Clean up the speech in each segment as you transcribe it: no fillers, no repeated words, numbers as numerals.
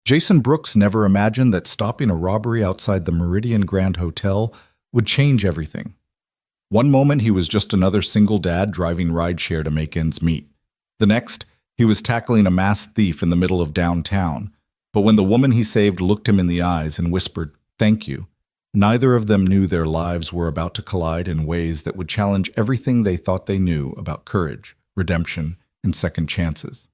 Jason Brooks never imagined that stopping a robbery outside the Meridian Grand Hotel would change everything. One moment he was just another single dad driving rideshare to make ends meet. The next, he was tackling a masked thief in the middle of downtown. But when the woman he saved looked him in the eyes and whispered, "Thank you," neither of them knew their lives were about to collide in ways that would challenge everything they thought they knew about courage, redemption, and second chances.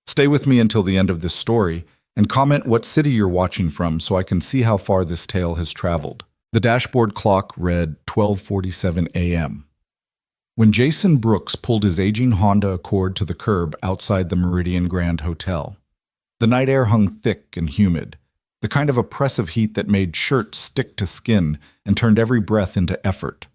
Stay with me until the end of this story and comment what city you're watching from so I can see how far this tale has traveled. The dashboard clock read 12:47 a.m. when Jason Brooks pulled his aging Honda Accord to the curb outside the Meridian Grand Hotel. The night air hung thick and humid, the kind of oppressive heat that made shirts stick to skin and turned every breath into effort.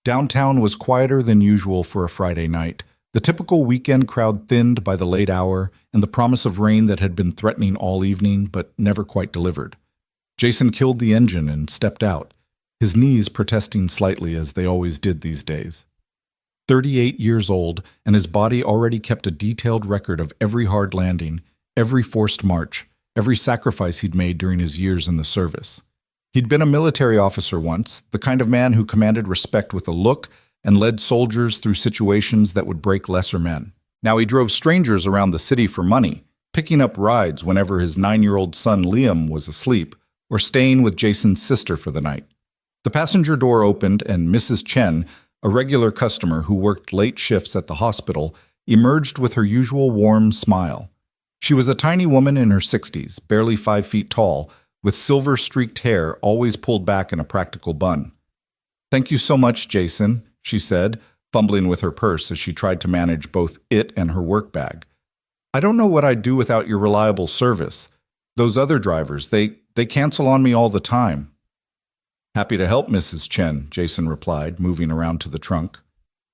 Downtown was quieter than usual for a Friday night, the typical weekend crowd thinned by the late hour and the promise of rain that had been threatening all evening but never quite delivered. Jason killed the engine and stepped out, his knees protesting slightly as they always did these days. 38 years old, and his body already kept a detailed record of every hard landing, every forced march, every sacrifice he'd made during his years in the service. He'd been a military officer once, the kind of man who commanded respect with a look and led soldiers through situations that would break lesser men. Now he drove strangers around the city for money, picking up rides whenever his 9-year-old son Liam was asleep, or staying with Jason's sister for the night. The passenger door opened and Mrs. Chen, a regular customer who worked late shifts at the hospital, emerged with her usual warm smile. She was a tiny woman in her 60s, barely 5 feet tall, with silver-streaked hair always pulled back in a practical bun. "Thank you so much, Jason," she said, fumbling with her purse as she tried to manage both it and her work bag. "I don't know what I'd do without your reliable service. Those other drivers, they cancel on me all the time." "Happy to help, Mrs. Chen," Jason replied, moving around to the trunk.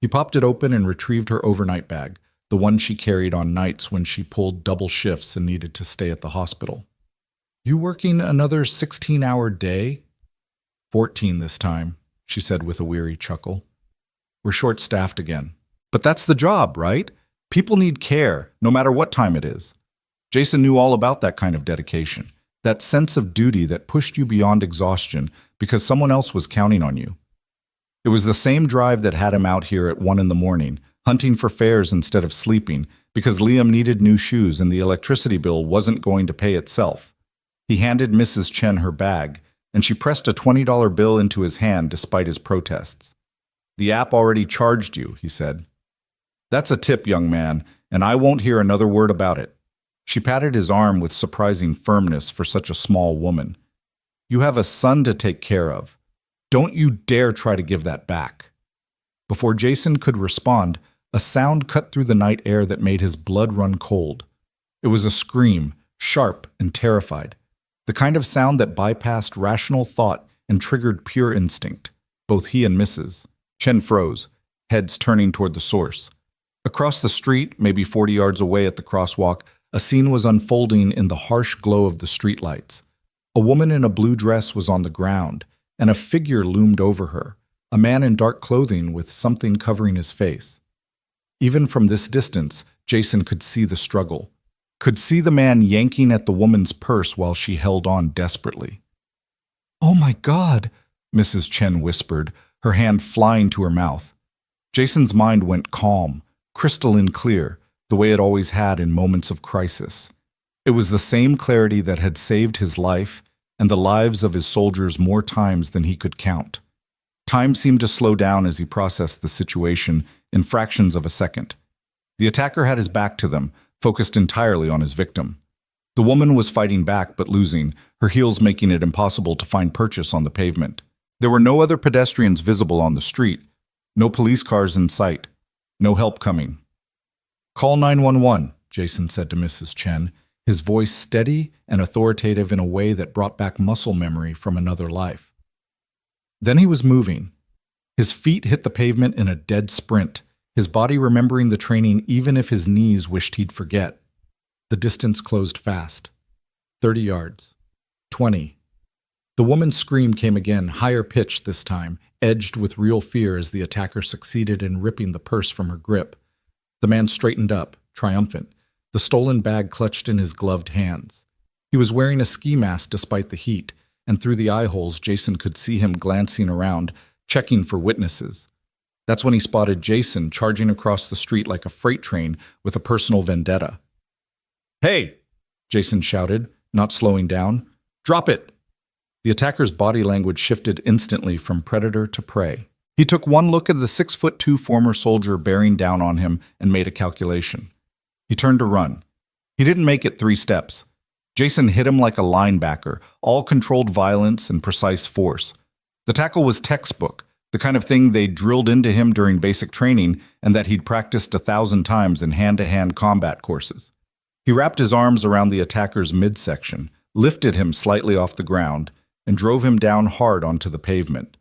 He popped it open and retrieved her overnight bag, the one she carried on nights when she pulled double shifts and needed to stay at the hospital. "You working another 16-hour day?" 14 this time, she said with a weary chuckle. "We're short-staffed again. But that's the job, right? People need care, no matter what time it is." Jason knew all about that kind of dedication, that sense of duty that pushed you beyond exhaustion because someone else was counting on you. It was the same drive that had him out here at 1 in the morning, hunting for fares instead of sleeping, because Liam needed new shoes and the electricity bill wasn't going to pay itself. He handed Mrs. Chen her bag, and she pressed a $20 bill into his hand despite his protests. "The app already charged you," he said. "That's a tip, young man, and I won't hear another word about it." She patted his arm with surprising firmness for such a small woman. "You have a son to take care of. Don't you dare try to give that back." Before Jason could respond, a sound cut through the night air that made his blood run cold. It was a scream, sharp and terrified, the kind of sound that bypassed rational thought and triggered pure instinct. Both he and Mrs. Chen froze, heads turning toward the source. Across the street, maybe 40 yards away at the crosswalk, a scene was unfolding in the harsh glow of the streetlights. A woman in a blue dress was on the ground, and a figure loomed over her, a man in dark clothing with something covering his face. Even from this distance, Jason could see the struggle, could see the man yanking at the woman's purse while she held on desperately. "Oh my God," Mrs. Chen whispered, her hand flying to her mouth. Jason's mind went calm, crystalline clear, the way it always had in moments of crisis. It was the same clarity that had saved his life and the lives of his soldiers more times than he could count. Time seemed to slow down as he processed the situation in fractions of a second. The attacker had his back to them, focused entirely on his victim. The woman was fighting back but losing, her heels making it impossible to find purchase on the pavement. There were no other pedestrians visible on the street, no police cars in sight, no help coming. "Call 911, Jason said to Mrs. Chen, his voice steady and authoritative in a way that brought back muscle memory from another life. Then he was moving. His feet hit the pavement in a dead sprint, his body remembering the training even if his knees wished he'd forget. The distance closed fast. 30 yards. 20. The woman's scream came again, higher pitched this time, edged with real fear as the attacker succeeded in ripping the purse from her grip. The man straightened up, triumphant, the stolen bag clutched in his gloved hands. He was wearing a ski mask despite the heat, and through the eye holes Jason could see him glancing around, checking for witnesses. That's when he spotted Jason charging across the street like a freight train with a personal vendetta. "Hey!" Jason shouted, not slowing down. "Drop it!" The attacker's body language shifted instantly from predator to prey. He took one look at the 6'2" former soldier bearing down on him and made a calculation. He turned to run. He didn't make it 3 steps. Jason hit him like a linebacker, all controlled violence and precise force. The tackle was textbook, the kind of thing they drilled into him during basic training and that he'd practiced 1,000 times in hand-to-hand combat courses. He wrapped his arms around the attacker's midsection, lifted him slightly off the ground, and drove him down hard onto the pavement.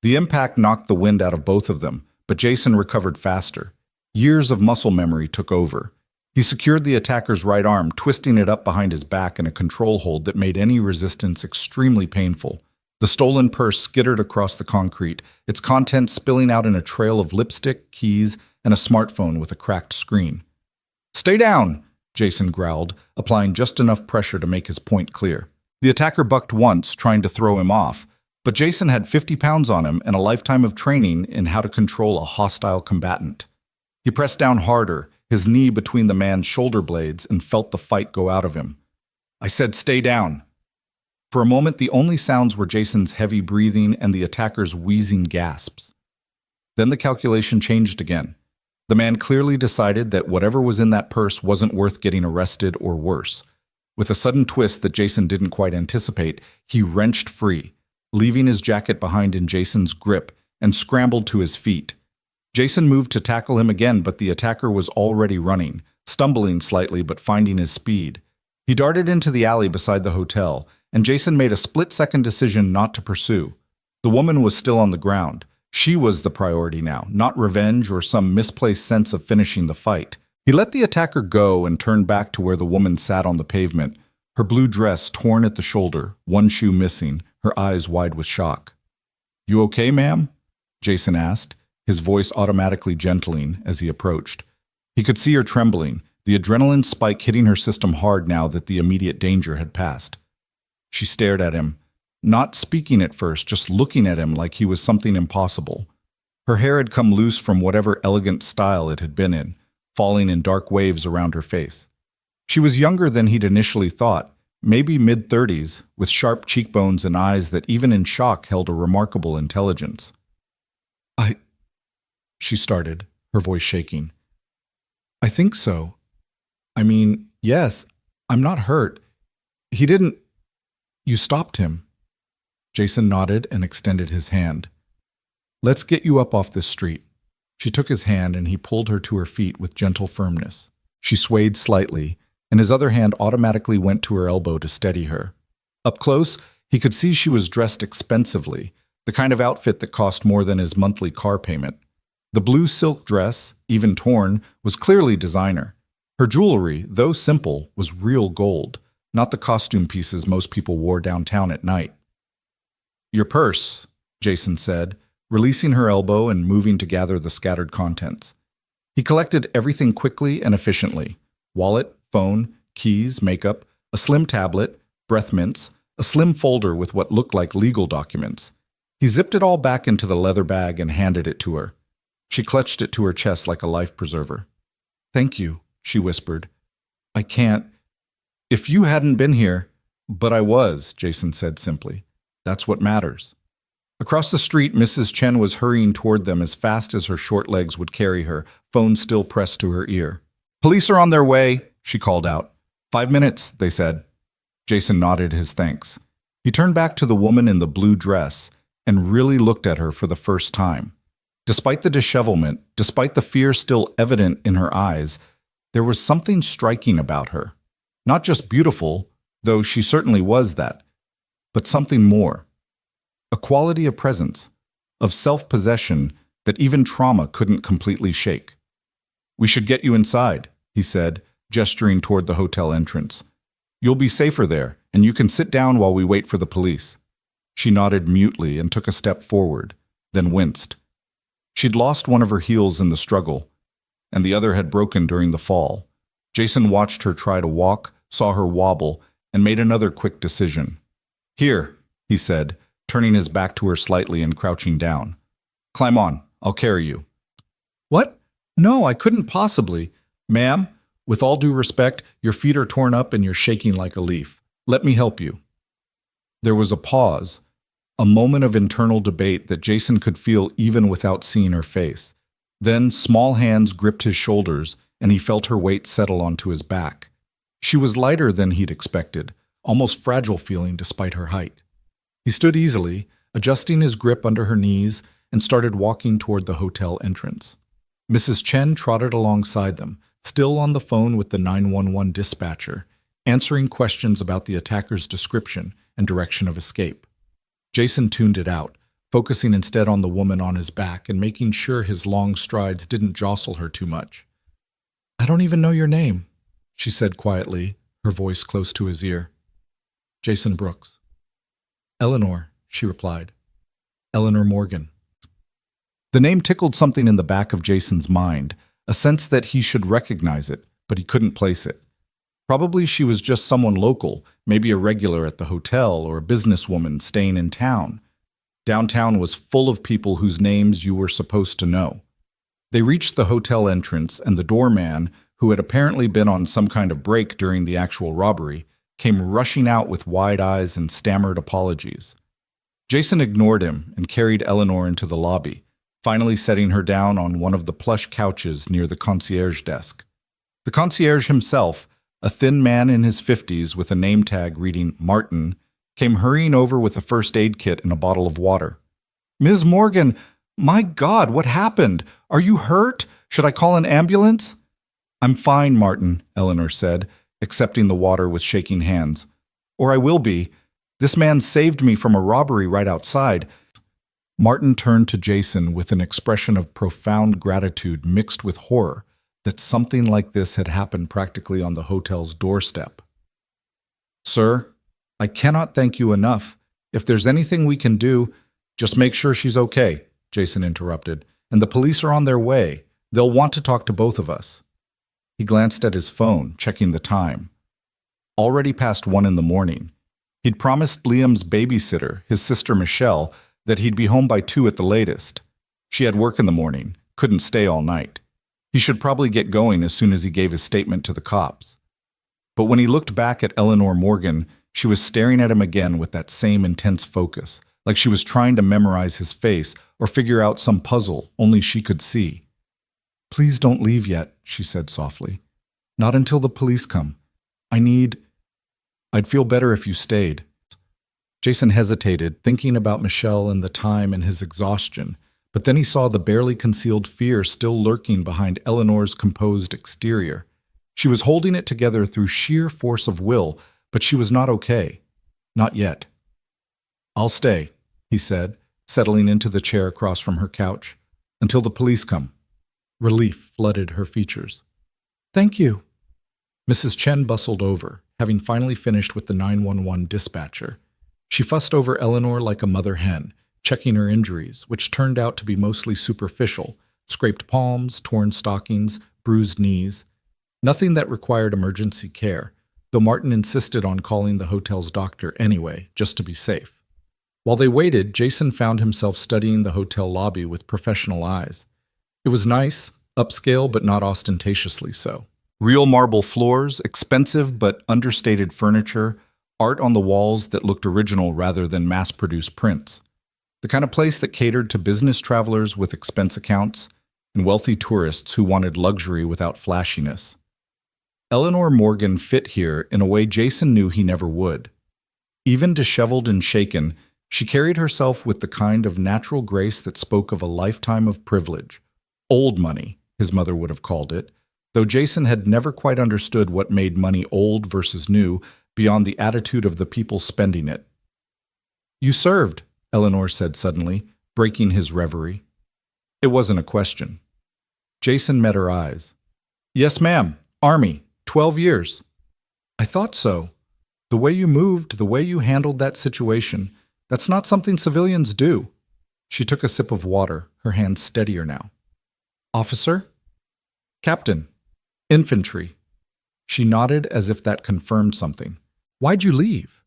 The impact knocked the wind out of both of them, but Jason recovered faster. Years of muscle memory took over. He secured the attacker's right arm, twisting it up behind his back in a control hold that made any resistance extremely painful. The stolen purse skittered across the concrete, its contents spilling out in a trail of lipstick, keys, and a smartphone with a cracked screen. "Stay down!" Jason growled, applying just enough pressure to make his point clear. The attacker bucked once, trying to throw him off, but Jason had 50 pounds on him and a lifetime of training in how to control a hostile combatant. He pressed down harder, his knee between the man's shoulder blades, and felt the fight go out of him. "I said stay down." For a moment, the only sounds were Jason's heavy breathing and the attacker's wheezing gasps. Then the calculation changed again. The man clearly decided that whatever was in that purse wasn't worth getting arrested or worse. With a sudden twist that Jason didn't quite anticipate, he wrenched free, leaving his jacket behind in Jason's grip, and scrambled to his feet. Jason moved to tackle him again, but the attacker was already running, stumbling slightly but finding his speed. He darted into the alley beside the hotel, and Jason made a split-second decision not to pursue. The woman was still on the ground. She was the priority now, not revenge or some misplaced sense of finishing the fight. He let the attacker go and turned back to where the woman sat on the pavement, her blue dress torn at the shoulder, one shoe missing, her eyes wide with shock. "You okay, ma'am?" Jason asked, his voice automatically gentling as he approached. He could see her trembling, the adrenaline spike hitting her system hard now that the immediate danger had passed. She stared at him, not speaking at first, just looking at him like he was something impossible. Her hair had come loose from whatever elegant style it had been in, falling in dark waves around her face. She was younger than he'd initially thought, maybe mid-30s, with sharp cheekbones and eyes that even in shock held a remarkable intelligence. She started, her voice shaking. "I think so. I mean, yes, I'm not hurt. He didn't... You stopped him." Jason nodded and extended his hand. "Let's get you up off this street." She took his hand and he pulled her to her feet with gentle firmness. She swayed slightly, and his other hand automatically went to her elbow to steady her. Up close, he could see she was dressed expensively, the kind of outfit that cost more than his monthly car payment. The blue silk dress, even torn, was clearly designer. Her jewelry, though simple, was real gold, not the costume pieces most people wore downtown at night. "Your purse," Jason said, releasing her elbow and moving to gather the scattered contents. He collected everything quickly and efficiently: wallet, phone, keys, makeup, a slim tablet, breath mints, a slim folder with what looked like legal documents. He zipped it all back into the leather bag and handed it to her. She clutched it to her chest like a life preserver. "Thank you," she whispered. "I can't... If you hadn't been here..." "But I was," Jason said simply. "That's what matters." Across the street, Mrs. Chen was hurrying toward them as fast as her short legs would carry her, phone still pressed to her ear. "Police are on their way," she called out. 5 minutes, they said. Jason nodded his thanks. He turned back to the woman in the blue dress and really looked at her for the first time. Despite the dishevelment, despite the fear still evident in her eyes, there was something striking about her. Not just beautiful, though she certainly was that, but something more. A quality of presence, of self-possession that even trauma couldn't completely shake. "We should get you inside," he said, gesturing toward the hotel entrance. "You'll be safer there, and you can sit down while we wait for the police." She nodded mutely and took a step forward, then winced. She'd lost one of her heels in the struggle, and the other had broken during the fall. Jason watched her try to walk, saw her wobble, and made another quick decision. "Here," he said, turning his back to her slightly and crouching down. "Climb on, I'll carry you." "What? No, I couldn't possibly." "Ma'am, with all due respect, your feet are torn up and you're shaking like a leaf. Let me help you." There was a pause, a moment of internal debate that Jason could feel even without seeing her face. Then small hands gripped his shoulders, and he felt her weight settle onto his back. She was lighter than he'd expected, almost fragile feeling despite her height. He stood easily, adjusting his grip under her knees, and started walking toward the hotel entrance. Mrs. Chen trotted alongside them, still on the phone with the 911 dispatcher, answering questions about the attacker's description and direction of escape. Jason tuned it out, focusing instead on the woman on his back and making sure his long strides didn't jostle her too much. "I don't even know your name," she said quietly, her voice close to his ear. "Jason Brooks." "Eleanor," she replied. "Eleanor Morgan." The name tickled something in the back of Jason's mind, a sense that he should recognize it, but he couldn't place it. Probably she was just someone local, maybe a regular at the hotel or a businesswoman staying in town. Downtown was full of people whose names you were supposed to know. They reached the hotel entrance, and the doorman, who had apparently been on some kind of break during the actual robbery, came rushing out with wide eyes and stammered apologies. Jason ignored him and carried Eleanor into the lobby, finally setting her down on one of the plush couches near the concierge desk. The concierge himself, a thin man in his 50s with a name tag reading Martin, came hurrying over with a first aid kit and a bottle of water. "Ms. Morgan, my God, what happened? Are you hurt? Should I call an ambulance?" "I'm fine, Martin," Eleanor said, accepting the water with shaking hands. "Or I will be. This man saved me from a robbery right outside." Martin turned to Jason with an expression of profound gratitude mixed with horror that something like this had happened practically on the hotel's doorstep. "Sir, I cannot thank you enough. If there's anything we can do, just make sure she's okay," Jason interrupted. "And the police are on their way. They'll want to talk to both of us." He glanced at his phone, checking the time. Already past 1 in the morning. He'd promised Liam's babysitter, his sister Michelle, that he'd be home by 2 at the latest. She had work in the morning, couldn't stay all night. He should probably get going as soon as he gave his statement to the cops. But when he looked back at Eleanor Morgan, she was staring at him again with that same intense focus, like she was trying to memorize his face or figure out some puzzle only she could see. "Please don't leave yet," she said softly. "Not until the police come. I'd feel better if you stayed." Jason hesitated, thinking about Michelle and the time and his exhaustion, but then he saw the barely concealed fear still lurking behind Eleanor's composed exterior. She was holding it together through sheer force of will, but she was not okay. Not yet. "I'll stay," he said, settling into the chair across from her couch, "until the police come." Relief flooded her features. "Thank you." Mrs. Chen bustled over, having finally finished with the 911 dispatcher. She fussed over Eleanor like a mother hen, checking her injuries, which turned out to be mostly superficial: scraped palms, torn stockings, bruised knees. Nothing that required emergency care, though Martin insisted on calling the hotel's doctor anyway, just to be safe. While they waited, Jason found himself studying the hotel lobby with professional eyes. It was nice, upscale but not ostentatiously so. Real marble floors, expensive but understated furniture, art on the walls that looked original rather than mass-produced prints. The kind of place that catered to business travelers with expense accounts and wealthy tourists who wanted luxury without flashiness. Eleanor Morgan fit here in a way Jason knew he never would. Even disheveled and shaken, she carried herself with the kind of natural grace that spoke of a lifetime of privilege. Old money, his mother would have called it, though Jason had never quite understood what made money old versus new beyond the attitude of the people spending it. "You served," Eleanor said suddenly, breaking his reverie. It wasn't a question. Jason met her eyes. "Yes, ma'am. Army. 12 years. "I thought so. The way you moved, the way you handled that situation, that's not something civilians do." She took a sip of water, her hands steadier now. "Officer?" "Captain. Infantry." She nodded as if that confirmed something. Why'd you leave?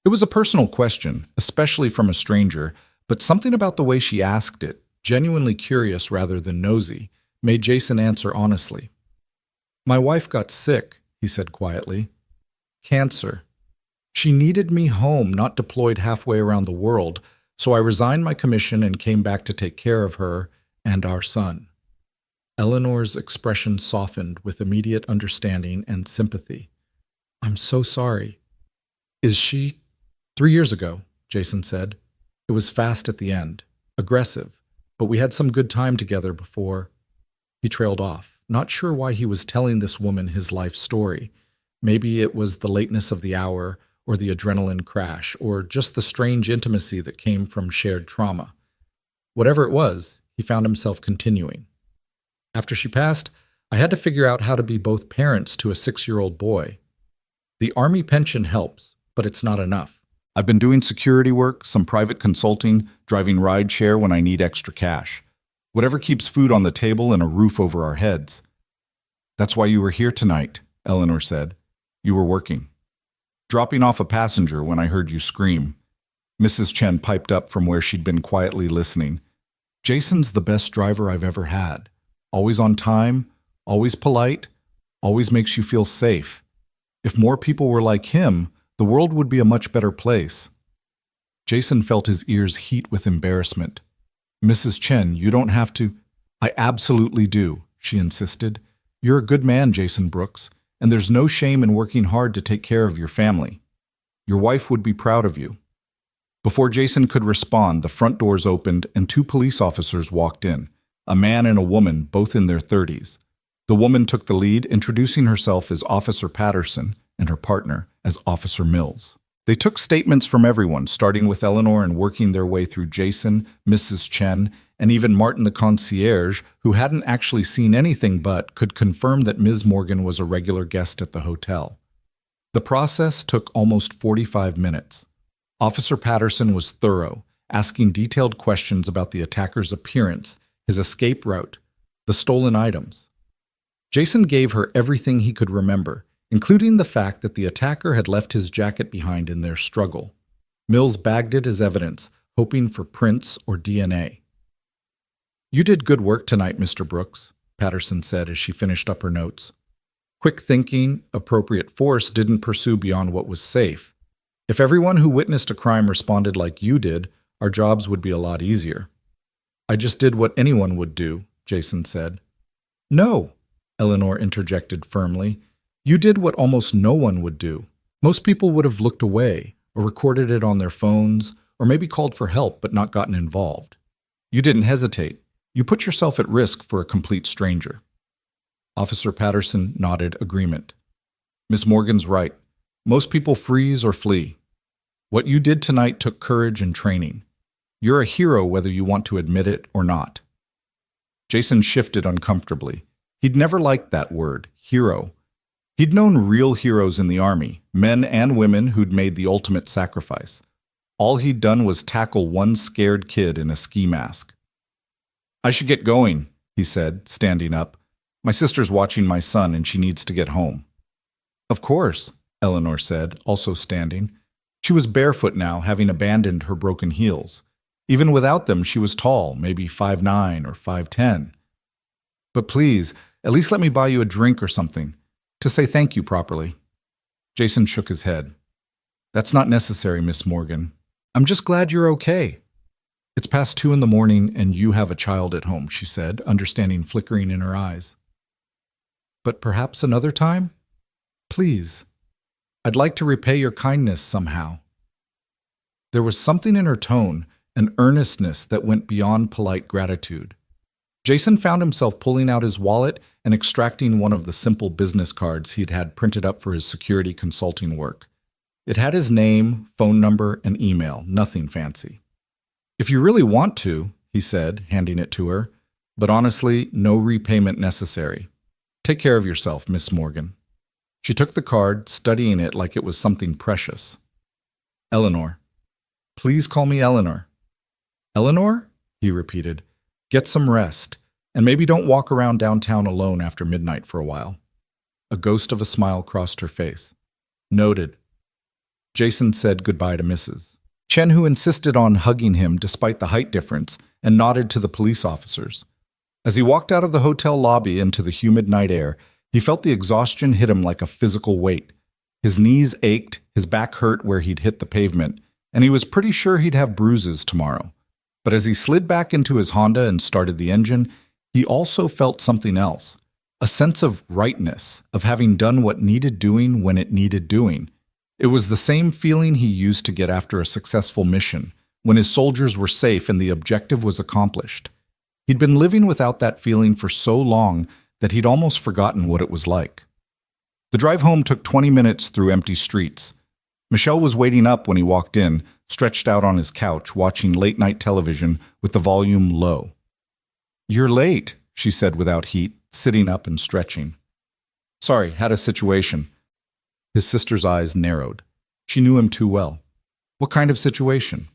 It was a personal question, especially from a stranger, but something about the way she asked it, genuinely curious rather than nosy, made Jason answer honestly. My wife got sick, he said quietly. Cancer. She needed me home, not deployed halfway around the world, so I resigned my commission and came back to take care of her and our son. Eleanor's expression softened with immediate understanding and sympathy. I'm so sorry. Is she? 3 years ago, Jason said. It was fast at the end, aggressive, but we had some good time together before. He trailed off, not sure why he was telling this woman his life story. Maybe it was the lateness of the hour, or the adrenaline crash, or just the strange intimacy that came from shared trauma. Whatever it was, he found himself continuing. After she passed, I had to figure out how to be both parents to a 6-year-old boy. The Army pension helps, but it's not enough. I've been doing security work, some private consulting, driving rideshare when I need extra cash. Whatever keeps food on the table and a roof over our heads. That's why you were here tonight, Eleanor said. You were working. Dropping off a passenger when I heard you scream. Mrs. Chen piped up from where she'd been quietly listening. Jason's the best driver I've ever had. Always on time, always polite, always makes you feel safe. If more people were like him, the world would be a much better place. Jason felt his ears heat with embarrassment. Mrs. Chen, you don't have to. I absolutely do, she insisted. You're a good man, Jason Brooks, and there's no shame in working hard to take care of your family. Your wife would be proud of you. Before Jason could respond, the front doors opened and 2 police officers walked in, a man and a woman, both in their 30s. The woman took the lead, introducing herself as Officer Patterson and her partner as Officer Mills. They took statements from everyone, starting with Eleanor and working their way through Jason, Mrs. Chen, and even Martin the concierge, who hadn't actually seen anything but could confirm that Ms. Morgan was a regular guest at the hotel. The process took almost 45 minutes. Officer Patterson was thorough, asking detailed questions about the attacker's appearance, his escape route, the stolen items. Jason gave her everything he could remember, including the fact that the attacker had left his jacket behind in their struggle. Mills bagged it as evidence, hoping for prints or DNA. You did good work tonight, Mr. Brooks, Patterson said as she finished up her notes. Quick thinking, appropriate force didn't pursue beyond what was safe. If everyone who witnessed a crime responded like you did, our jobs would be a lot easier. I just did what anyone would do, Jason said. No, Eleanor interjected firmly. You did what almost no one would do. Most people would have looked away, or recorded it on their phones, or maybe called for help but not gotten involved. You didn't hesitate. You put yourself at risk for a complete stranger. Officer Patterson nodded agreement. Miss Morgan's right. Most people freeze or flee. What you did tonight took courage and training. You're a hero whether you want to admit it or not. Jason shifted uncomfortably. He'd never liked that word, hero. He'd known real heroes in the Army, men and women who'd made the ultimate sacrifice. All he'd done was tackle one scared kid in a ski mask. I should get going, he said, standing up. My sister's watching my son and she needs to get home. Of course, Eleanor said, also standing. She was barefoot now, having abandoned her broken heels. Even without them, she was tall, maybe 5'9" or 5'10". But please, at least let me buy you a drink or something, to say thank you properly. Jason shook his head. That's not necessary, Miss Morgan. I'm just glad you're okay. It's past 2 a.m. and you have a child at home, she said, understanding flickering in her eyes. But perhaps another time? Please. I'd like to repay your kindness somehow. There was something in her tone, an earnestness that went beyond polite gratitude. Jason found himself pulling out his wallet and extracting one of the simple business cards he'd had printed up for his security consulting work. It had his name, phone number, and email, nothing fancy. If you really want to, he said, handing it to her, but honestly, no repayment necessary. Take care of yourself, Miss Morgan. She took the card, studying it like it was something precious. Eleanor. Please call me Eleanor. Eleanor? He repeated. Get some rest, and maybe don't walk around downtown alone after midnight for a while. A ghost of a smile crossed her face. Noted. Jason said goodbye to Mrs. Chen, who insisted on hugging him despite the height difference, and nodded to the police officers. As he walked out of the hotel lobby into the humid night air, he felt the exhaustion hit him like a physical weight. His knees ached, his back hurt where he'd hit the pavement, and he was pretty sure he'd have bruises tomorrow. But as he slid back into his Honda and started the engine, he also felt something else. A sense of rightness, of having done what needed doing when it needed doing. It was the same feeling he used to get after a successful mission, when his soldiers were safe and the objective was accomplished. He'd been living without that feeling for so long that he'd almost forgotten what it was like. The drive home took 20 minutes through empty streets. Michelle was waiting up when he walked in, stretched out on his couch, watching late-night television with the volume low. "You're late," she said without heat, sitting up and stretching. "Sorry, had a situation." His sister's eyes narrowed. She knew him too well. "What kind of situation?"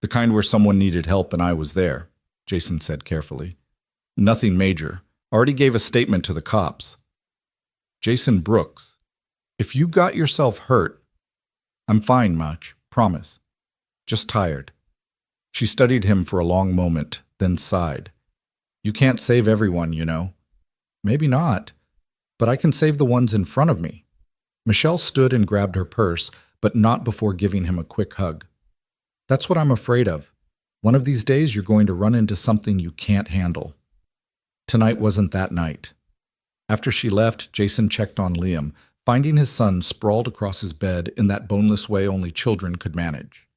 "The kind where someone needed help and I was there," Jason said carefully. "Nothing major. Already gave a statement to the cops." "Jason Brooks, if you got yourself hurt—" "I'm fine, Mach, promise. Just tired." She studied him for a long moment, then sighed. "You can't save everyone, you know." "Maybe not, but I can save the ones in front of me." Michelle stood and grabbed her purse, but not before giving him a quick hug. "That's what I'm afraid of. One of these days you're going to run into something you can't handle." Tonight wasn't that night. After she left, Jason checked on Liam, finding his son sprawled across his bed in that boneless way only children could manage.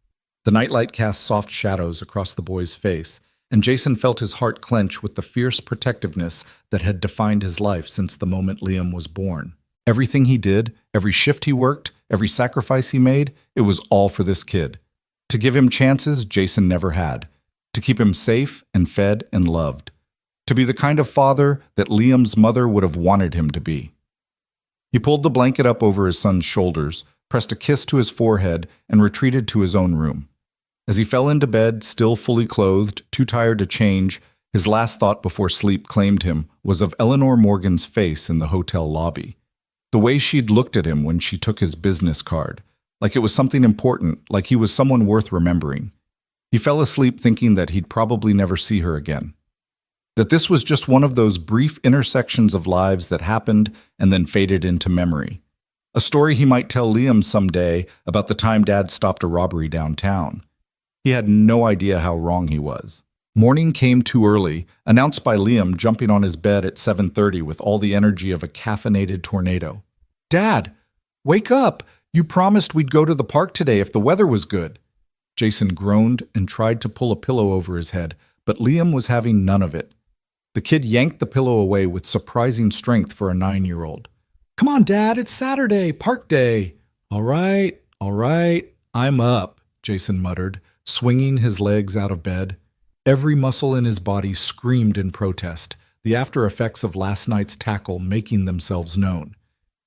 The nightlight cast soft shadows across the boy's face, and Jason felt his heart clench with the fierce protectiveness that had defined his life since the moment Liam was born. Everything he did, every shift he worked, every sacrifice he made, it was all for this kid. To give him chances Jason never had. To keep him safe and fed and loved. To be the kind of father that Liam's mother would have wanted him to be. He pulled the blanket up over his son's shoulders, pressed a kiss to his forehead, and retreated to his own room. As he fell into bed, still fully clothed, too tired to change, his last thought before sleep claimed him was of Eleanor Morgan's face in the hotel lobby. The way she'd looked at him when she took his business card, like it was something important, like he was someone worth remembering. He fell asleep thinking that he'd probably never see her again. That this was just one of those brief intersections of lives that happened and then faded into memory. A story he might tell Liam someday about the time Dad stopped a robbery downtown. He had no idea how wrong he was. Morning came too early, announced by Liam jumping on his bed at 7:30 with all the energy of a caffeinated tornado. "Dad, wake up! You promised we'd go to the park today if the weather was good." Jason groaned and tried to pull a pillow over his head, but Liam was having none of it. The kid yanked the pillow away with surprising strength for a 9-year-old. "Come on, Dad, it's Saturday, park day." All right, I'm up," Jason muttered, swinging his legs out of bed. Every muscle in his body screamed in protest, the after effects of last night's tackle making themselves known.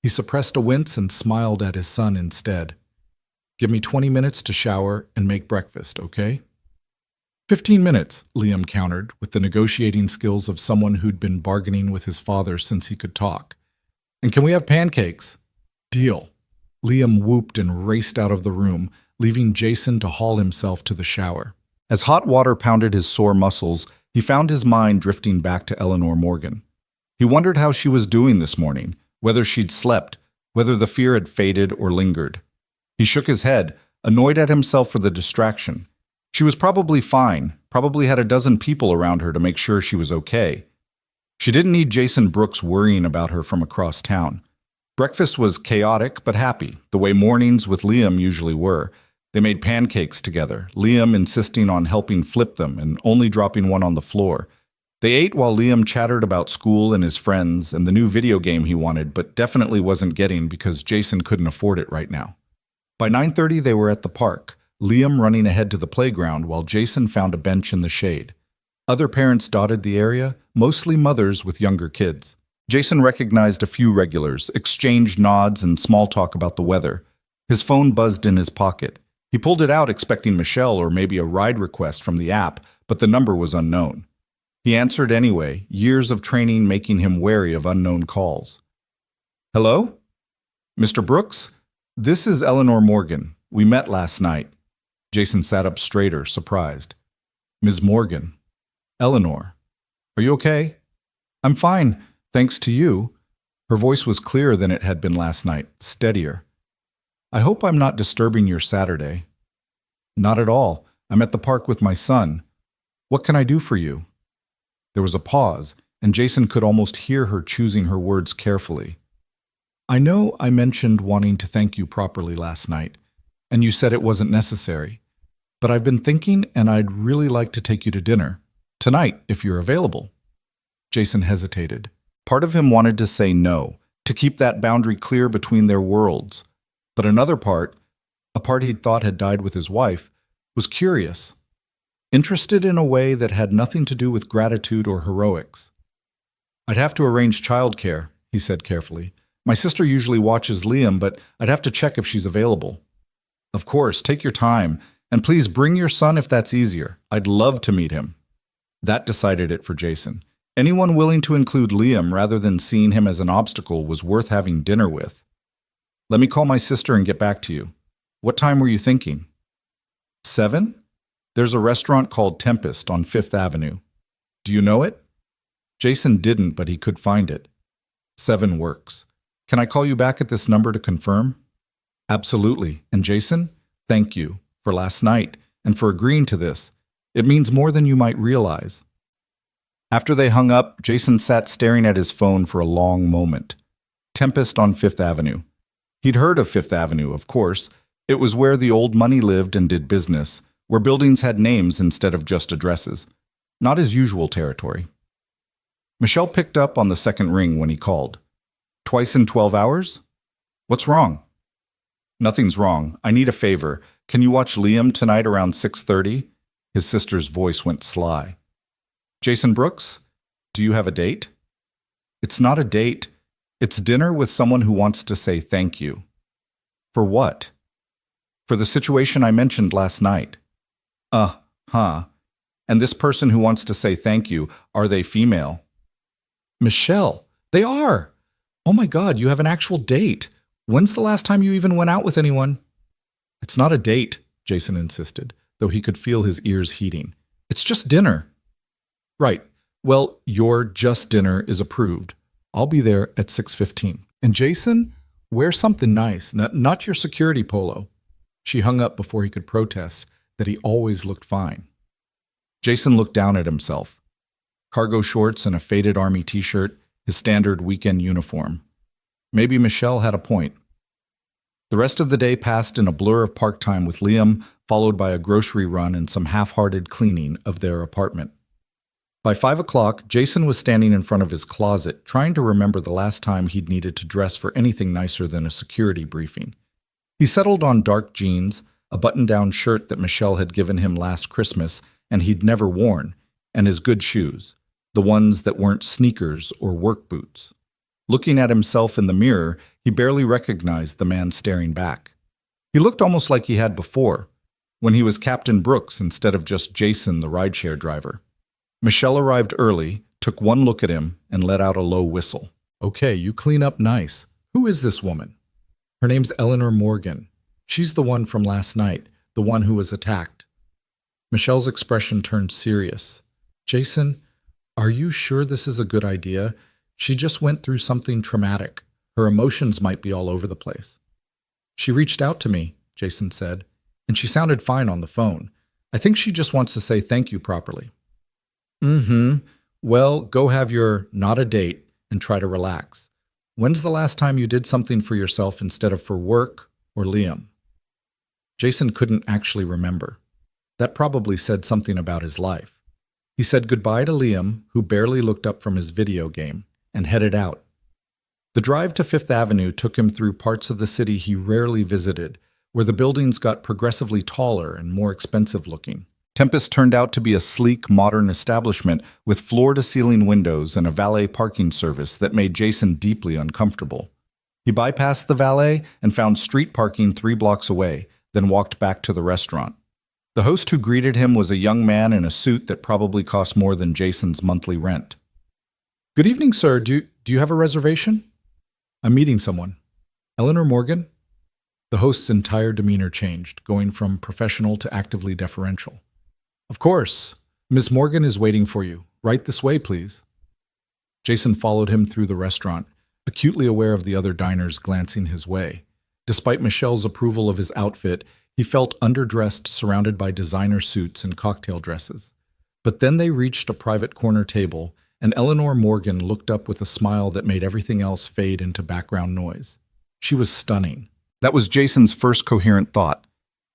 He suppressed a wince and smiled at his son instead. "Give me 20 minutes to shower and make breakfast, okay?" 15 minutes, Liam countered, with the negotiating skills of someone who'd been bargaining with his father since he could talk. "And can we have pancakes?" "Deal." Liam whooped and raced out of the room, leaving Jason to haul himself to the shower. As hot water pounded his sore muscles, he found his mind drifting back to Eleanor Morgan. He wondered how she was doing this morning, whether she'd slept, whether the fear had faded or lingered. He shook his head, annoyed at himself for the distraction. She was probably fine, probably had a dozen people around her to make sure she was okay. She didn't need Jason Brooks worrying about her from across town. Breakfast was chaotic but happy, the way mornings with Liam usually were. They made pancakes together, Liam insisting on helping flip them and only dropping one on the floor. They ate while Liam chattered about school and his friends and the new video game he wanted but definitely wasn't getting because Jason couldn't afford it right now. By 9:30 they were at the park, Liam running ahead to the playground while Jason found a bench in the shade. Other parents dotted the area, mostly mothers with younger kids. Jason recognized a few regulars, exchanged nods and small talk about the weather. His phone buzzed in his pocket. He pulled it out expecting Michelle or maybe a ride request from the app, but the number was unknown. He answered anyway, years of training making him wary of unknown calls. "Hello? Mr. Brooks? This is Eleanor Morgan. We met last night. Jason sat up straighter, surprised. Ms. Morgan. Eleanor. Are you okay? I'm fine, thanks to you. Her voice was clearer than it had been last night, steadier. I hope I'm not disturbing your Saturday. Not at all. I'm at the park with my son. What can I do for you? There was a pause, and Jason could almost hear her choosing her words carefully. I know I mentioned wanting to thank you properly last night, and you said it wasn't necessary. But I've been thinking, and I'd really like to take you to dinner. Tonight, if you're available. Jason hesitated. Part of him wanted to say no, to keep that boundary clear between their worlds. But another part, a part he'd thought had died with his wife, was curious. Interested in a way that had nothing to do with gratitude or heroics. I'd have to arrange childcare, he said carefully. My sister usually watches Liam, but I'd have to check if she's available. Of course, take your time, and please bring your son if that's easier. I'd love to meet him. That decided it for Jason. Anyone willing to include Liam rather than seeing him as an obstacle was worth having dinner with. Let me call my sister and get back to you. What time were you thinking? 7? There's a restaurant called Tempest on 5th Avenue. Do you know it? Jason didn't, but he could find it. 7 works. Can I call you back at this number to confirm? Absolutely. And Jason, thank you for last night and for agreeing to this. It means more than you might realize. After they hung up, Jason sat staring at his phone for a long moment. Tempest on 5th Avenue. He'd heard of 5th Avenue, of course. It was where the old money lived and did business, where buildings had names instead of just addresses. Not his usual territory. Michelle picked up on the second ring when he called. Twice in 12 hours? What's wrong? Nothing's wrong. I need a favor. Can you watch Liam tonight around 6:30? His sister's voice went sly. Jason Brooks, do you have a date? It's not a date. It's dinner with someone who wants to say thank you. For what? For the situation I mentioned last night. Huh. And this person who wants to say thank you, are they female? Michelle, they are. Oh my God, you have an actual date. When's the last time you even went out with anyone? It's not a date, Jason insisted, though he could feel his ears heating. It's just dinner. Right. Well, your just dinner is approved. I'll be there at 6:15. And Jason, wear something nice, not your security polo. She hung up before he could protest that he always looked fine. Jason looked down at himself. Cargo shorts and a faded army t-shirt, his standard weekend uniform. Maybe Michelle had a point. The rest of the day passed in a blur of park time with Liam, followed by a grocery run and some half-hearted cleaning of their apartment. By 5 o'clock, Jason was standing in front of his closet, trying to remember the last time he'd needed to dress for anything nicer than a security briefing. He settled on dark jeans, a button-down shirt that Michelle had given him last Christmas and he'd never worn, and his good shoes, the ones that weren't sneakers or work boots. Looking at himself in the mirror, he barely recognized the man staring back. He looked almost like he had before, when he was Captain Brooks instead of just Jason, the rideshare driver. Michelle arrived early, took one look at him, and let out a low whistle. Okay, you clean up nice. Who is this woman? Her name's Eleanor Morgan. She's the one from last night, the one who was attacked. Michelle's expression turned serious. Jason, are you sure this is a good idea? She just went through something traumatic. Her emotions might be all over the place. She reached out to me, Jason said, and she sounded fine on the phone. I think she just wants to say thank you properly. Well, go have your not a date and try to relax. When's the last time you did something for yourself instead of for work or Liam? Jason couldn't actually remember. That probably said something about his life. He said goodbye to Liam, who barely looked up from his video game, and headed out. The drive to 5th Avenue took him through parts of the city he rarely visited, where the buildings got progressively taller and more expensive looking. Tempest turned out to be a sleek, modern establishment with floor-to-ceiling windows and a valet parking service that made Jason deeply uncomfortable. He bypassed the valet and found street parking 3 blocks away, then walked back to the restaurant. The host who greeted him was a young man in a suit that probably cost more than Jason's monthly rent. Good evening, sir. Do you have a reservation? I'm meeting someone. Eleanor Morgan? The host's entire demeanor changed, going from professional to actively deferential. Of course. Miss Morgan is waiting for you. Right this way, please. Jason followed him through the restaurant, acutely aware of the other diners glancing his way. Despite Michelle's approval of his outfit, he felt underdressed, surrounded by designer suits and cocktail dresses. But then they reached a private corner table, and Eleanor Morgan looked up with a smile that made everything else fade into background noise. She was stunning. That was Jason's first coherent thought.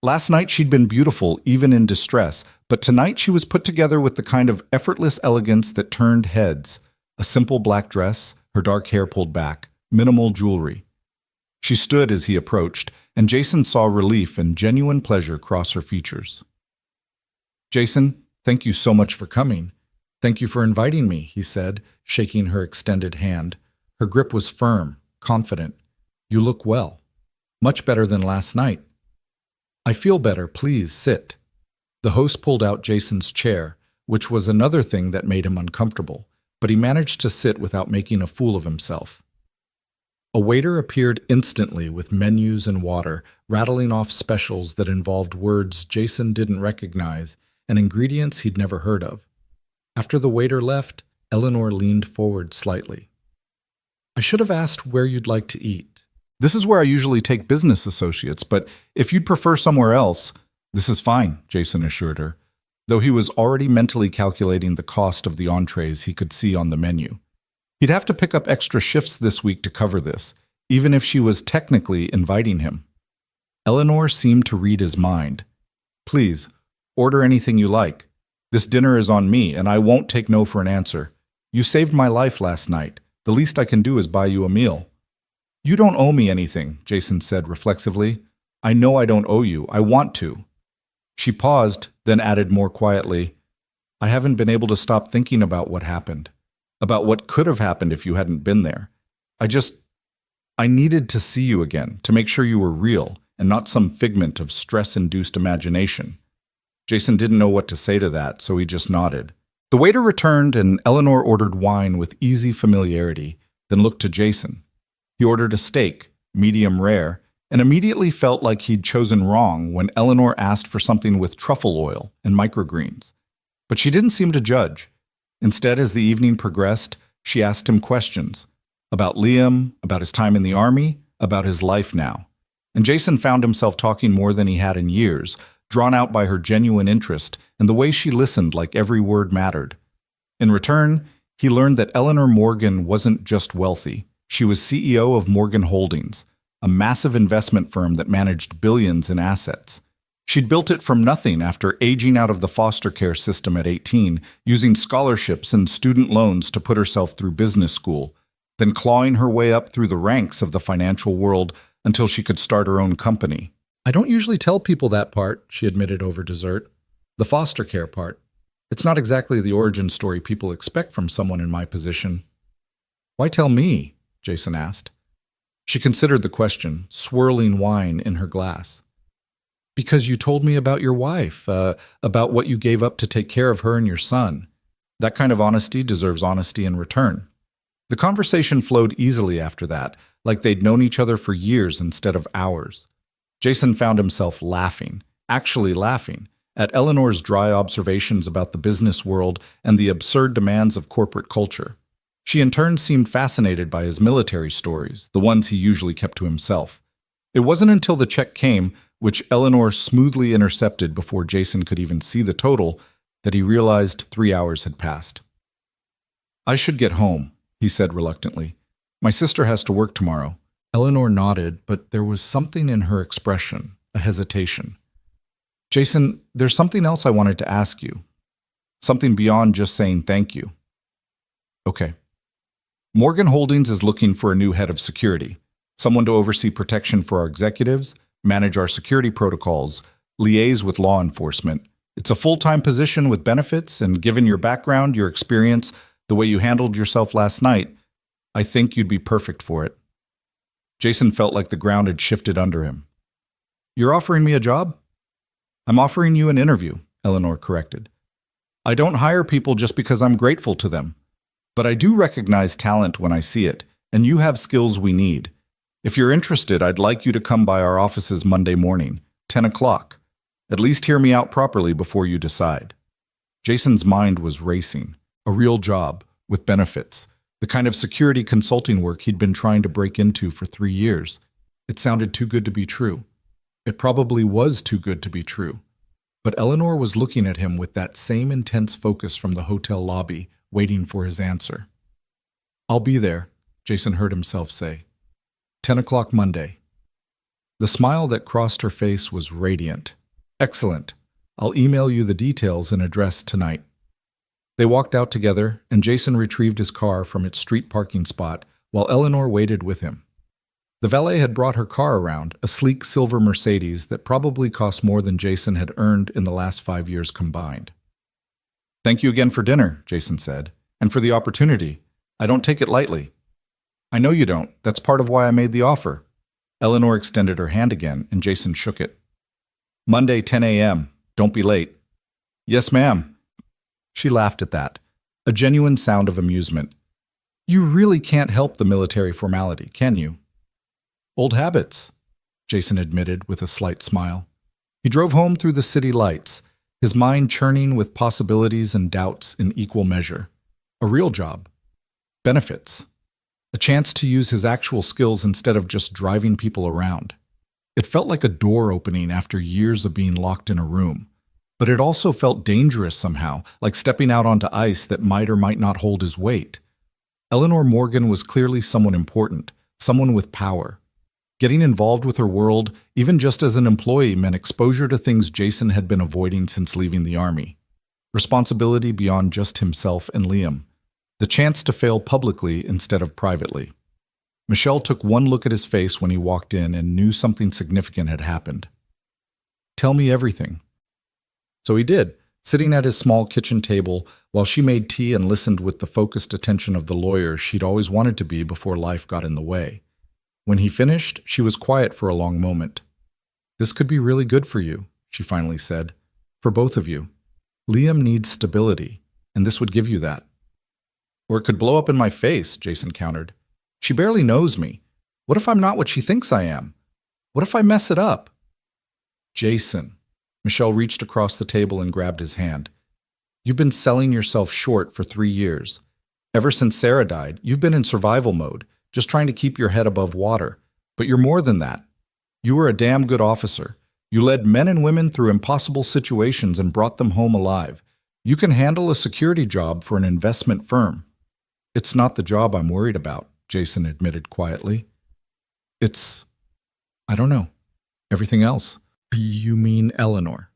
Last night she'd been beautiful, even in distress, but tonight she was put together with the kind of effortless elegance that turned heads. A simple black dress, her dark hair pulled back, minimal jewelry. She stood as he approached, and Jason saw relief and genuine pleasure cross her features. Jason, thank you so much for coming. Thank you for inviting me, he said, shaking her extended hand. Her grip was firm, confident. You look well. Much better than last night. I feel better, please sit. The host pulled out Jason's chair, which was another thing that made him uncomfortable, but he managed to sit without making a fool of himself. A waiter appeared instantly with menus and water, rattling off specials that involved words Jason didn't recognize and ingredients he'd never heard of. After the waiter left, Eleanor leaned forward slightly. I should have asked where you'd like to eat. This is where I usually take business associates, but if you'd prefer somewhere else, this is fine, Jason assured her, though he was already mentally calculating the cost of the entrees he could see on the menu. He'd have to pick up extra shifts this week to cover this, even if she was technically inviting him. Eleanor seemed to read his mind. Please, order anything you like. This dinner is on me, and I won't take no for an answer. You saved my life last night. The least I can do is buy you a meal. You don't owe me anything, Jason said reflexively. I know I don't owe you. I want to. She paused, then added more quietly, I haven't been able to stop thinking about what happened, about what could have happened if you hadn't been there. I needed to see you again, to make sure you were real and not some figment of stress-induced imagination. Jason didn't know what to say to that, so he just nodded. The waiter returned, and Eleanor ordered wine with easy familiarity, then looked to Jason. He ordered a steak, medium rare, and immediately felt like he'd chosen wrong when Eleanor asked for something with truffle oil and microgreens. But she didn't seem to judge. Instead, as the evening progressed, she asked him questions about Liam, about his time in the army, about his life now. And Jason found himself talking more than he had in years, drawn out by her genuine interest and the way she listened like every word mattered. In return, he learned that Eleanor Morgan wasn't just wealthy. She was CEO of Morgan Holdings, a massive investment firm that managed billions in assets. She'd built it from nothing after aging out of the foster care system at 18, using scholarships and student loans to put herself through business school, then clawing her way up through the ranks of the financial world until she could start her own company. I don't usually tell people that part, she admitted over dessert. The foster care part. It's not exactly the origin story people expect from someone in my position. Why tell me? Jason asked. She considered the question, swirling wine in her glass. Because you told me about your wife, about what you gave up to take care of her and your son. That kind of honesty deserves honesty in return. The conversation flowed easily after that, like they'd known each other for years instead of hours. Jason found himself laughing, actually laughing, at Eleanor's dry observations about the business world and the absurd demands of corporate culture. She in turn seemed fascinated by his military stories, the ones he usually kept to himself. It wasn't until the check came, which Eleanor smoothly intercepted before Jason could even see the total, that he realized 3 hours had passed. I should get home, he said reluctantly. My sister has to work tomorrow. Eleanor nodded, but there was something in her expression, a hesitation. Jason, there's something else I wanted to ask you. Something beyond just saying thank you. Okay. Morgan Holdings is looking for a new head of security, someone to oversee protection for our executives, manage our security protocols, liaise with law enforcement. It's a full-time position with benefits, and given your background, your experience, the way you handled yourself last night, I think you'd be perfect for it. Jason felt like the ground had shifted under him. You're offering me a job? I'm offering you an interview, Eleanor corrected. I don't hire people just because I'm grateful to them, but I do recognize talent when I see it, and you have skills we need. If you're interested, I'd like you to come by our offices Monday morning, 10 o'clock. At least hear me out properly before you decide. Jason's mind was racing. A real job, with benefits. The kind of security consulting work he'd been trying to break into for 3 years. It sounded too good to be true. It probably was too good to be true. But Eleanor was looking at him with that same intense focus from the hotel lobby, waiting for his answer. "I'll be there," Jason heard himself say. 10 o'clock Monday. The smile that crossed her face was radiant. "Excellent. I'll email you the details and address tonight." They walked out together, and Jason retrieved his car from its street parking spot while Eleanor waited with him. The valet had brought her car around, a sleek silver Mercedes that probably cost more than Jason had earned in the last 5 years combined. "Thank you again for dinner," Jason said, "and for the opportunity. I don't take it lightly." "I know you don't. That's part of why I made the offer." Eleanor extended her hand again, and Jason shook it. "Monday, 10 a.m. Don't be late." "Yes, ma'am." She laughed at that, a genuine sound of amusement. "You really can't help the military formality, can you?" "Old habits," Jason admitted with a slight smile. He drove home through the city lights, his mind churning with possibilities and doubts in equal measure. A real job. Benefits. A chance to use his actual skills instead of just driving people around. It felt like a door opening after years of being locked in a room. But it also felt dangerous somehow, like stepping out onto ice that might or might not hold his weight. Eleanor Morgan was clearly someone important, someone with power. Getting involved with her world, even just as an employee, meant exposure to things Jason had been avoiding since leaving the army. Responsibility beyond just himself and Liam. The chance to fail publicly instead of privately. Michelle took one look at his face when he walked in and knew something significant had happened. "Tell me everything." So he did, sitting at his small kitchen table while she made tea and listened with the focused attention of the lawyer she'd always wanted to be before life got in the way. When he finished, she was quiet for a long moment. "This could be really good for you," she finally said. "For both of you. Liam needs stability, and this would give you that." "Or it could blow up in my face," Jason countered. "She barely knows me. What if I'm not what she thinks I am? What if I mess it up?" "Jason." Michelle reached across the table and grabbed his hand. "You've been selling yourself short for 3 years. Ever since Sarah died, you've been in survival mode, just trying to keep your head above water. But you're more than that. You were a damn good officer. You led men and women through impossible situations and brought them home alive. You can handle a security job for an investment firm." "It's not the job I'm worried about," Jason admitted quietly. I don't know. Everything else." "You mean Eleanor?"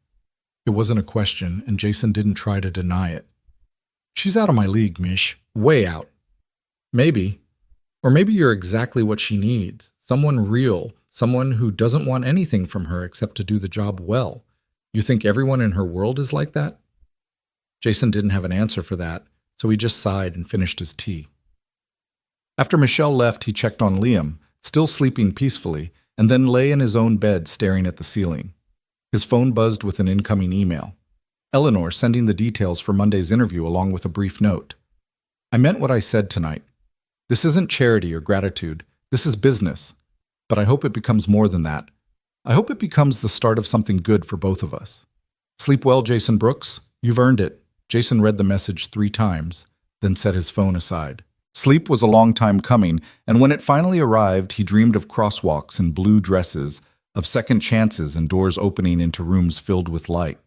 It wasn't a question, and Jason didn't try to deny it. "She's out of my league, Mish. Way out." "Maybe. Or maybe you're exactly what she needs. Someone real. Someone who doesn't want anything from her except to do the job well. You think everyone in her world is like that?" Jason didn't have an answer for that, so he just sighed and finished his tea. After Michelle left, he checked on Liam, still sleeping peacefully, and then lay in his own bed staring at the ceiling. His phone buzzed with an incoming email. Eleanor sending the details for Monday's interview along with a brief note. "I meant what I said tonight. This isn't charity or gratitude. This is business. But I hope it becomes more than that. I hope it becomes the start of something good for both of us. Sleep well, Jason Brooks. You've earned it." Jason read the message 3 times, then set his phone aside. Sleep was a long time coming, and when it finally arrived, he dreamed of crosswalks and blue dresses, of second chances and doors opening into rooms filled with light.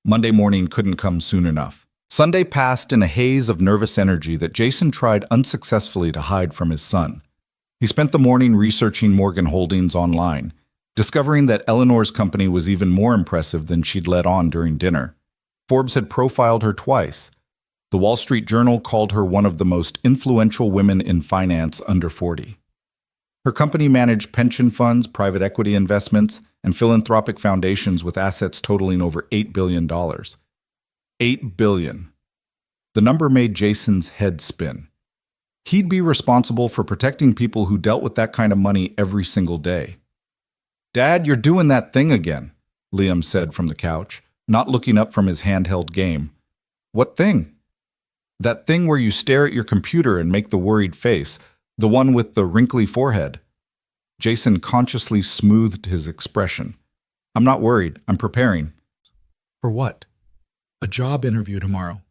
Monday morning couldn't come soon enough. Sunday passed in a haze of nervous energy that Jason tried unsuccessfully to hide from his son. He spent the morning researching Morgan Holdings online, discovering that Eleanor's company was even more impressive than she'd let on during dinner. Forbes had profiled her twice. The Wall Street Journal called her one of the most influential women in finance under 40. Her company managed pension funds, private equity investments, and philanthropic foundations with assets totaling over $8 billion. $8 billion. The number made Jason's head spin. He'd be responsible for protecting people who dealt with that kind of money every single day. "Dad, you're doing that thing again," Liam said from the couch, not looking up from his handheld game. "What thing?" "That thing where you stare at your computer and make the worried face, the one with the wrinkly forehead." Jason consciously smoothed his expression. I'm not worried. I'm preparing. For what? A job interview tomorrow.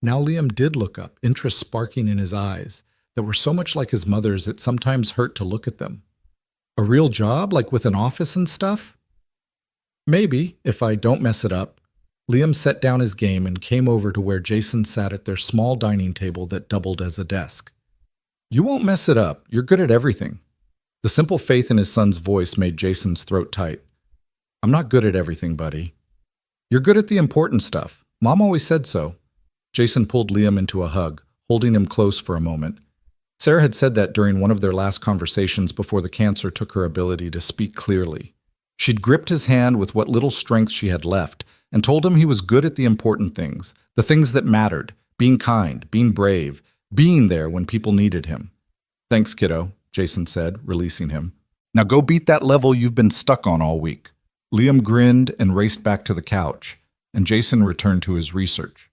Now Liam did look up, interest sparking in his eyes, that were so much like his mother's it sometimes hurt to look at them. A real job, like with an office and stuff? Maybe, if I don't mess it up. Liam set down his game and came over to where Jason sat at their small dining table that doubled as a desk. You won't mess it up. You're good at everything. The simple faith in his son's voice made Jason's throat tight. I'm not good at everything, buddy. You're good at the important stuff. Mom always said so. Jason pulled Liam into a hug, holding him close for a moment. Sarah had said that during one of their last conversations before the cancer took her ability to speak clearly. She'd gripped his hand with what little strength she had left and told him he was good at the important things, the things that mattered, being kind, being brave, being there when people needed him. Thanks, kiddo, Jason said, releasing him. Now go beat that level you've been stuck on all week. Liam grinned and raced back to the couch, and Jason returned to his research.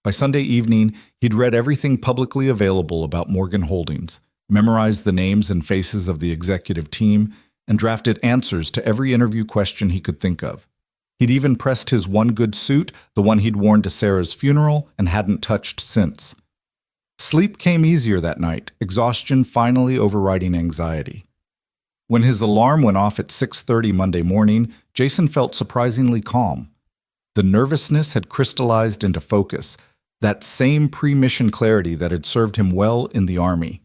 By Sunday evening, he'd read everything publicly available about Morgan Holdings, memorized the names and faces of the executive team, and drafted answers to every interview question he could think of. He'd even pressed his one good suit, the one he'd worn to Sarah's funeral, and hadn't touched since. Sleep came easier that night, exhaustion finally overriding anxiety. When his alarm went off at 6:30 Monday morning, Jason felt surprisingly calm. The nervousness had crystallized into focus, that same pre-mission clarity that had served him well in the Army.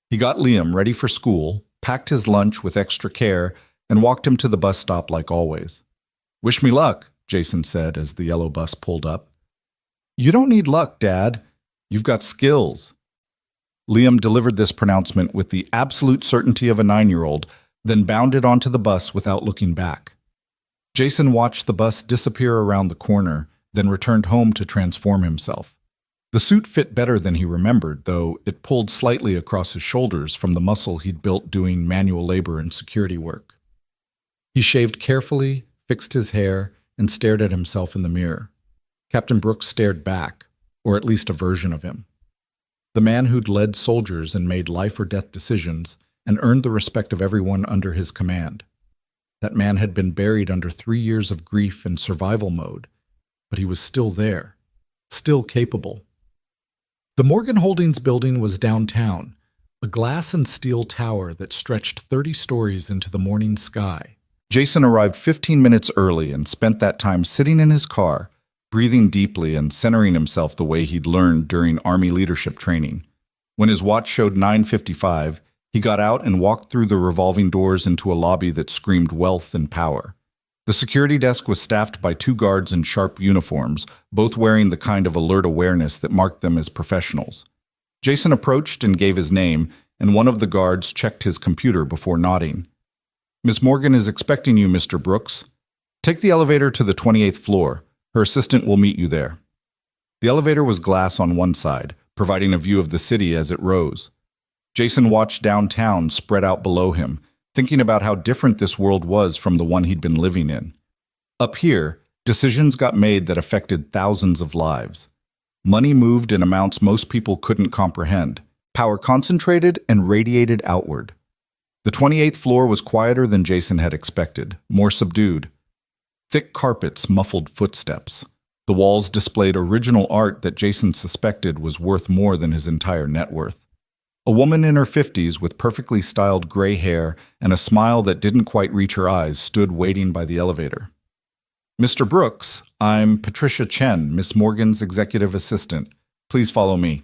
He got Liam ready for school, packed his lunch with extra care, and walked him to the bus stop like always. Wish me luck, Jason said as the yellow bus pulled up. You don't need luck, Dad. You've got skills. Liam delivered this pronouncement with the absolute certainty of a 9-year-old, then bounded onto the bus without looking back. Jason watched the bus disappear around the corner, then returned home to transform himself. The suit fit better than he remembered, though it pulled slightly across his shoulders from the muscle he'd built doing manual labor and security work. He shaved carefully, fixed his hair, and stared at himself in the mirror. Captain Brooks stared back, or at least a version of him. The man who'd led soldiers and made life-or-death decisions and earned the respect of everyone under his command. That man had been buried under 3 years of grief and survival mode, but he was still there, still capable. The Morgan Holdings building was downtown, a glass and steel tower that stretched 30 stories into the morning sky. Jason arrived 15 minutes early and spent that time sitting in his car, breathing deeply and centering himself the way he'd learned during Army leadership training. When his watch showed 9:55, he got out and walked through the revolving doors into a lobby that screamed wealth and power. The security desk was staffed by 2 guards in sharp uniforms, both wearing the kind of alert awareness that marked them as professionals. Jason approached and gave his name, and one of the guards checked his computer before nodding. Miss Morgan is expecting you, Mr. Brooks. Take the elevator to the 28th floor. Her assistant will meet you there. The elevator was glass on one side, providing a view of the city as it rose. Jason watched downtown spread out below him, thinking about how different this world was from the one he'd been living in. Up here, decisions got made that affected thousands of lives. Money moved in amounts most people couldn't comprehend. Power concentrated and radiated outward. The 28th floor was quieter than Jason had expected, more subdued. Thick carpets muffled footsteps. The walls displayed original art that Jason suspected was worth more than his entire net worth. A woman in her 50s with perfectly styled gray hair and a smile that didn't quite reach her eyes stood waiting by the elevator. Mr. Brooks, I'm Patricia Chen, Miss Morgan's executive assistant. Please follow me.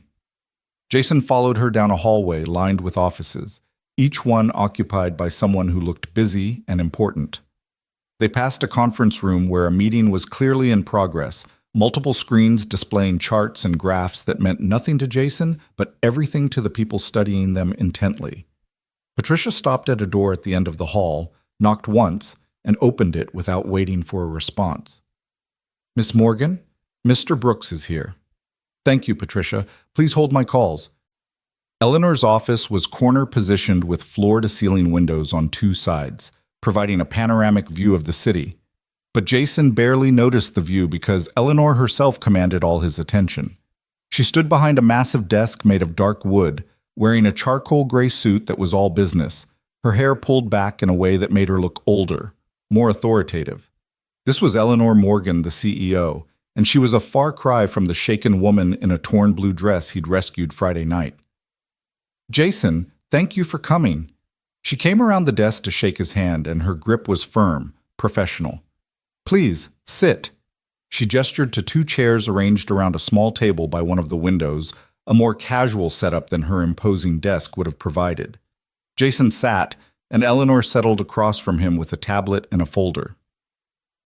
Jason followed her down a hallway lined with offices, each one occupied by someone who looked busy and important. They passed a conference room where a meeting was clearly in progress, multiple screens displaying charts and graphs that meant nothing to Jason, but everything to the people studying them intently. Patricia stopped at a door at the end of the hall, knocked once, and opened it without waiting for a response. Miss Morgan, Mr. Brooks is here. Thank you, Patricia. Please hold my calls. Eleanor's office was corner-positioned with floor-to-ceiling windows on 2 sides, providing a panoramic view of the city. But Jason barely noticed the view because Eleanor herself commanded all his attention. She stood behind a massive desk made of dark wood, wearing a charcoal gray suit that was all business, her hair pulled back in a way that made her look older, more authoritative. This was Eleanor Morgan, the CEO, and she was a far cry from the shaken woman in a torn blue dress he'd rescued Friday night. "Jason, thank you for coming." She came around the desk to shake his hand, and her grip was firm, professional. "Please, sit." She gestured to two chairs arranged around a small table by one of the windows, a more casual setup than her imposing desk would have provided. Jason sat, and Eleanor settled across from him with a tablet and a folder.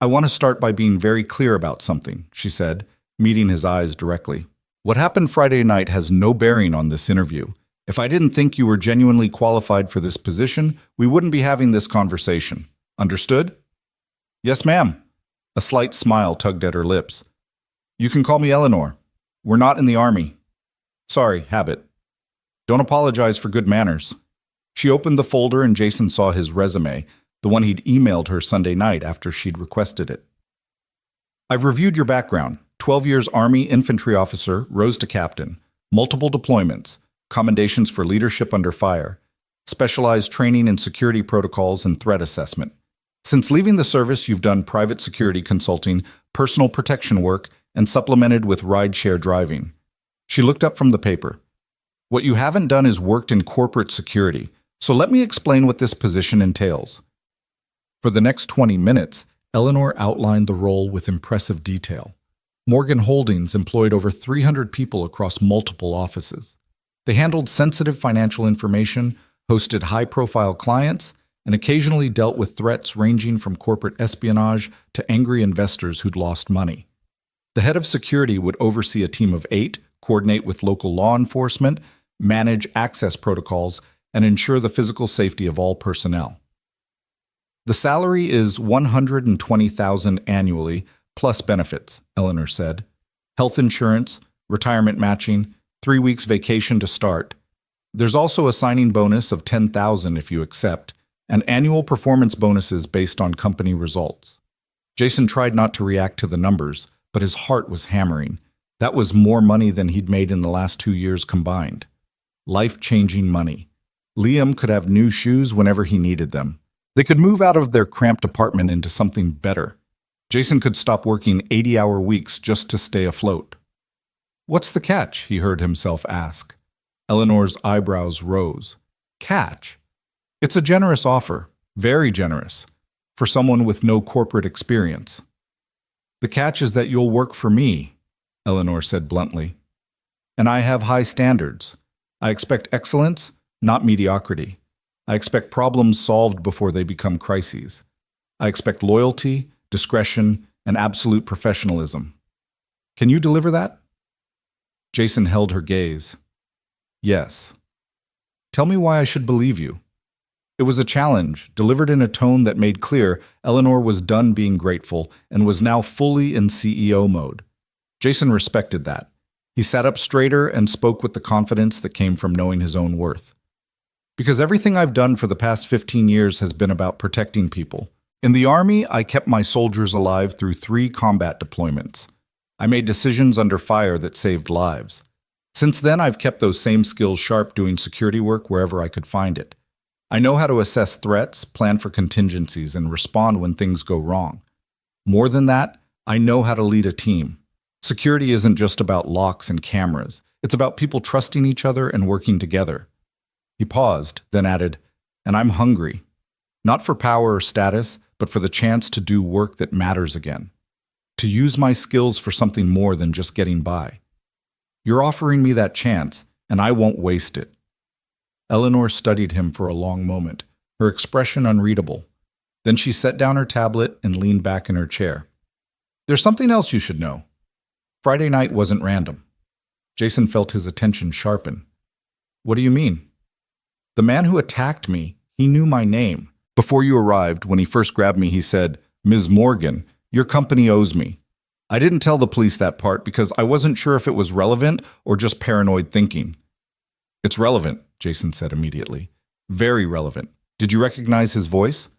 "I want to start by being very clear about something," she said, meeting his eyes directly. "What happened Friday night has no bearing on this interview. If I didn't think you were genuinely qualified for this position, we wouldn't be having this conversation. Understood?" "Yes, ma'am." A slight smile tugged at her lips. "You can call me Eleanor. We're not in the army." "Sorry, habit." "Don't apologize for good manners." She opened the folder and Jason saw his resume, the one he'd emailed her Sunday night after she'd requested it. "I've reviewed your background. 12 years Army infantry officer, rose to captain. Multiple deployments. Commendations for leadership under fire. Specialized training in security protocols and threat assessment. Since leaving the service, you've done private security consulting, personal protection work, and supplemented with ride-share driving." She looked up from the paper. "What you haven't done is worked in corporate security, so let me explain what this position entails." For the next 20 minutes, Eleanor outlined the role with impressive detail. Morgan Holdings employed over 300 people across multiple offices. They handled sensitive financial information, hosted high-profile clients, and occasionally dealt with threats ranging from corporate espionage to angry investors who'd lost money. The head of security would oversee a team of 8, coordinate with local law enforcement, manage access protocols, and ensure the physical safety of all personnel. "The salary is $120,000 annually, plus benefits," Eleanor said. "Health insurance, retirement matching, 3 weeks vacation to start. There's also a signing bonus of $10,000 if you accept, and annual performance bonuses based on company results." Jason tried not to react to the numbers, but his heart was hammering. That was more money than he'd made in the last 2 years combined. Life-changing money. Liam could have new shoes whenever he needed them. They could move out of their cramped apartment into something better. Jason could stop working 80-hour weeks just to stay afloat. "What's the catch?" he heard himself ask. Eleanor's eyebrows rose. "Catch? It's a generous offer, very generous, for someone with no corporate experience." "The catch is that you'll work for me," Eleanor said bluntly. "And I have high standards. I expect excellence, not mediocrity. I expect problems solved before they become crises. I expect loyalty, discretion, and absolute professionalism. Can you deliver that?" Jason held her gaze. "Yes." "Tell me why I should believe you." It was a challenge, delivered in a tone that made clear Eleanor was done being grateful and was now fully in CEO mode. Jason respected that. He sat up straighter and spoke with the confidence that came from knowing his own worth. "Because everything I've done for the past 15 years has been about protecting people. In the Army, I kept my soldiers alive through 3 combat deployments. I made decisions under fire that saved lives. Since then, I've kept those same skills sharp doing security work wherever I could find it. I know how to assess threats, plan for contingencies, and respond when things go wrong. More than that, I know how to lead a team. Security isn't just about locks and cameras. It's about people trusting each other and working together." He paused, then added, "And I'm hungry. Not for power or status, but for the chance to do work that matters again. To use my skills for something more than just getting by. You're offering me that chance, and I won't waste it." Eleanor studied him for a long moment, her expression unreadable. Then she set down her tablet and leaned back in her chair. "There's something else you should know. Friday night wasn't random." Jason felt his attention sharpen. "What do you mean?" "The man who attacked me, he knew my name. Before you arrived, when he first grabbed me, he said, 'Ms. Morgan, your company owes me.' I didn't tell the police that part because I wasn't sure if it was relevant or just paranoid thinking." "It's relevant," Jason said immediately. "Very relevant. Did you recognize his voice?"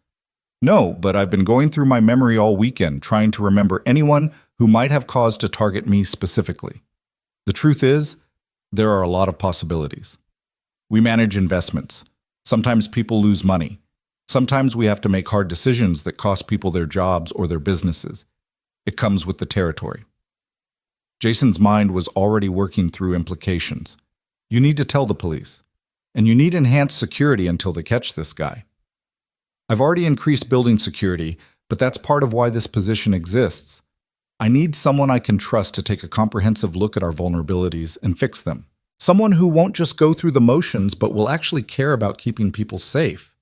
"No, but I've been going through my memory all weekend trying to remember anyone who might have cause to target me specifically. The truth is, there are a lot of possibilities. We manage investments. Sometimes people lose money. Sometimes we have to make hard decisions that cost people their jobs or their businesses. It comes with the territory. Jason's mind was already working through implications. You need to tell the police. And you need enhanced security until they catch this guy. I've already increased building security, but that's part of why this position exists. I need someone I can trust to take a comprehensive look at our vulnerabilities and fix them. Someone who won't just go through the motions, but will actually care about keeping people safe.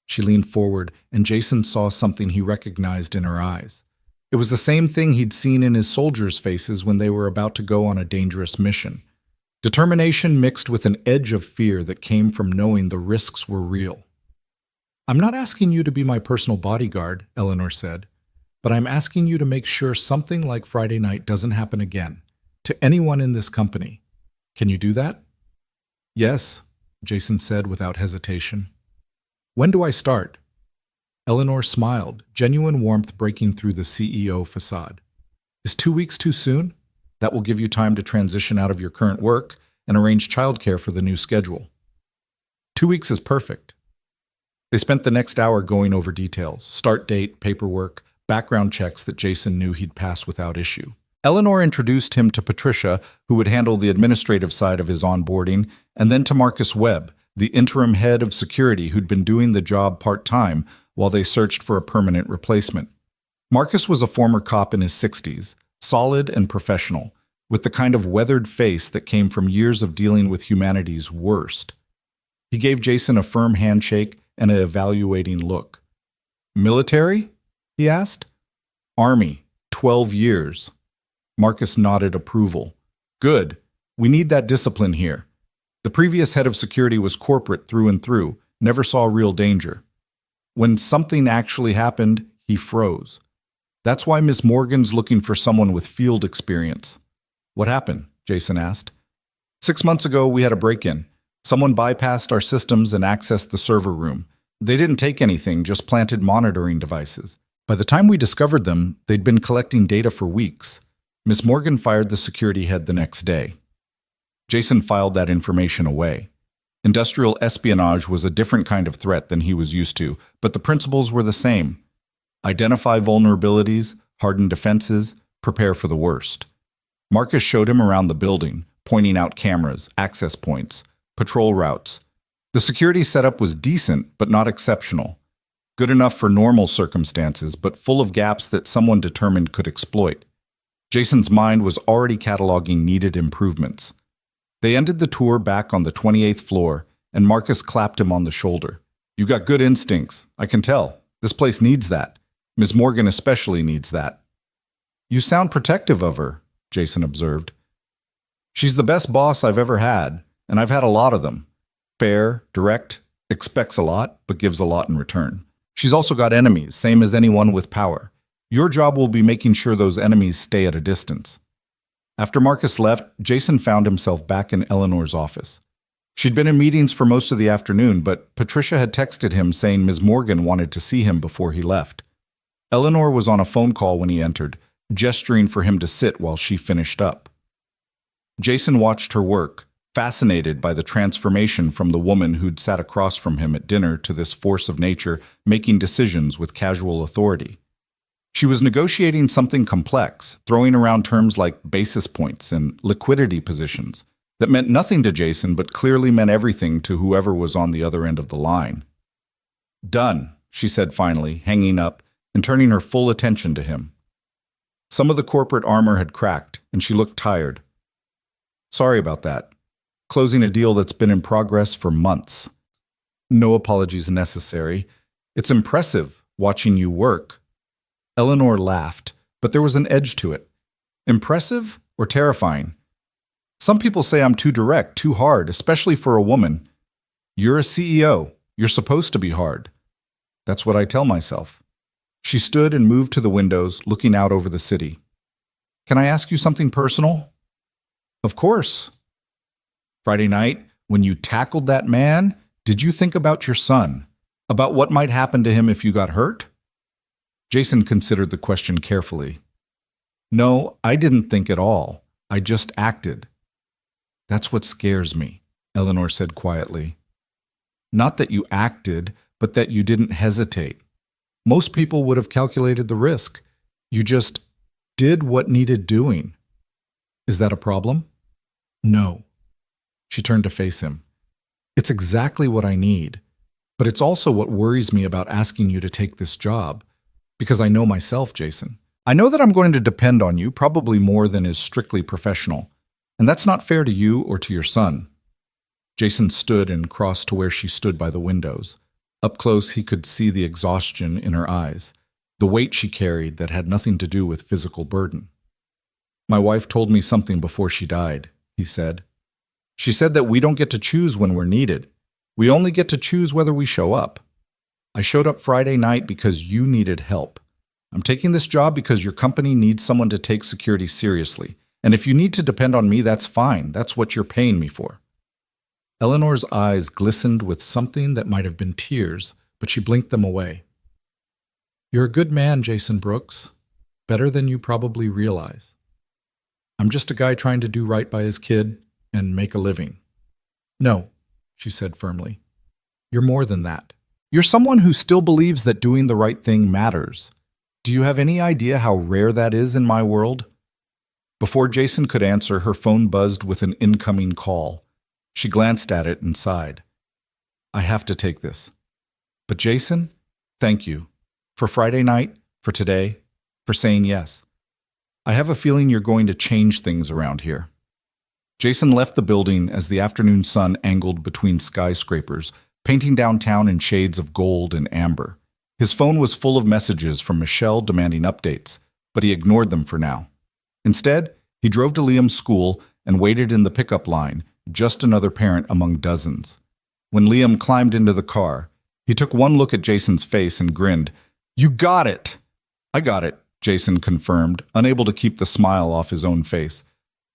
She leaned forward, and Jason saw something he recognized in her eyes. It was the same thing he'd seen in his soldiers' faces when they were about to go on a dangerous mission. Determination mixed with an edge of fear that came from knowing the risks were real. I'm not asking you to be my personal bodyguard, Eleanor said, but I'm asking you to make sure something like Friday night doesn't happen again, to anyone in this company. Can you do that? Yes, Jason said without hesitation. When do I start? Eleanor smiled, genuine warmth breaking through the CEO facade. Is 2 weeks too soon? That will give you time to transition out of your current work and arrange childcare for the new schedule. 2 weeks is perfect. They spent the next hour going over details, start date, paperwork, background checks that Jason knew he'd pass without issue. Eleanor introduced him to Patricia, who would handle the administrative side of his onboarding, and then to Marcus Webb, the interim head of security who'd been doing the job part-time while they searched for a permanent replacement. Marcus was a former cop in his 60s, solid and professional, with the kind of weathered face that came from years of dealing with humanity's worst. He gave Jason a firm handshake and an evaluating look. Military? He asked. Army, 12 years. Marcus nodded approval. Good. We need that discipline here. The previous head of security was corporate through and through, never saw real danger. When something actually happened, he froze. That's why Miss Morgan's looking for someone with field experience. What happened? Jason asked. 6 months ago, we had a break-in. Someone bypassed our systems and accessed the server room. They didn't take anything, just planted monitoring devices. By the time we discovered them, they'd been collecting data for weeks. Miss Morgan fired the security head the next day. Jason filed that information away. Industrial espionage was a different kind of threat than he was used to, but the principles were the same. Identify vulnerabilities, harden defenses, prepare for the worst. Marcus showed him around the building, pointing out cameras, access points, patrol routes. The security setup was decent, but not exceptional. Good enough for normal circumstances, but full of gaps that someone determined could exploit. Jason's mind was already cataloging needed improvements. They ended the tour back on the 28th floor, and Marcus clapped him on the shoulder. You got good instincts, I can tell. This place needs that. Ms. Morgan especially needs that. You sound protective of her, Jason observed. She's the best boss I've ever had, and I've had a lot of them. Fair, direct, expects a lot, but gives a lot in return. She's also got enemies, same as anyone with power. Your job will be making sure those enemies stay at a distance. After Marcus left, Jason found himself back in Eleanor's office. She'd been in meetings for most of the afternoon, but Patricia had texted him saying Ms. Morgan wanted to see him before he left. Eleanor was on a phone call when he entered, gesturing for him to sit while she finished up. Jason watched her work, fascinated by the transformation from the woman who'd sat across from him at dinner to this force of nature making decisions with casual authority. She was negotiating something complex, throwing around terms like basis points and liquidity positions that meant nothing to Jason but clearly meant everything to whoever was on the other end of the line. Done, she said finally, hanging up and turning her full attention to him. Some of the corporate armor had cracked, and she looked tired. Sorry about that. Closing a deal that's been in progress for months. No apologies necessary. It's impressive watching you work. Eleanor laughed, but there was an edge to it. Impressive or terrifying? Some people say I'm too direct, too hard, especially for a woman. You're a CEO. You're supposed to be hard. That's what I tell myself. She stood and moved to the windows, looking out over the city. Can I ask you something personal? Of course. Friday night, when you tackled that man, did you think about your son? About what might happen to him if you got hurt? Jason considered the question carefully. No, I didn't think at all. I just acted. That's what scares me, Eleanor said quietly. Not that you acted, but that you didn't hesitate. Most people would have calculated the risk. You just did what needed doing. Is that a problem? No. She turned to face him. It's exactly what I need, but it's also what worries me about asking you to take this job, because I know myself, Jason. I know that I'm going to depend on you probably more than is strictly professional, and that's not fair to you or to your son. Jason stood and crossed to where she stood by the windows. Up close, he could see the exhaustion in her eyes, the weight she carried that had nothing to do with physical burden. My wife told me something before she died, he said. She said that we don't get to choose when we're needed. We only get to choose whether we show up. I showed up Friday night because you needed help. I'm taking this job because your company needs someone to take security seriously. And if you need to depend on me, that's fine. That's what you're paying me for. Eleanor's eyes glistened with something that might have been tears, but she blinked them away. You're a good man, Jason Brooks. Better than you probably realize. I'm just a guy trying to do right by his kid and make a living. No, she said firmly. You're more than that. You're someone who still believes that doing the right thing matters. Do you have any idea how rare that is in my world? Before Jason could answer, her phone buzzed with an incoming call. She glanced at it and sighed. I have to take this. But Jason, thank you. For Friday night, for today, for saying yes. I have a feeling you're going to change things around here. Jason left the building as the afternoon sun angled between skyscrapers, painting downtown in shades of gold and amber. His phone was full of messages from Michelle demanding updates, but he ignored them for now. Instead, he drove to Liam's school and waited in the pickup line, just another parent among dozens. When Liam climbed into the car, he took one look at Jason's face and grinned. You got it! I got it, Jason confirmed, unable to keep the smile off his own face.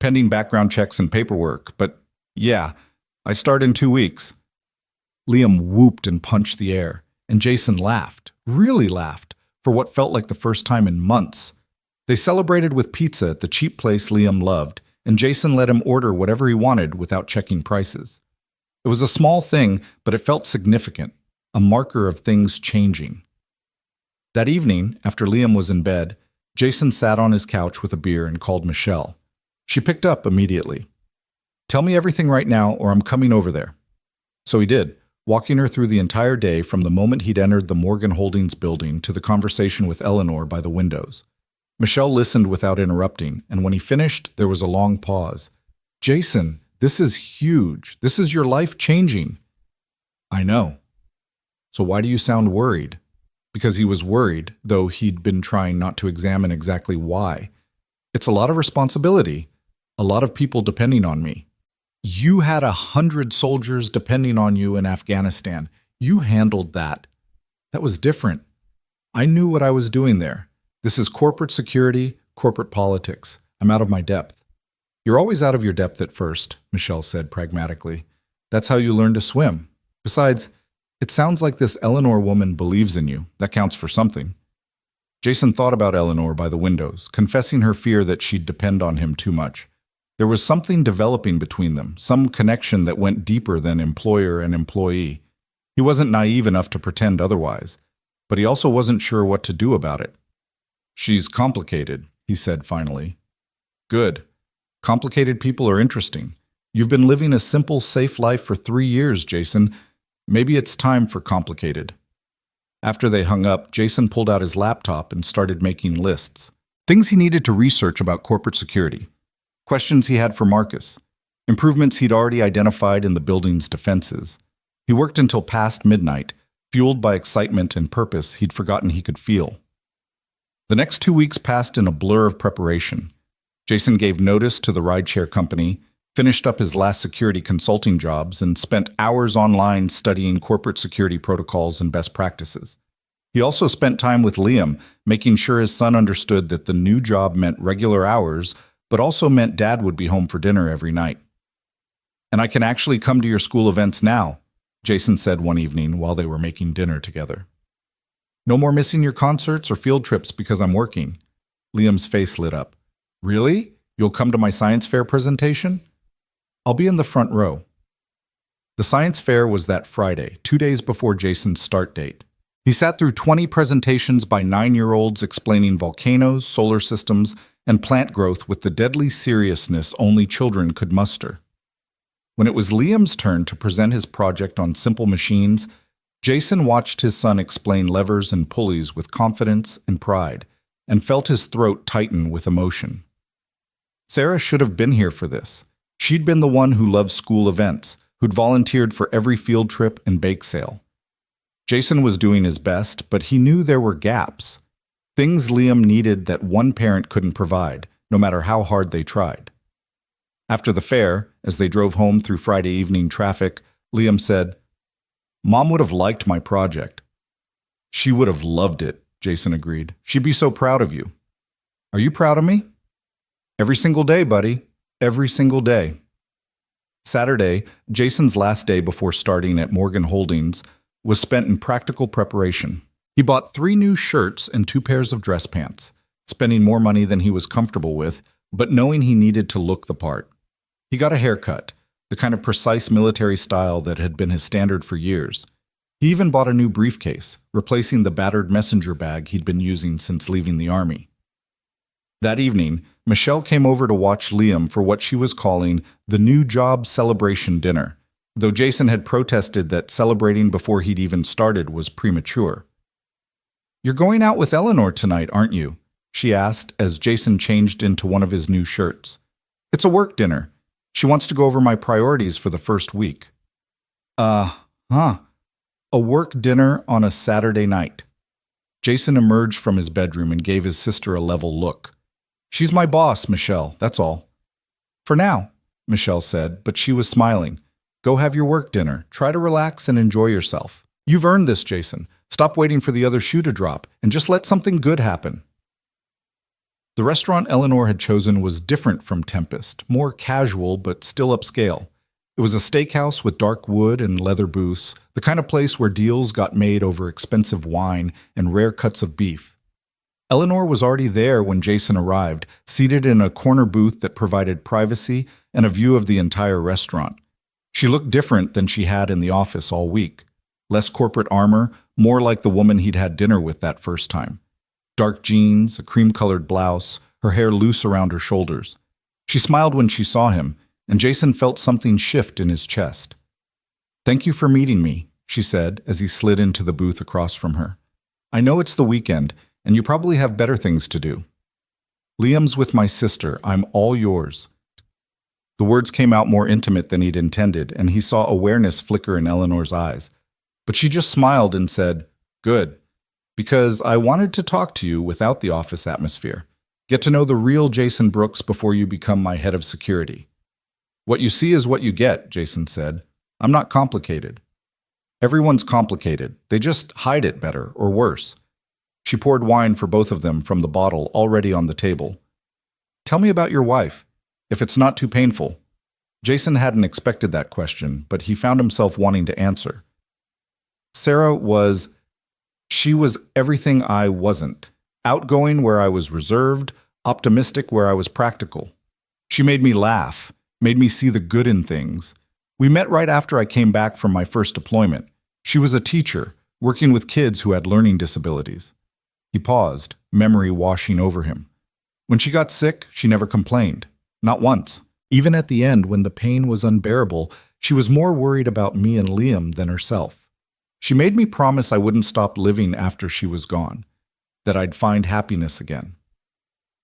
Pending background checks and paperwork, but yeah, I start in 2 weeks. Liam whooped and punched the air, and Jason laughed, really laughed, for what felt like the first time in months. They celebrated with pizza at the cheap place Liam loved, and Jason let him order whatever he wanted without checking prices. It was a small thing, but it felt significant, a marker of things changing. That evening, after Liam was in bed, Jason sat on his couch with a beer and called Michelle. She picked up immediately. Tell me everything right now or I'm coming over there. So he did, walking her through the entire day from the moment he'd entered the Morgan Holdings building to the conversation with Eleanor by the windows. Michelle listened without interrupting, and when he finished, there was a long pause. Jason, this is huge. This is your life changing. I know. So why do you sound worried? Because he was worried, though he'd been trying not to examine exactly why. It's a lot of responsibility. A lot of people depending on me. You had 100 soldiers depending on you in Afghanistan. You handled that. That was different. I knew what I was doing there. This is corporate security, corporate politics. I'm out of my depth. You're always out of your depth at first, Michelle said pragmatically. That's how you learn to swim. Besides, it sounds like this Eleanor woman believes in you. That counts for something. Jason thought about Eleanor by the windows, confessing her fear that she'd depend on him too much. There was something developing between them, some connection that went deeper than employer and employee. He wasn't naive enough to pretend otherwise, but he also wasn't sure what to do about it. She's complicated, he said finally. Good. Complicated people are interesting. You've been living a simple, safe life for 3 years, Jason. Maybe it's time for complicated. After they hung up, Jason pulled out his laptop and started making lists. Things he needed to research about corporate security. Questions he had for Marcus. Improvements he'd already identified in the building's defenses. He worked until past midnight, fueled by excitement and purpose he'd forgotten he could feel. The next 2 weeks passed in a blur of preparation. Jason gave notice to the rideshare company, finished up his last security consulting jobs, and spent hours online studying corporate security protocols and best practices. He also spent time with Liam, making sure his son understood that the new job meant regular hours, but also meant Dad would be home for dinner every night. And I can actually come to your school events now, Jason said one evening while they were making dinner together. No more missing your concerts or field trips because I'm working. Liam's face lit up. Really? You'll come to my science fair presentation? I'll be in the front row. The science fair was that Friday, 2 days before Jason's start date. He sat through 20 presentations by 9-year-olds explaining volcanoes, solar systems, and plant growth with the deadly seriousness only children could muster. When it was Liam's turn to present his project on simple machines, Jason watched his son explain levers and pulleys with confidence and pride, and felt his throat tighten with emotion. Sarah should have been here for this. She'd been the one who loved school events, who'd volunteered for every field trip and bake sale. Jason was doing his best, but he knew there were gaps. Things Liam needed that one parent couldn't provide, no matter how hard they tried. After the fair, as they drove home through Friday evening traffic, Liam said, "Mom would have liked my project." "She would have loved it," Jason agreed. "She'd be so proud of you." "Are you proud of me?" "Every single day, buddy. Every single day." Saturday, Jason's last day before starting at Morgan Holdings, was spent in practical preparation. He bought 3 new shirts and 2 pairs of dress pants, spending more money than he was comfortable with, but knowing he needed to look the part. He got a haircut, the kind of precise military style that had been his standard for years. He even bought a new briefcase, replacing the battered messenger bag he'd been using since leaving the army. That evening, Michelle came over to watch Liam for what she was calling the new job celebration dinner, though Jason had protested that celebrating before he'd even started was premature. "You're going out with Eleanor tonight, aren't you?" she asked as Jason changed into one of his new shirts. "It's a work dinner. She wants to go over my priorities for the first week." A work dinner on a Saturday night. Jason emerged from his bedroom and gave his sister a level look. "She's my boss, Michelle, that's all." "For now," Michelle said, but she was smiling. "Go have your work dinner. Try to relax and enjoy yourself. You've earned this, Jason. Stop waiting for the other shoe to drop and just let something good happen." The restaurant Eleanor had chosen was different from Tempest, more casual but still upscale. It was a steakhouse with dark wood and leather booths, the kind of place where deals got made over expensive wine and rare cuts of beef. Eleanor was already there when Jason arrived, seated in a corner booth that provided privacy and a view of the entire restaurant. She looked different than she had in the office all week. Less corporate armor, more like the woman he'd had dinner with that first time. Dark jeans, a cream-colored blouse, her hair loose around her shoulders. She smiled when she saw him, and Jason felt something shift in his chest. "Thank you for meeting me," she said as he slid into the booth across from her. "I know it's the weekend, and you probably have better things to do." "Liam's with my sister. I'm all yours." The words came out more intimate than he'd intended, and he saw awareness flicker in Eleanor's eyes. But she just smiled and said, "Good, because I wanted to talk to you without the office atmosphere. Get to know the real Jason Brooks before you become my head of security." "What you see is what you get," Jason said. "I'm not complicated." "Everyone's complicated. They just hide it better, or worse." She poured wine for both of them from the bottle already on the table. "Tell me about your wife, if it's not too painful." Jason hadn't expected that question, but he found himself wanting to answer. She was everything I wasn't. Outgoing where I was reserved, optimistic where I was practical. She made me laugh, made me see the good in things. We met right after I came back from my first deployment. She was a teacher, working with kids who had learning disabilities. He paused, memory washing over him. When she got sick, she never complained. Not once. Even at the end, when the pain was unbearable, she was more worried about me and Liam than herself. She made me promise I wouldn't stop living after she was gone, that I'd find happiness again.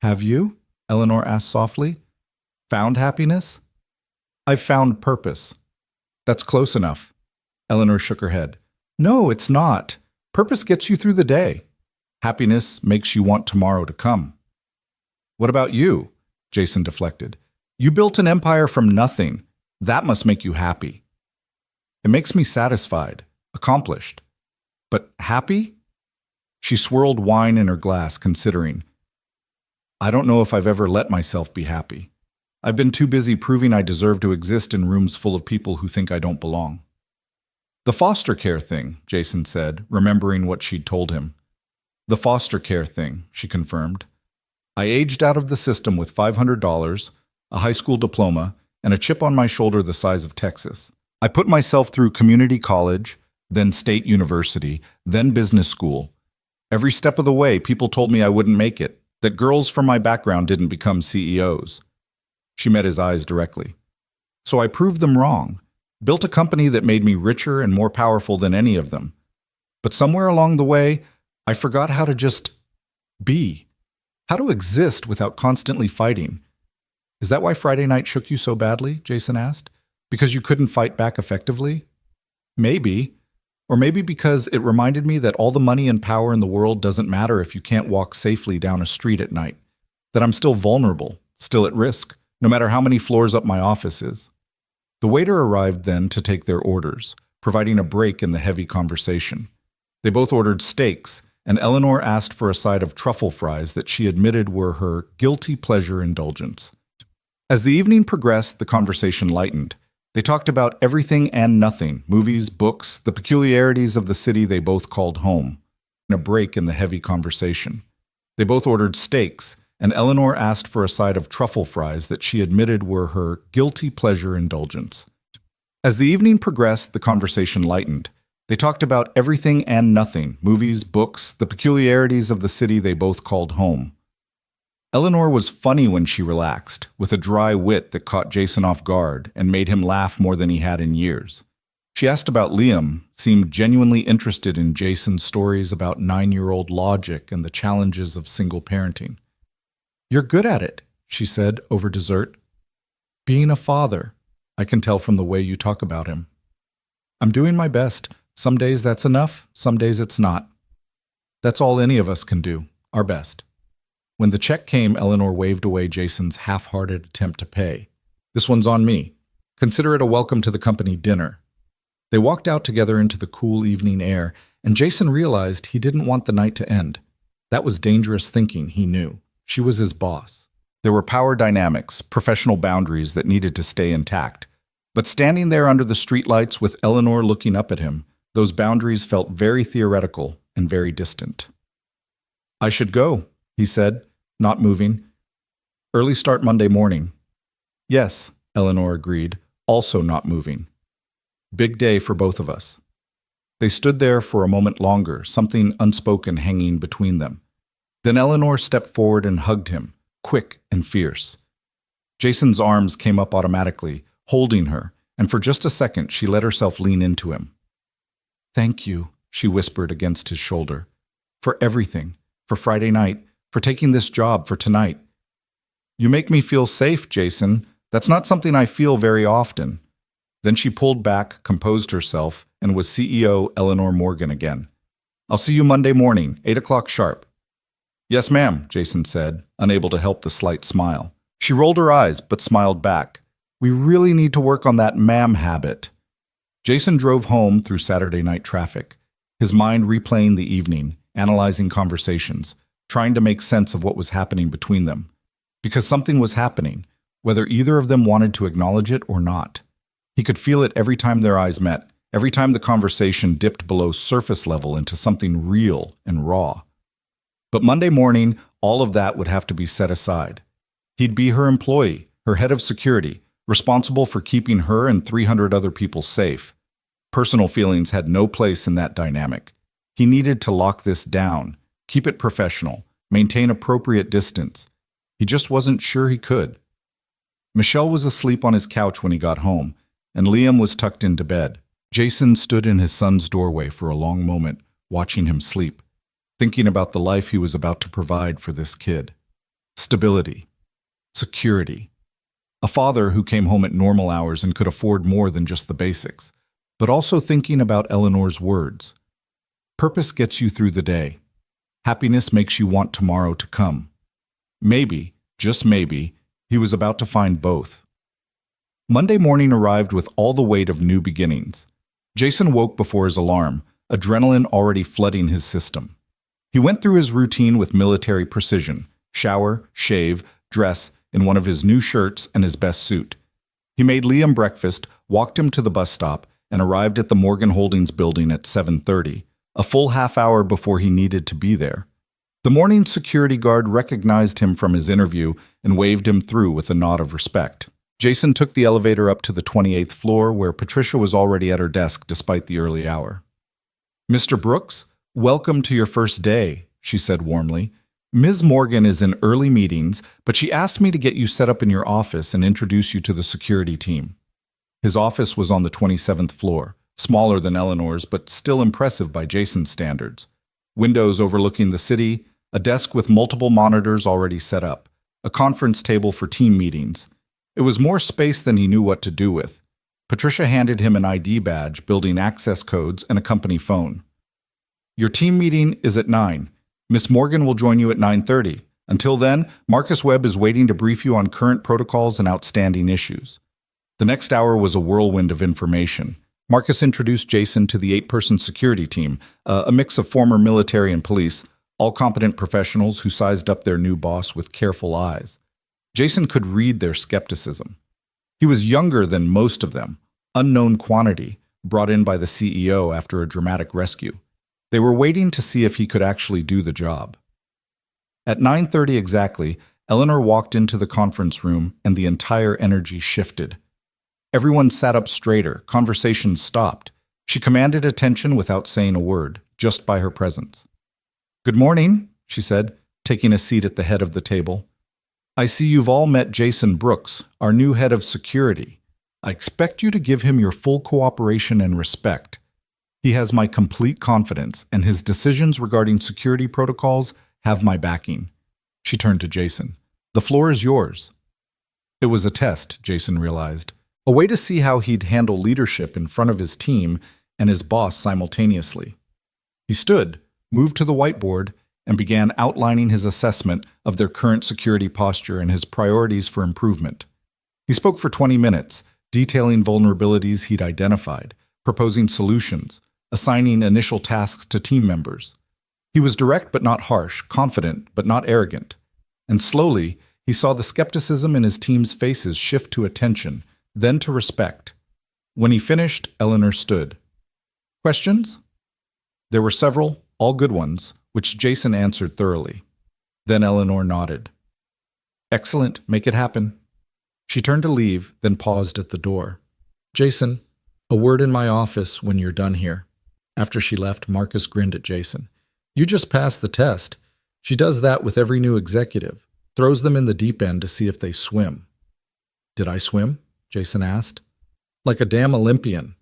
"Have you?" Eleanor asked softly. "Found happiness?" "I've found purpose." "That's close enough." Eleanor shook her head. "No, it's not. Purpose gets you through the day. Happiness makes you want tomorrow to come." "What about you?" Jason deflected. "You built an empire from nothing. That must make you happy." "It makes me satisfied, accomplished. But happy?" She swirled wine in her glass, considering. "I don't know if I've ever let myself be happy. I've been too busy proving I deserve to exist in rooms full of people who think I don't belong." "The foster care thing," Jason said, remembering what she'd told him. "The foster care thing," she confirmed. "I aged out of the system with $500, a high school diploma, and a chip on my shoulder the size of Texas. I put myself through community college, then state university, then business school. Every step of the way, people told me I wouldn't make it, that girls from my background didn't become CEOs. She met his eyes directly. So I proved them wrong, built a company that made me richer and more powerful than any of them. But somewhere along the way, I forgot how to just be, how to exist without constantly fighting. Is that why Friday night shook you so badly? Jason asked. Because you couldn't fight back effectively? Maybe. Or maybe because it reminded me that all the money and power in the world doesn't matter if you can't walk safely down a street at night. That I'm still vulnerable, still at risk, no matter how many floors up my office is. The waiter arrived then to take their orders, providing a break in the heavy conversation. They both ordered steaks, and Eleanor asked for a side of truffle fries that she admitted were her guilty pleasure indulgence. As the evening progressed, the conversation lightened. They talked about everything and nothing, movies, books, the peculiarities of the city they both called home. A break in the heavy conversation. They both ordered steaks, and Eleanor asked for a side of truffle fries that she admitted were her guilty pleasure indulgence. As the evening progressed, the conversation lightened. They talked about everything and nothing, movies, books, the peculiarities of the city they both called home. Eleanor was funny when she relaxed, with a dry wit that caught Jason off guard and made him laugh more than he had in years. She asked about Liam, seemed genuinely interested in Jason's stories about 9-year-old logic and the challenges of single parenting. "You're good at it," she said over dessert. "Being a father, I can tell from the way you talk about him." "I'm doing my best. Some days that's enough, some days it's not. That's all any of us can do, our best." When the check came, Eleanor waved away Jason's half-hearted attempt to pay. "This one's on me. Consider it a welcome to the company dinner." They walked out together into the cool evening air, and Jason realized he didn't want the night to end. That was dangerous thinking, he knew. She was his boss. There were power dynamics, professional boundaries that needed to stay intact. But standing there under the streetlights with Eleanor looking up at him, those boundaries felt very theoretical and very distant. "I should go," he said, not moving. "Early start Monday morning." "Yes," Eleanor agreed, also not moving. "Big day for both of us." They stood there for a moment longer, something unspoken hanging between them. Then Eleanor stepped forward and hugged him, quick and fierce. Jason's arms came up automatically, holding her, and for just a second she let herself lean into him. "Thank you," she whispered against his shoulder. "For everything, for Friday night, for taking this job, for tonight." "You make me feel safe, Jason. That's not something I feel very often." Then she pulled back, composed herself, and was CEO Eleanor Morgan again. "I'll see you Monday morning, 8 o'clock sharp." "Yes, ma'am," Jason said, unable to help the slight smile. She rolled her eyes, but smiled back. "We really need to work on that ma'am habit." Jason drove home through Saturday night traffic, his mind replaying the evening, analyzing conversations, trying to make sense of what was happening between them. Because something was happening, whether either of them wanted to acknowledge it or not. He could feel it every time their eyes met, every time the conversation dipped below surface level into something real and raw. But Monday morning, all of that would have to be set aside. He'd be her employee, her head of security, responsible for keeping her and 300 other people safe. Personal feelings had no place in that dynamic. He needed to lock this down, keep it professional, maintain appropriate distance. He just wasn't sure he could. Michelle was asleep on his couch when he got home, and Liam was tucked into bed. Jason stood in his son's doorway for a long moment, watching him sleep, thinking about the life he was about to provide for this kid. Stability. Security. A father who came home at normal hours and could afford more than just the basics, but also thinking about Eleanor's words. Purpose gets you through the day. Happiness makes you want tomorrow to come. Maybe, just maybe, he was about to find both. Monday morning arrived with all the weight of new beginnings. Jason woke before his alarm, adrenaline already flooding his system. He went through his routine with military precision, shower, shave, dress in one of his new shirts and his best suit. He made Liam breakfast, walked him to the bus stop, and arrived at the Morgan Holdings building at 7:30, a full half hour before he needed to be there. The morning security guard recognized him from his interview and waved him through with a nod of respect. Jason took the elevator up to the 28th floor, where Patricia was already at her desk despite the early hour. "Mr. Brooks, welcome to your first day," she said warmly. "Ms. Morgan is in early meetings, but she asked me to get you set up in your office and introduce you to the security team." His office was on the 27th floor, smaller than Eleanor's, but still impressive by Jason's standards. Windows overlooking the city, a desk with multiple monitors already set up, a conference table for team meetings. It was more space than he knew what to do with. Patricia handed him an ID badge, building access codes, and a company phone. "Your team meeting is at 9. Miss Morgan will join you at 9:30. Until then, Marcus Webb is waiting to brief you on current protocols and outstanding issues." The next hour was a whirlwind of information. Marcus introduced Jason to the 8-person security team, a mix of former military and police, all competent professionals who sized up their new boss with careful eyes. Jason could read their skepticism. He was younger than most of them, unknown quantity, brought in by the CEO after a dramatic rescue. They were waiting to see if he could actually do the job. At 9:30 exactly, Eleanor walked into the conference room and the entire energy shifted. Everyone sat up straighter, conversations stopped. She commanded attention without saying a word, just by her presence. "Good morning," she said, taking a seat at the head of the table. "I see you've all met Jason Brooks, our new head of security. I expect you to give him your full cooperation and respect. He has my complete confidence, and his decisions regarding security protocols have my backing." She turned to Jason. "The floor is yours." It was a test, Jason realized. A way to see how he'd handle leadership in front of his team and his boss simultaneously. He stood, moved to the whiteboard, and began outlining his assessment of their current security posture and his priorities for improvement. He spoke for 20 minutes, detailing vulnerabilities he'd identified, proposing solutions, assigning initial tasks to team members. He was direct but not harsh, confident but not arrogant. And slowly, he saw the skepticism in his team's faces shift to attention, then to respect. When he finished, Eleanor stood. "Questions?" There were several, all good ones, which Jason answered thoroughly. Then Eleanor nodded. "Excellent, make it happen." She turned to leave, then paused at the door. "Jason, a word in my office when you're done here." After she left, Marcus grinned at Jason. "You just passed the test. She does that with every new executive, throws them in the deep end to see if they swim." "Did I swim?" Jason asked. "Like a damn Olympian."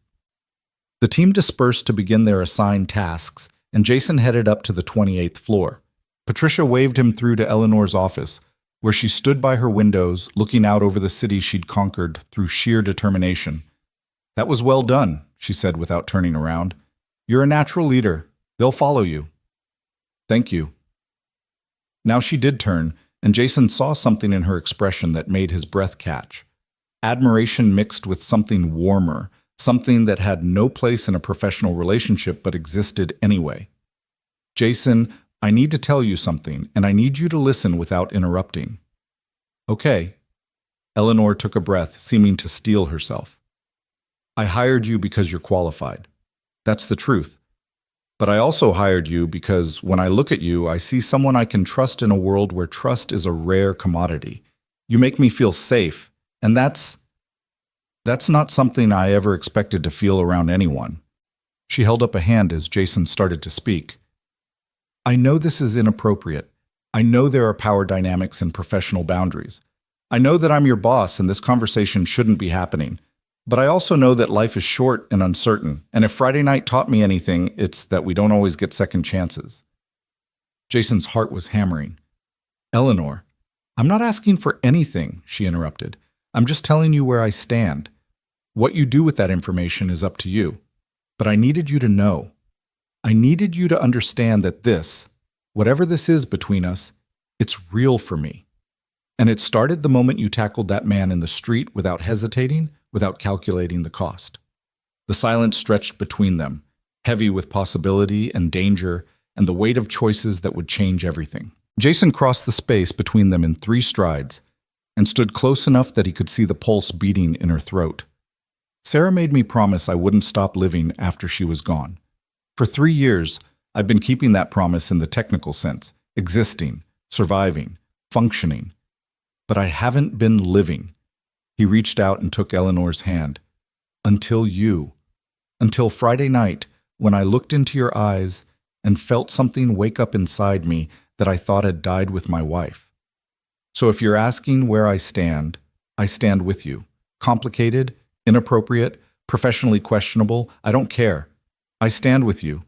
The team dispersed to begin their assigned tasks, and Jason headed up to the 28th floor. Patricia waved him through to Eleanor's office, where she stood by her windows, looking out over the city she'd conquered through sheer determination. "That was well done," she said without turning around. "You're a natural leader. They'll follow you." "Thank you." Now she did turn, and Jason saw something in her expression that made his breath catch. Admiration mixed with something warmer, something that had no place in a professional relationship but existed anyway. "Jason, I need to tell you something, and I need you to listen without interrupting." "Okay." Eleanor took a breath, seeming to steel herself. "I hired you because you're qualified. That's the truth. But I also hired you because when I look at you, I see someone I can trust in a world where trust is a rare commodity. You make me feel safe, and that's not something I ever expected to feel around anyone." She held up a hand as Jason started to speak. "I know this is inappropriate. I know there are power dynamics and professional boundaries. I know that I'm your boss and this conversation shouldn't be happening. But I also know that life is short and uncertain, and if Friday night taught me anything, it's that we don't always get second chances." Jason's heart was hammering. "Eleanor, I'm not asking for anything," she interrupted. "I'm just telling you where I stand. What you do with that information is up to you. But I needed you to know. I needed you to understand that this, whatever this is between us, it's real for me. And it started the moment you tackled that man in the street without hesitating, without calculating the cost." The silence stretched between them, heavy with possibility and danger and the weight of choices that would change everything. Jason crossed the space between them in 3 strides and stood close enough that he could see the pulse beating in her throat. "Sarah made me promise I wouldn't stop living after she was gone. For 3 years, I've been keeping that promise in the technical sense, existing, surviving, functioning. But I haven't been living. He reached out and took Eleanor's hand. Until Friday night, when I looked into your eyes and felt something wake up inside me that I thought had died with my wife. So if you're asking where I stand with you. Complicated, inappropriate, professionally questionable, I don't care. I stand with you.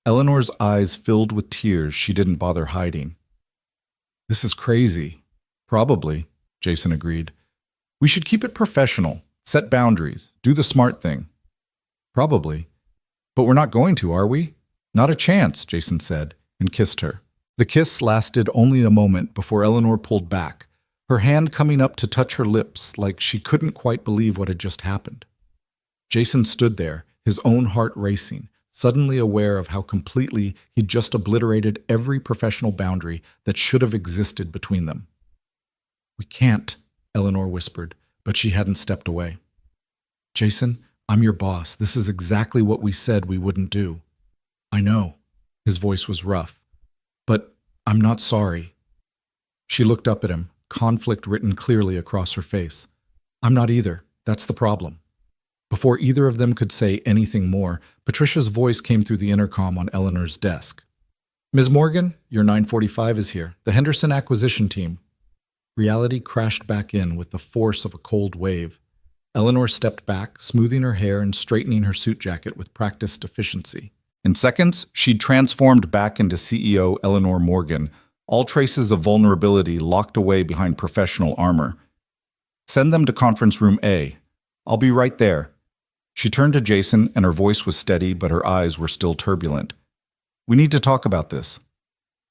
Eleanor's eyes filled with tears she didn't bother hiding. This is crazy. Probably, Jason agreed. We should keep it professional, set boundaries, do the smart thing. Probably. But we're not going to, are we? Not a chance, Jason said, and kissed her. The kiss lasted only a moment before Eleanor pulled back, her hand coming up to touch her lips like she couldn't quite believe what had just happened. Jason stood there, his own heart racing, suddenly aware of how completely he'd just obliterated every professional boundary that should have existed between them. We can't, Eleanor whispered, but she hadn't stepped away. Jason, I'm your boss. This is exactly what we said we wouldn't do. I know. His voice was rough. But I'm not sorry. She looked up at him, conflict written clearly across her face. I'm not either. That's the problem. Before either of them could say anything more, Patricia's voice came through the intercom on Eleanor's desk. Ms. Morgan, your 945 is here. The Henderson acquisition team. Reality crashed back in with the force of a cold wave. Eleanor stepped back, smoothing her hair and straightening her suit jacket with practiced efficiency. In seconds, she'd transformed back into CEO Eleanor Morgan, all traces of vulnerability locked away behind professional armor. Send them to conference room A. I'll be right there. She turned to Jason, and her voice was steady, but her eyes were still turbulent. We need to talk about this.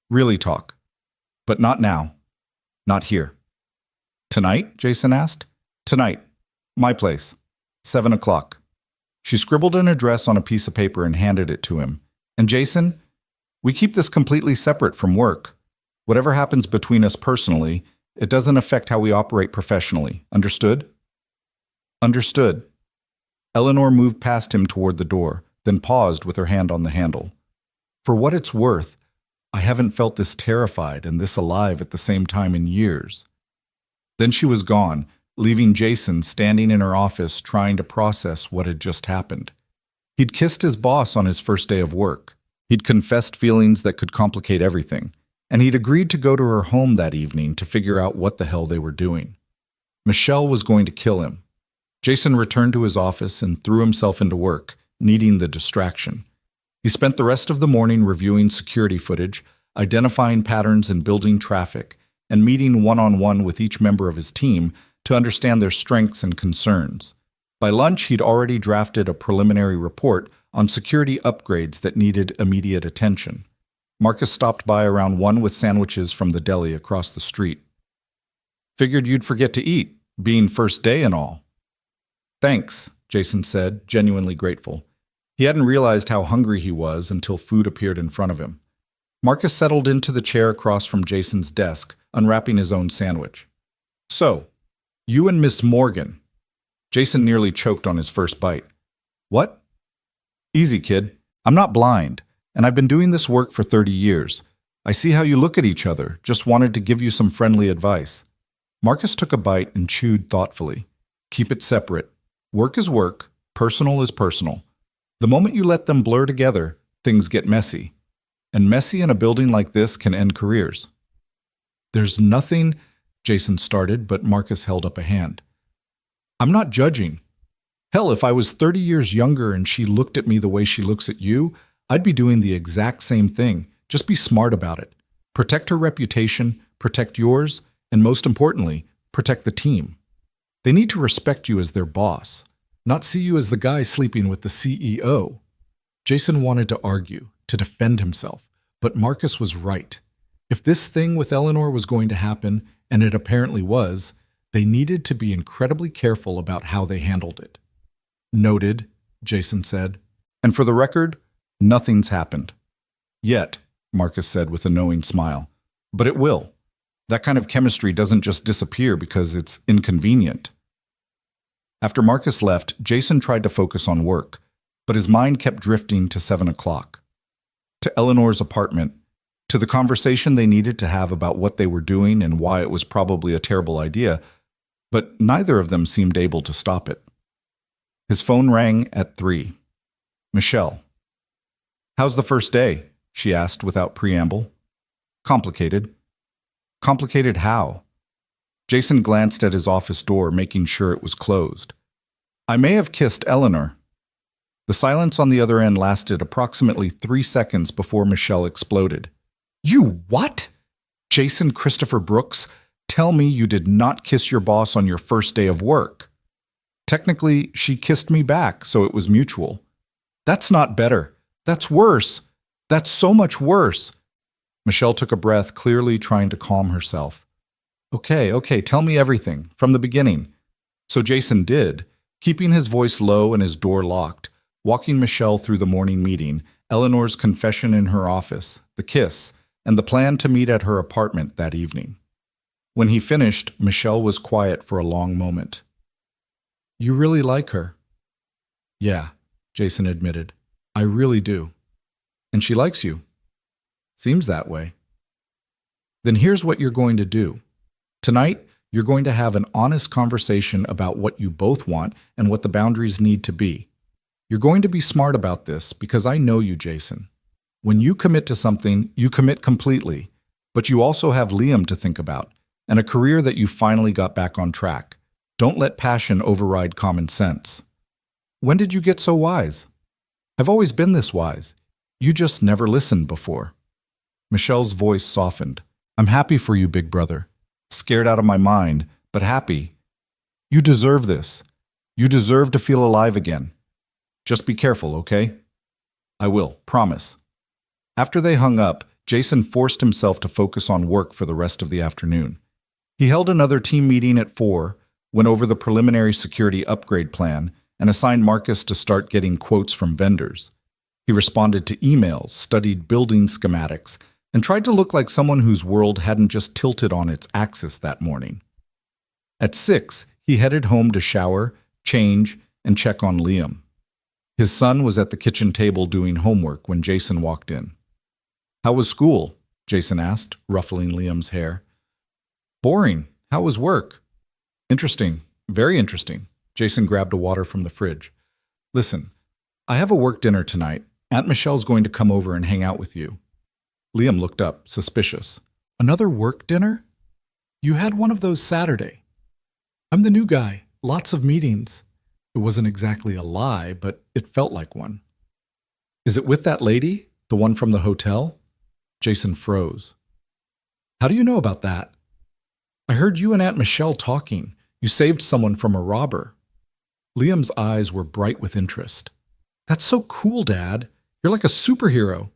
Really talk. But not now. Not here. Tonight? Jason asked. Tonight. My place. 7 o'clock. She scribbled an address on a piece of paper and handed it to him. And Jason, we keep this completely separate from work. Whatever happens between us personally, it doesn't affect how we operate professionally. Understood? Understood. Eleanor moved past him toward the door, then paused with her hand on the handle. For what it's worth, I haven't felt this terrified and this alive at the same time in years. Then she was gone, leaving Jason standing in her office trying to process what had just happened. He'd kissed his boss on his first day of work. He'd confessed feelings that could complicate everything, and he'd agreed to go to her home that evening to figure out what the hell they were doing. Michelle was going to kill him. Jason returned to his office and threw himself into work, needing the distraction. He spent the rest of the morning reviewing security footage, identifying patterns in building traffic, and meeting one-on-one with each member of his team to understand their strengths and concerns. By lunch, he'd already drafted a preliminary report on security upgrades that needed immediate attention. Marcus stopped by around 1 with sandwiches from the deli across the street. Figured you'd forget to eat, being first day and all. Thanks, Jason said, genuinely grateful. He hadn't realized how hungry he was until food appeared in front of him. Marcus settled into the chair across from Jason's desk, unwrapping his own sandwich. So, you and Miss Morgan. Jason nearly choked on his first bite. What? Easy, kid. I'm not blind, and I've been doing this work for 30 years. I see how you look at each other, just wanted to give you some friendly advice. Marcus took a bite and chewed thoughtfully. Keep it separate. Work is work, personal is personal. The moment you let them blur together, things get messy. And messy in a building like this can end careers. There's nothing, Jason started, but Marcus held up a hand. I'm not judging. Hell, if I was 30 years younger and she looked at me the way she looks at you, I'd be doing the exact same thing. Just be smart about it. Protect her reputation, protect yours, and most importantly, protect the team. They need to respect you as their boss, not see you as the guy sleeping with the CEO. Jason wanted to argue, to defend himself, but Marcus was right. If this thing with Eleanor was going to happen, and it apparently was, they needed to be incredibly careful about how they handled it. Noted, Jason said. And for the record, nothing's happened. Yet, Marcus said with a knowing smile. But it will. That kind of chemistry doesn't just disappear because it's inconvenient. After Marcus left, Jason tried to focus on work, but his mind kept drifting to 7 o'clock. To Eleanor's apartment, to the conversation they needed to have about what they were doing and why it was probably a terrible idea, but neither of them seemed able to stop it. His phone rang at 3. Michelle. "How's the first day?" she asked without preamble. "Complicated." "Complicated how?" Jason glanced at his office door, making sure it was closed. "I may have kissed Eleanor." The silence on the other end lasted approximately 3 seconds before Michelle exploded. "You what? Jason Christopher Brooks, tell me you did not kiss your boss on your first day of work." "Technically, she kissed me back, so it was mutual." "That's not better. That's worse. That's so much worse." Michelle took a breath, clearly trying to calm herself. Okay, tell me everything, from the beginning." So Jason did, keeping his voice low and his door locked, walking Michelle through the morning meeting, Eleanor's confession in her office, the kiss, and the plan to meet at her apartment that evening. When he finished, Michelle was quiet for a long moment. "You really like her?" "Yeah," Jason admitted. "I really do." "And she likes you?" "Seems that way." "Then here's what you're going to do. Tonight, you're going to have an honest conversation about what you both want and what the boundaries need to be. You're going to be smart about this because I know you, Jason. When you commit to something, you commit completely, but you also have Liam to think about and a career that you finally got back on track. Don't let passion override common sense." "When did you get so wise?" "I've always been this wise. You just never listened before." Michelle's voice softened. "I'm happy for you, big brother. Scared out of my mind, but happy. You deserve this. You deserve to feel alive again. Just be careful, okay?" "I will, promise." After they hung up, Jason forced himself to focus on work for the rest of the afternoon. He held another team meeting at 4, went over the preliminary security upgrade plan, and assigned Marcus to start getting quotes from vendors. He responded to emails, studied building schematics, and tried to look like someone whose world hadn't just tilted on its axis that morning. At 6, he headed home to shower, change, and check on Liam. His son was at the kitchen table doing homework when Jason walked in. "How was school?" Jason asked, ruffling Liam's hair. "Boring. How was work?" "Interesting. Very interesting." Jason grabbed a water from the fridge. "Listen, I have a work dinner tonight. Aunt Michelle's going to come over and hang out with you." Liam looked up, suspicious. "Another work dinner? You had one of those Saturday." "I'm the new guy. Lots of meetings." It wasn't exactly a lie, but it felt like one. "Is it with that lady? The one from the hotel?" Jason froze. "How do you know about that?" "I heard you and Aunt Michelle talking. You saved someone from a robber." Liam's eyes were bright with interest. "That's so cool, Dad. You're like a superhero."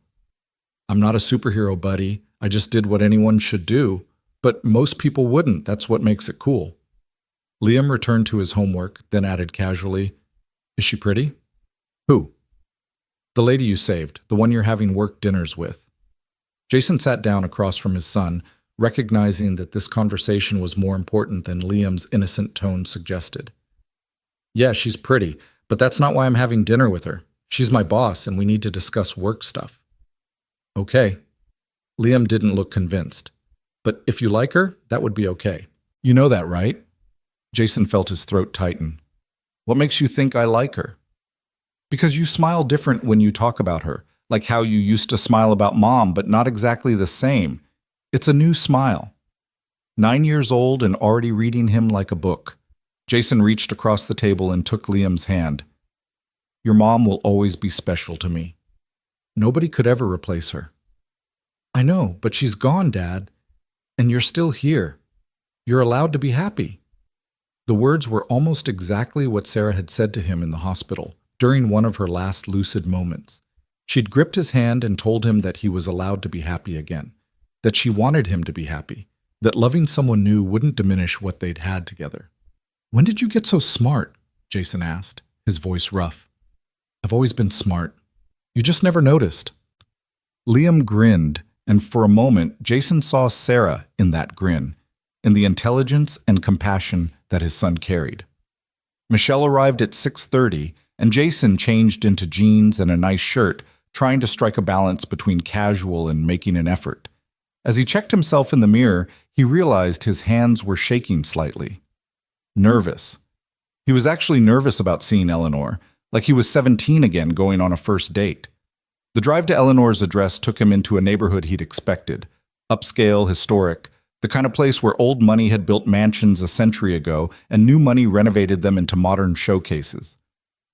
"I'm not a superhero, buddy. I just did what anyone should do. But most people wouldn't. That's what makes it cool." Liam returned to his homework, then added casually, "Is she pretty?" "Who?" "The lady you saved, the one you're having work dinners with." Jason sat down across from his son, recognizing that this conversation was more important than Liam's innocent tone suggested. "Yeah, she's pretty, but that's not why I'm having dinner with her. She's my boss, and we need to discuss work stuff." "Okay." Liam didn't look convinced. "But if you like her, that would be okay. You know that, right?" Jason felt his throat tighten. "What makes you think I like her?" "Because you smile different when you talk about her, like how you used to smile about Mom, but not exactly the same. It's a new smile." 9 years old and already reading him like a book. Jason reached across the table and took Liam's hand. "Your mom will always be special to me. Nobody could ever replace her." "I know, but she's gone, Dad. And you're still here. You're allowed to be happy." The words were almost exactly what Sarah had said to him in the hospital, during one of her last lucid moments. She'd gripped his hand and told him that he was allowed to be happy again, that she wanted him to be happy, that loving someone new wouldn't diminish what they'd had together. "When did you get so smart?" Jason asked, his voice rough. "I've always been smart. You just never noticed." Liam grinned, and for a moment, Jason saw Sarah in that grin, in the intelligence and compassion that his son carried. Michelle arrived at 6:30, and Jason changed into jeans and a nice shirt, trying to strike a balance between casual and making an effort. As he checked himself in the mirror, he realized his hands were shaking slightly. nervous. He was actually nervous about seeing Eleanor, like he was 17 again going on a first date. The drive to Eleanor's address took him into a neighborhood he'd expected. Upscale, historic, the kind of place where old money had built mansions a century ago and new money renovated them into modern showcases.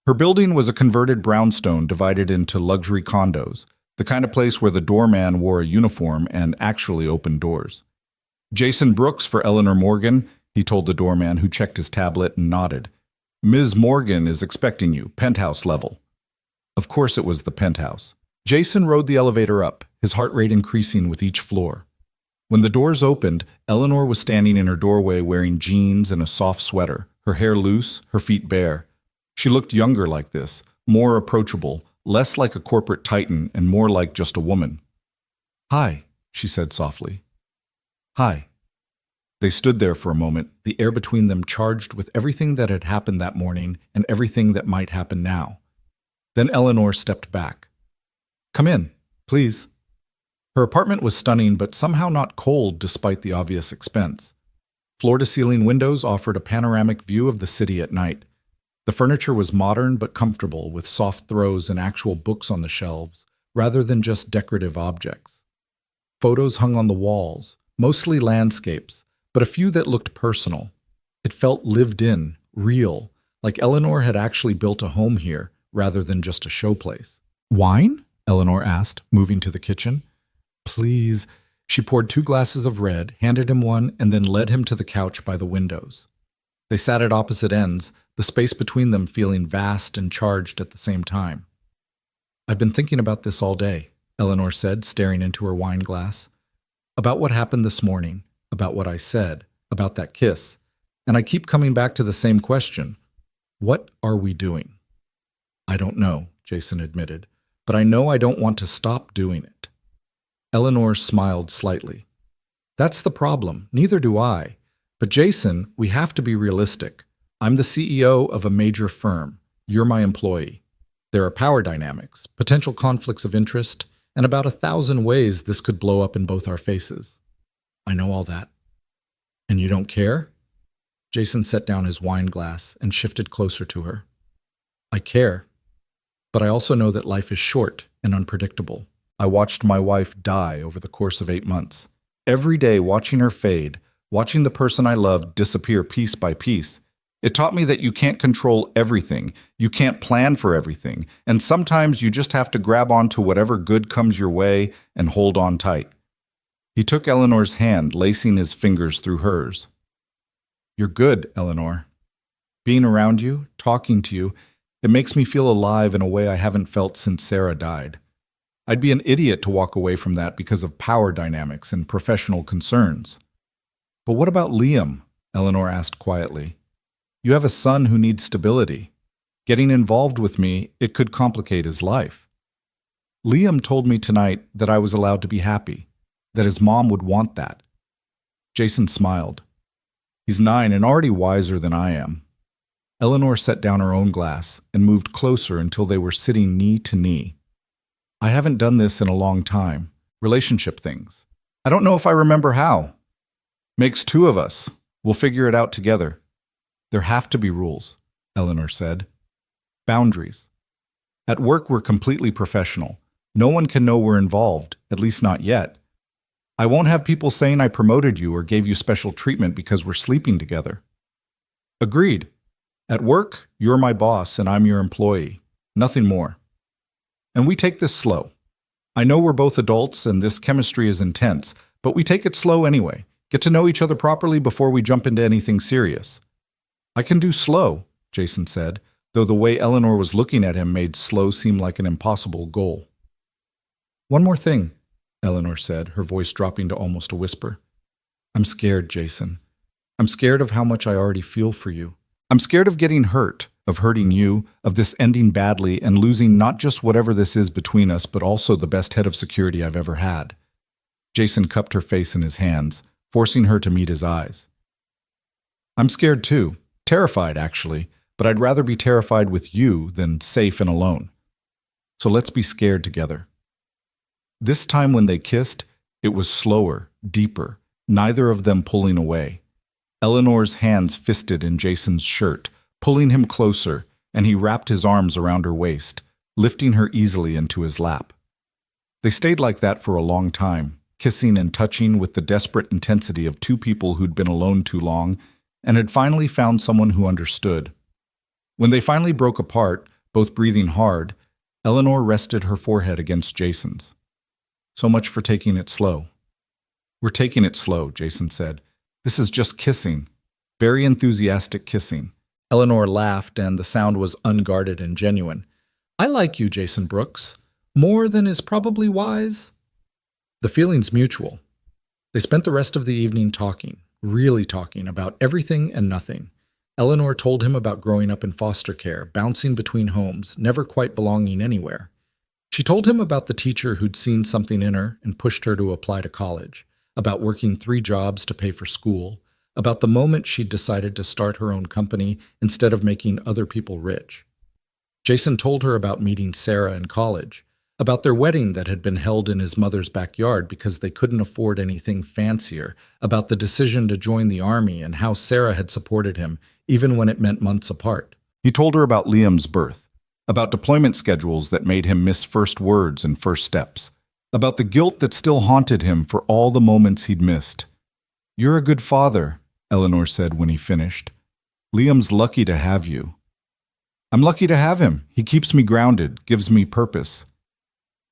Her building was a converted brownstone divided into luxury condos, the kind of place where the doorman wore a uniform and actually opened doors. Jason Brooks for Eleanor Morgan, he told the doorman, who checked his tablet and nodded. Ms. Morgan is expecting you, penthouse level. Of course it was the penthouse. Jason rode the elevator up, his heart rate increasing with each floor. When the doors opened, Eleanor was standing in her doorway wearing jeans and a soft sweater, her hair loose, her feet bare. She looked younger like this, more approachable, less like a corporate titan and more like just a woman. "Hi," she said softly. "Hi." They stood there for a moment, the air between them charged with everything that had happened that morning and everything that might happen now. Then Eleanor stepped back. "Come in, please." Her apartment was stunning, but somehow not cold despite the obvious expense. Floor-to-ceiling windows offered a panoramic view of the city at night. The furniture was modern but comfortable, with soft throws and actual books on the shelves, rather than just decorative objects. Photos hung on the walls, mostly landscapes, but a few that looked personal. It felt lived in, real, like Eleanor had actually built a home here, rather than just a showplace. "Wine?" Eleanor asked, moving to the kitchen. "Please." She poured 2 glasses of red, handed him one, and then led him to the couch by the windows. They sat at opposite ends, the space between them feeling vast and charged at the same time. "I've been thinking about this all day," Eleanor said, staring into her wine glass. "About what happened this morning, about what I said, about that kiss. And I keep coming back to the same question. What are we doing?" "I don't know," Jason admitted, "but I know I don't want to stop doing it." Eleanor smiled slightly. "That's the problem. Neither do I. But Jason, we have to be realistic. I'm the CEO of a major firm. You're my employee. There are power dynamics, potential conflicts of interest, and about 1,000 ways this could blow up in both our faces." "I know all that." "And you don't care?" Jason set down his wine glass and shifted closer to her. "I care. But I also know that life is short and unpredictable. I watched my wife die over the course of 8 months. Every day watching her fade, watching the person I loved disappear piece by piece. It taught me that you can't control everything, you can't plan for everything, and sometimes you just have to grab onto whatever good comes your way and hold on tight." He took Eleanor's hand, lacing his fingers through hers. "You're good, Eleanor. Being around you, talking to you, it makes me feel alive in a way I haven't felt since Sarah died. I'd be an idiot to walk away from that because of power dynamics and professional concerns." "But what about Liam?" Eleanor asked quietly. "You have a son who needs stability. Getting involved with me, it could complicate his life." "Liam told me tonight that I was allowed to be happy, that his mom would want that." Jason smiled. "He's 9 and already wiser than I am." Eleanor set down her own glass and moved closer until they were sitting knee to knee. "I haven't done this in a long time. Relationship things. I don't know if I remember how. Makes 2 of us. We'll figure it out together." "There have to be rules," Eleanor said. "Boundaries. At work, we're completely professional. No one can know we're involved, at least not yet. I won't have people saying I promoted you or gave you special treatment because we're sleeping together." "Agreed. At work, you're my boss and I'm your employee. Nothing more. And we take this slow. I know we're both adults and this chemistry is intense, but we take it slow anyway. Get to know each other properly before we jump into anything serious." "I can do slow," Jason said, though the way Eleanor was looking at him made slow seem like an impossible goal. "One more thing," Eleanor said, her voice dropping to almost a whisper. "I'm scared, Jason. I'm scared of how much I already feel for you. I'm scared of getting hurt, of hurting you, of this ending badly and losing not just whatever this is between us, but also the best head of security I've ever had." Jason cupped her face in his hands, forcing her to meet his eyes. "I'm scared too. Terrified, actually, but I'd rather be terrified with you than safe and alone. So let's be scared together." This time when they kissed, it was slower, deeper, neither of them pulling away. Eleanor's hands fisted in Jason's shirt, pulling him closer, and he wrapped his arms around her waist, lifting her easily into his lap. They stayed like that for a long time, kissing and touching with the desperate intensity of two people who'd been alone too long and had finally found someone who understood. When they finally broke apart, both breathing hard, Eleanor rested her forehead against Jason's. "So much for taking it slow." "We're taking it slow," Jason said. "This is just kissing. Very enthusiastic kissing." Eleanor laughed, and the sound was unguarded and genuine. "I like you, Jason Brooks. More than is probably wise." The feeling's mutual. They spent the rest of the evening talking, really talking, about everything and nothing. Eleanor told him about growing up in foster care, bouncing between homes, never quite belonging anywhere. She told him about the teacher who'd seen something in her and pushed her to apply to college, about working 3 jobs to pay for school, about the moment she'd decided to start her own company instead of making other people rich. Jason told her about meeting Sarah in college, about their wedding that had been held in his mother's backyard because they couldn't afford anything fancier, about the decision to join the army and how Sarah had supported him, even when it meant months apart. He told her about Liam's birth, about deployment schedules that made him miss first words and first steps, about the guilt that still haunted him for all the moments he'd missed. "You're a good father," Eleanor said when he finished. "Liam's lucky to have you." "I'm lucky to have him. He keeps me grounded, gives me purpose."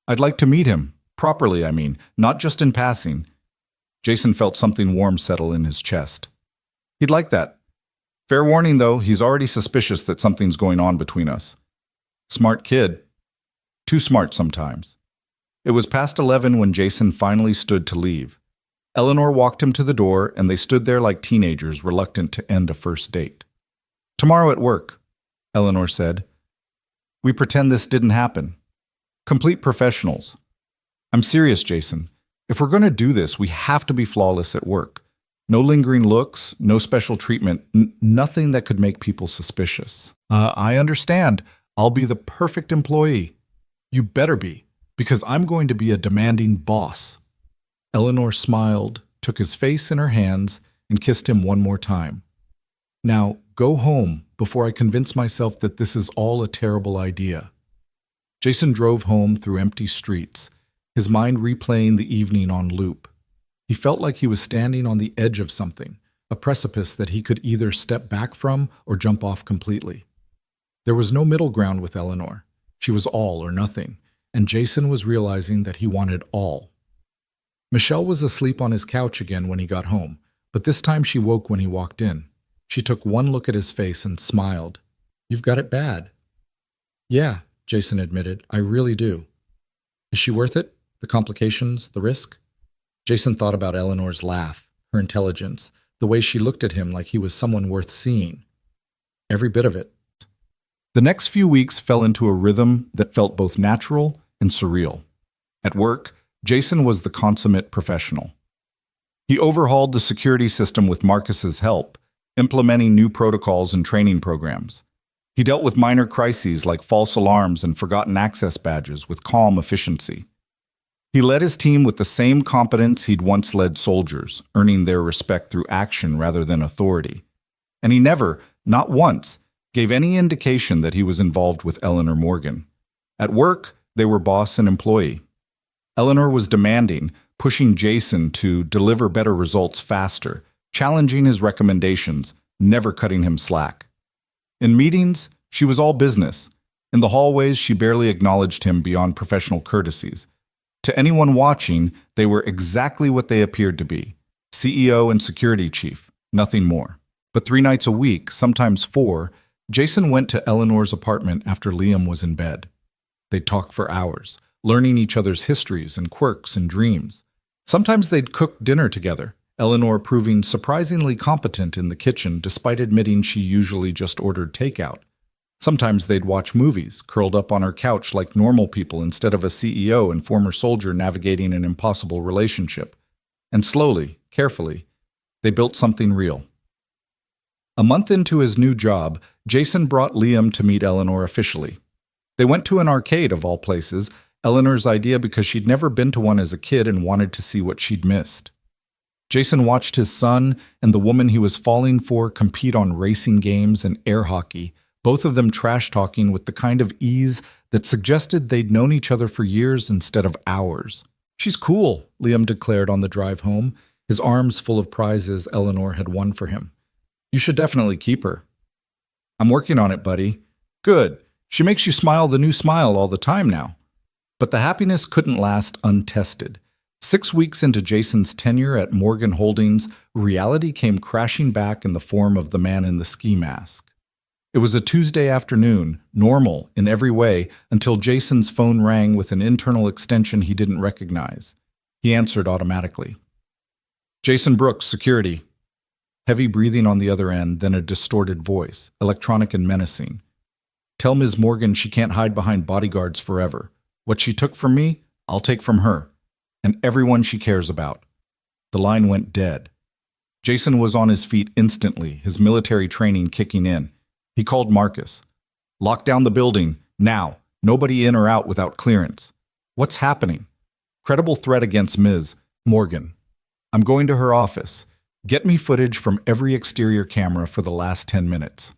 "I'd like to meet him. Properly, I mean, not just in passing." Jason felt something warm settle in his chest. He'd like that. Fair warning, though, he's already suspicious that something's going on between us. Smart kid. Too smart sometimes. It was past 11 when Jason finally stood to leave. Eleanor walked him to the door, and they stood there like teenagers reluctant to end a first date. "Tomorrow at work," Eleanor said. "We pretend this didn't happen. Complete professionals. I'm serious, Jason. If we're going to do this, we have to be flawless at work. No lingering looks, no special treatment, nothing that could make people suspicious." I understand. I'll be the perfect employee." "You better be, because I'm going to be a demanding boss." Eleanor smiled, took his face in her hands, and kissed him one more time. "Now, go home before I convince myself that this is all a terrible idea." Jason drove home through empty streets, his mind replaying the evening on loop. He felt like he was standing on the edge of something, a precipice that he could either step back from or jump off completely. There was no middle ground with Eleanor. She was all or nothing, and Jason was realizing that he wanted all. Michelle was asleep on his couch again when he got home, but this time she woke when he walked in. She took one look at his face and smiled. "You've got it bad." "Yeah," Jason admitted, "I really do." "Is she worth it? The complications, the risk?" Jason thought about Eleanor's laugh, her intelligence, the way she looked at him like he was someone worth seeing. Every bit of it. The next few weeks fell into a rhythm that felt both natural and surreal. At work, Jason was the consummate professional. He overhauled the security system with Marcus's help, implementing new protocols and training programs. He dealt with minor crises like false alarms and forgotten access badges with calm efficiency. He led his team with the same competence he'd once led soldiers, earning their respect through action rather than authority. And he never, not once, gave any indication that he was involved with Eleanor Morgan. At work, they were boss and employee. Eleanor was demanding, pushing Jason to deliver better results faster, challenging his recommendations, never cutting him slack. In meetings, she was all business. In the hallways, she barely acknowledged him beyond professional courtesies. To anyone watching, they were exactly what they appeared to be: CEO and security chief, nothing more. But 3 nights a week, sometimes 4, Jason went to Eleanor's apartment after Liam was in bed. They'd talk for hours, learning each other's histories and quirks and dreams. Sometimes they'd cook dinner together, Eleanor proving surprisingly competent in the kitchen despite admitting she usually just ordered takeout. Sometimes they'd watch movies, curled up on her couch like normal people instead of a CEO and former soldier navigating an impossible relationship. And slowly, carefully, they built something real. A month into his new job, Jason brought Liam to meet Eleanor officially. They went to an arcade, of all places, Eleanor's idea because she'd never been to one as a kid and wanted to see what she'd missed. Jason watched his son and the woman he was falling for compete on racing games and air hockey, both of them trash-talking with the kind of ease that suggested they'd known each other for years instead of hours. "She's cool," Liam declared on the drive home, his arms full of prizes Eleanor had won for him. "You should definitely keep her." "I'm working on it, buddy." "Good. She makes you smile the new smile all the time now." But the happiness couldn't last untested. 6 weeks into Jason's tenure at Morgan Holdings, reality came crashing back in the form of the man in the ski mask. It was a Tuesday afternoon, normal in every way, until Jason's phone rang with an internal extension he didn't recognize. He answered automatically. "Jason Brooks, security." Heavy breathing on the other end, then a distorted voice, electronic and menacing. "Tell Ms. Morgan she can't hide behind bodyguards forever. What she took from me, I'll take from her. And everyone she cares about." The line went dead. Jason was on his feet instantly, his military training kicking in. He called Marcus. "Lock down the building, now. Nobody in or out without clearance." "What's happening?" "Credible threat against Ms. Morgan. I'm going to her office. Get me footage from every exterior camera for the last 10 minutes."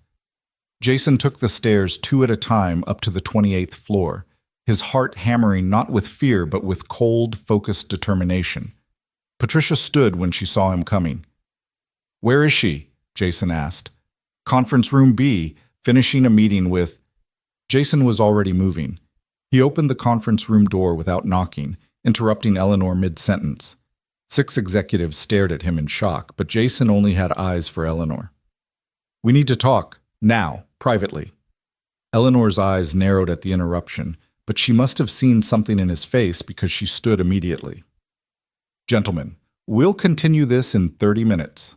Jason took the stairs 2 at a time up to the 28th floor, his heart hammering not with fear but with cold, focused determination. Patricia stood when she saw him coming. "Where is she?" Jason asked. "Conference room B, finishing a meeting with—" Jason was already moving. He opened the conference room door without knocking, interrupting Eleanor mid-sentence. 6 executives stared at him in shock, but Jason only had eyes for Eleanor. "We need to talk, now, privately." Eleanor's eyes narrowed at the interruption, but she must have seen something in his face because she stood immediately. "Gentlemen, we'll continue this in 30 minutes.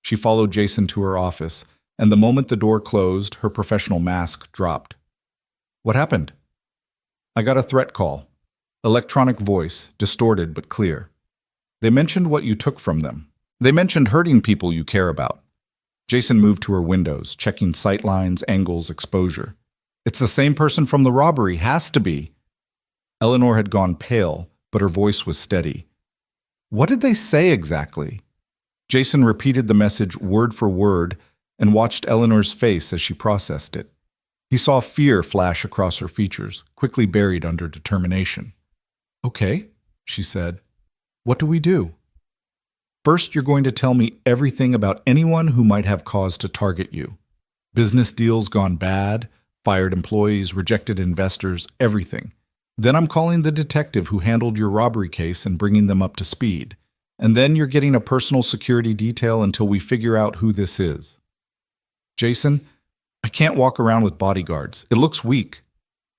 She followed Jason to her office, and the moment the door closed, her professional mask dropped. "What happened?" "I got a threat call. Electronic voice, distorted but clear. They mentioned what you took from them. They mentioned hurting people you care about." Jason moved to her windows, checking sight lines, angles, exposure. "It's the same person from the robbery, has to be." Eleanor had gone pale, but her voice was steady. "What did they say exactly?" Jason repeated the message word for word and watched Eleanor's face as she processed it. He saw fear flash across her features, quickly buried under determination. "Okay," she said. "What do we do?" "First, you're going to tell me everything about anyone who might have cause to target you. Business deals gone bad, fired employees, rejected investors, everything. Then I'm calling the detective who handled your robbery case and bringing them up to speed. And then you're getting a personal security detail until we figure out who this is." "Jason, I can't walk around with bodyguards. It looks weak."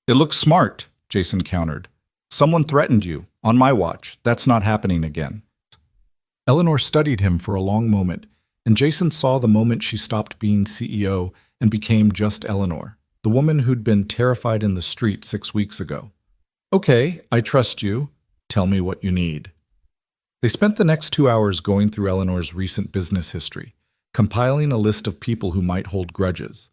"It looks smart," Jason countered. "Someone threatened you, on my watch. That's not happening again." Eleanor studied him for a long moment, and Jason saw the moment she stopped being CEO and became just Eleanor, the woman who'd been terrified in the street 6 weeks ago. "Okay, I trust you. Tell me what you need." They spent the next 2 hours going through Eleanor's recent business history, compiling a list of people who might hold grudges.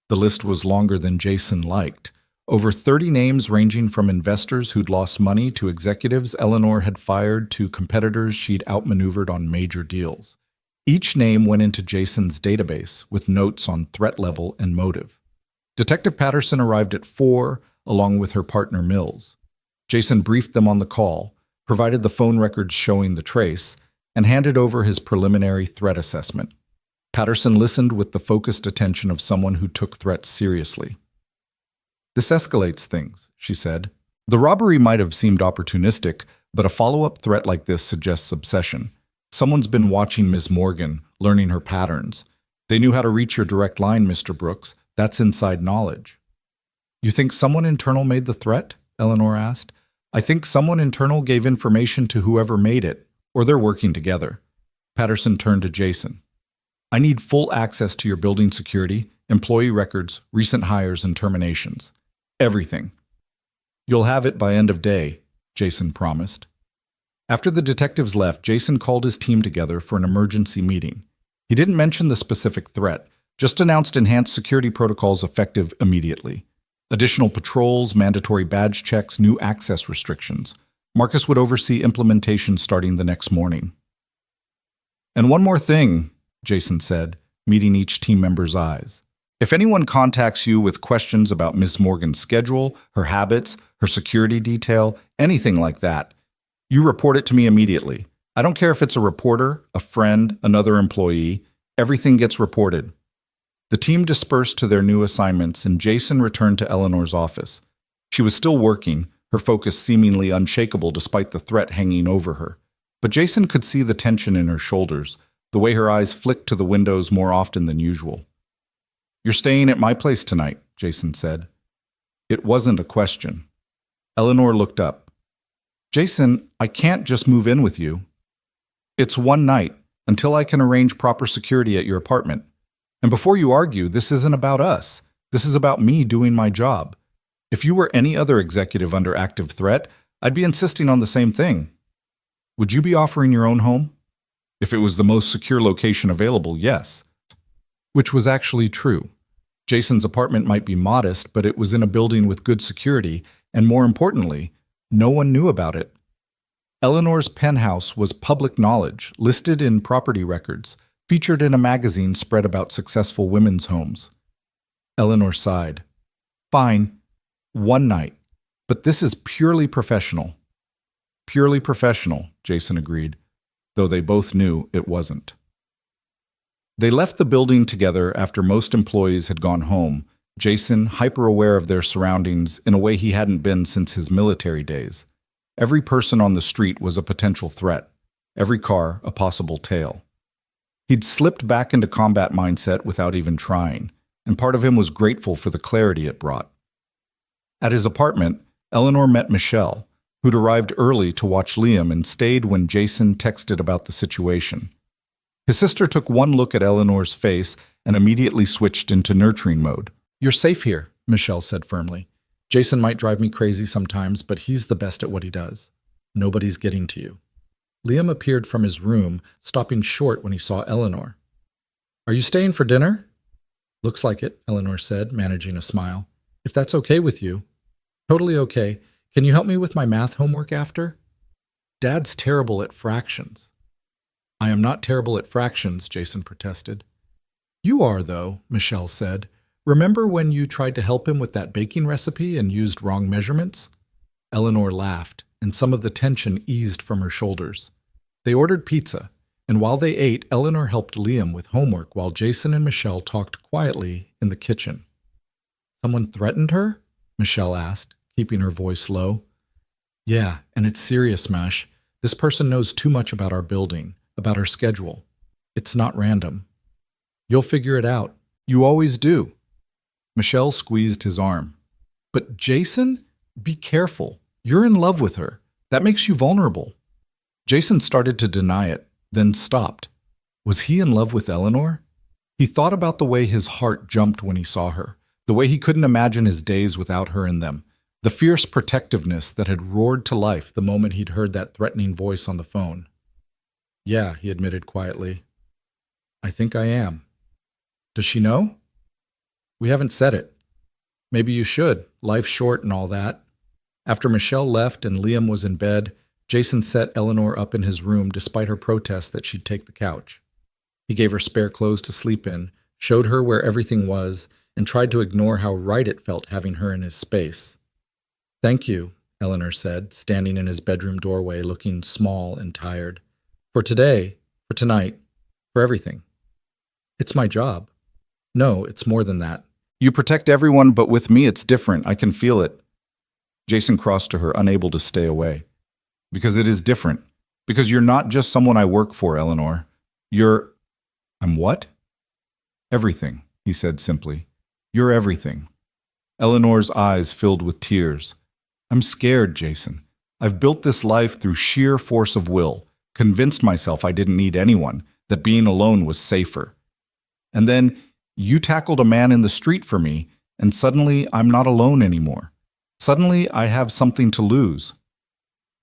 The list was longer than Jason liked. Over 30 names ranging from investors who'd lost money to executives Eleanor had fired to competitors she'd outmaneuvered on major deals. Each name went into Jason's database with notes on threat level and motive. Detective Patterson arrived at 4, along with her partner Mills. Jason briefed them on the call, provided the phone records showing the trace, and handed over his preliminary threat assessment. Patterson listened with the focused attention of someone who took threats seriously. "This escalates things," she said. "The robbery might have seemed opportunistic, but a follow-up threat like this suggests obsession. Someone's been watching Ms. Morgan, learning her patterns. They knew how to reach your direct line, Mr. Brooks. That's inside knowledge." "You think someone internal made the threat?" Eleanor asked. "I think someone internal gave information to whoever made it, or they're working together." Patterson turned to Jason. "I need full access to your building security, employee records, recent hires, and terminations. Everything." "You'll have it by end of day," Jason promised. After the detectives left, Jason called his team together for an emergency meeting. He didn't mention the specific threat, just announced enhanced security protocols effective immediately. Additional patrols, mandatory badge checks, new access restrictions. Marcus would oversee implementation starting the next morning. And one more thing, Jason said, meeting each team member's eyes. If anyone contacts you with questions about Miss Morgan's schedule, her habits, her security detail, anything like that, you report it to me immediately. I don't care if it's a reporter, a friend, another employee, everything gets reported. The team dispersed to their new assignments, and Jason returned to Eleanor's office. She was still working, her focus seemingly unshakable despite the threat hanging over her. But Jason could see the tension in her shoulders, the way her eyes flicked to the windows more often than usual. "You're staying at my place tonight," Jason said. It wasn't a question. Eleanor looked up. "Jason, I can't just move in with you. It's one night, until I can arrange proper security at your apartment. And before you argue, this isn't about us. This is about me doing my job. If you were any other executive under active threat, I'd be insisting on the same thing. Would you be offering your own home?" If it was the most secure location available, yes. Which was actually true. Jason's apartment might be modest, but it was in a building with good security, and more importantly, no one knew about it. Eleanor's penthouse was public knowledge, listed in property records, featured in a magazine spread about successful women's homes. Eleanor sighed. "Fine, one night, but this is purely professional." "Purely professional," Jason agreed, though they both knew it wasn't. They left the building together after most employees had gone home, Jason hyper-aware of their surroundings in a way he hadn't been since his military days. Every person on the street was a potential threat, every car a possible tail. He'd slipped back into combat mindset without even trying, and part of him was grateful for the clarity it brought. At his apartment, Eleanor met Michelle, who'd arrived early to watch Liam and stayed when Jason texted about the situation. His sister took one look at Eleanor's face and immediately switched into nurturing mode. "You're safe here," Michelle said firmly. "Jason might drive me crazy sometimes, but he's the best at what he does. Nobody's getting to you." Liam appeared from his room, stopping short when he saw Eleanor. "Are you staying for dinner?" "Looks like it," Eleanor said, managing a smile. "If that's okay with you." "Totally okay. Can you help me with my math homework after?" "Dad's terrible at fractions." "I am not terrible at fractions," Jason protested. "You are, though," Michelle said. "Remember when you tried to help him with that baking recipe and used wrong measurements?" Eleanor laughed, and some of the tension eased from her shoulders. They ordered pizza, and while they ate, Eleanor helped Liam with homework while Jason and Michelle talked quietly in the kitchen. "Someone threatened her?" Michelle asked, keeping her voice low. "Yeah, and it's serious, Mash. This person knows too much about our building, about our schedule. It's not random. You'll figure it out. You always do." Michelle squeezed his arm. "But Jason, be careful. You're in love with her. That makes you vulnerable." Jason started to deny it, then stopped. Was he in love with Eleanor? He thought about the way his heart jumped when he saw her, the way he couldn't imagine his days without her in them, the fierce protectiveness that had roared to life the moment he'd heard that threatening voice on the phone. "Yeah," he admitted quietly. "I think I am." "Does she know?" "We haven't said it. Maybe you should. Life's short and all that." After Michelle left and Liam was in bed, Jason set Eleanor up in his room despite her protest that she'd take the couch. He gave her spare clothes to sleep in, showed her where everything was, and tried to ignore how right it felt having her in his space. "Thank you," Eleanor said, standing in his bedroom doorway looking small and tired. "For today, for tonight, for everything." "It's my job." "No, it's more than that. You protect everyone, but with me it's different. I can feel it." Jason crossed to her, unable to stay away. "Because it is different. Because you're not just someone I work for, Eleanor. You're—" "I'm what?" "Everything," he said simply. "You're everything." Eleanor's eyes filled with tears. "I'm scared, Jason. I've built this life through sheer force of will, convinced myself I didn't need anyone, that being alone was safer. And then you tackled a man in the street for me, and suddenly I'm not alone anymore. Suddenly I have something to lose.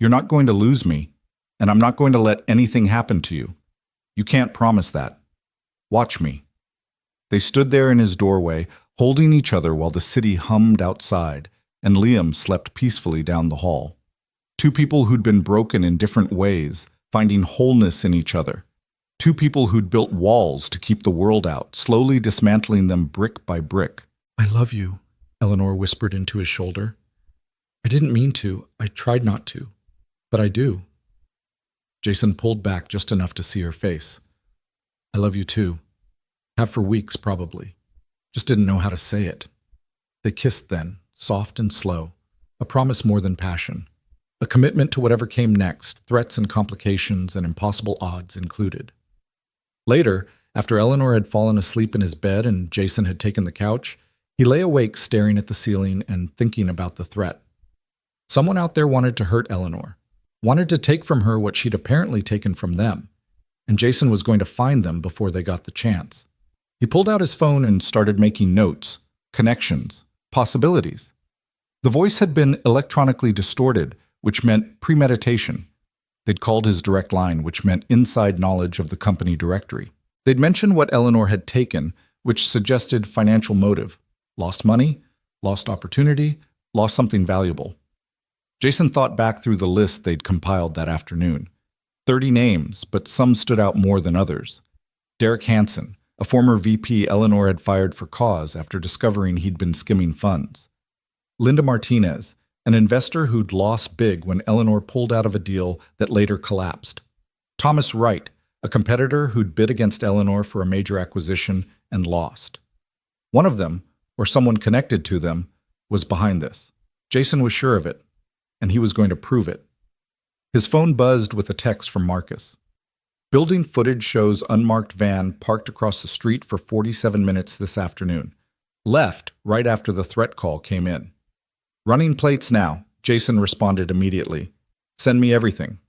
You're not going to lose me, and I'm not going to let anything happen to you. You can't promise that. Watch me." They stood there in his doorway, holding each other while the city hummed outside, and Liam slept peacefully down the hall. Two people who'd been broken in different ways, finding wholeness in each other. Two people who'd built walls to keep the world out, slowly dismantling them brick by brick. "I love you," Eleanor whispered into his shoulder. "I didn't mean to. I tried not to. But I do." Jason pulled back just enough to see her face. "I love you too. Have for weeks, probably. Just didn't know how to say it." They kissed then, soft and slow, a promise more than passion. A commitment to whatever came next, threats and complications and impossible odds included. Later, after Eleanor had fallen asleep in his bed and Jason had taken the couch, he lay awake staring at the ceiling and thinking about the threat. Someone out there wanted to hurt Eleanor, wanted to take from her what she'd apparently taken from them, and Jason was going to find them before they got the chance. He pulled out his phone and started making notes, connections, possibilities. The voice had been electronically distorted, which meant premeditation. They'd called his direct line, which meant inside knowledge of the company directory. They'd mentioned what Eleanor had taken, which suggested financial motive. Lost money, lost opportunity, lost something valuable. Jason thought back through the list they'd compiled that afternoon. 30 names, but some stood out more than others. Derek Hansen, a former VP Eleanor had fired for cause after discovering he'd been skimming funds. Linda Martinez, an investor who'd lost big when Eleanor pulled out of a deal that later collapsed. Thomas Wright, a competitor who'd bid against Eleanor for a major acquisition and lost. One of them, or someone connected to them, was behind this. Jason was sure of it, and he was going to prove it. His phone buzzed with a text from Marcus. "Building footage shows unmarked van parked across the street for 47 minutes this afternoon. Left right after the threat call came in." "Running plates now," Jason responded immediately. "Send me everything.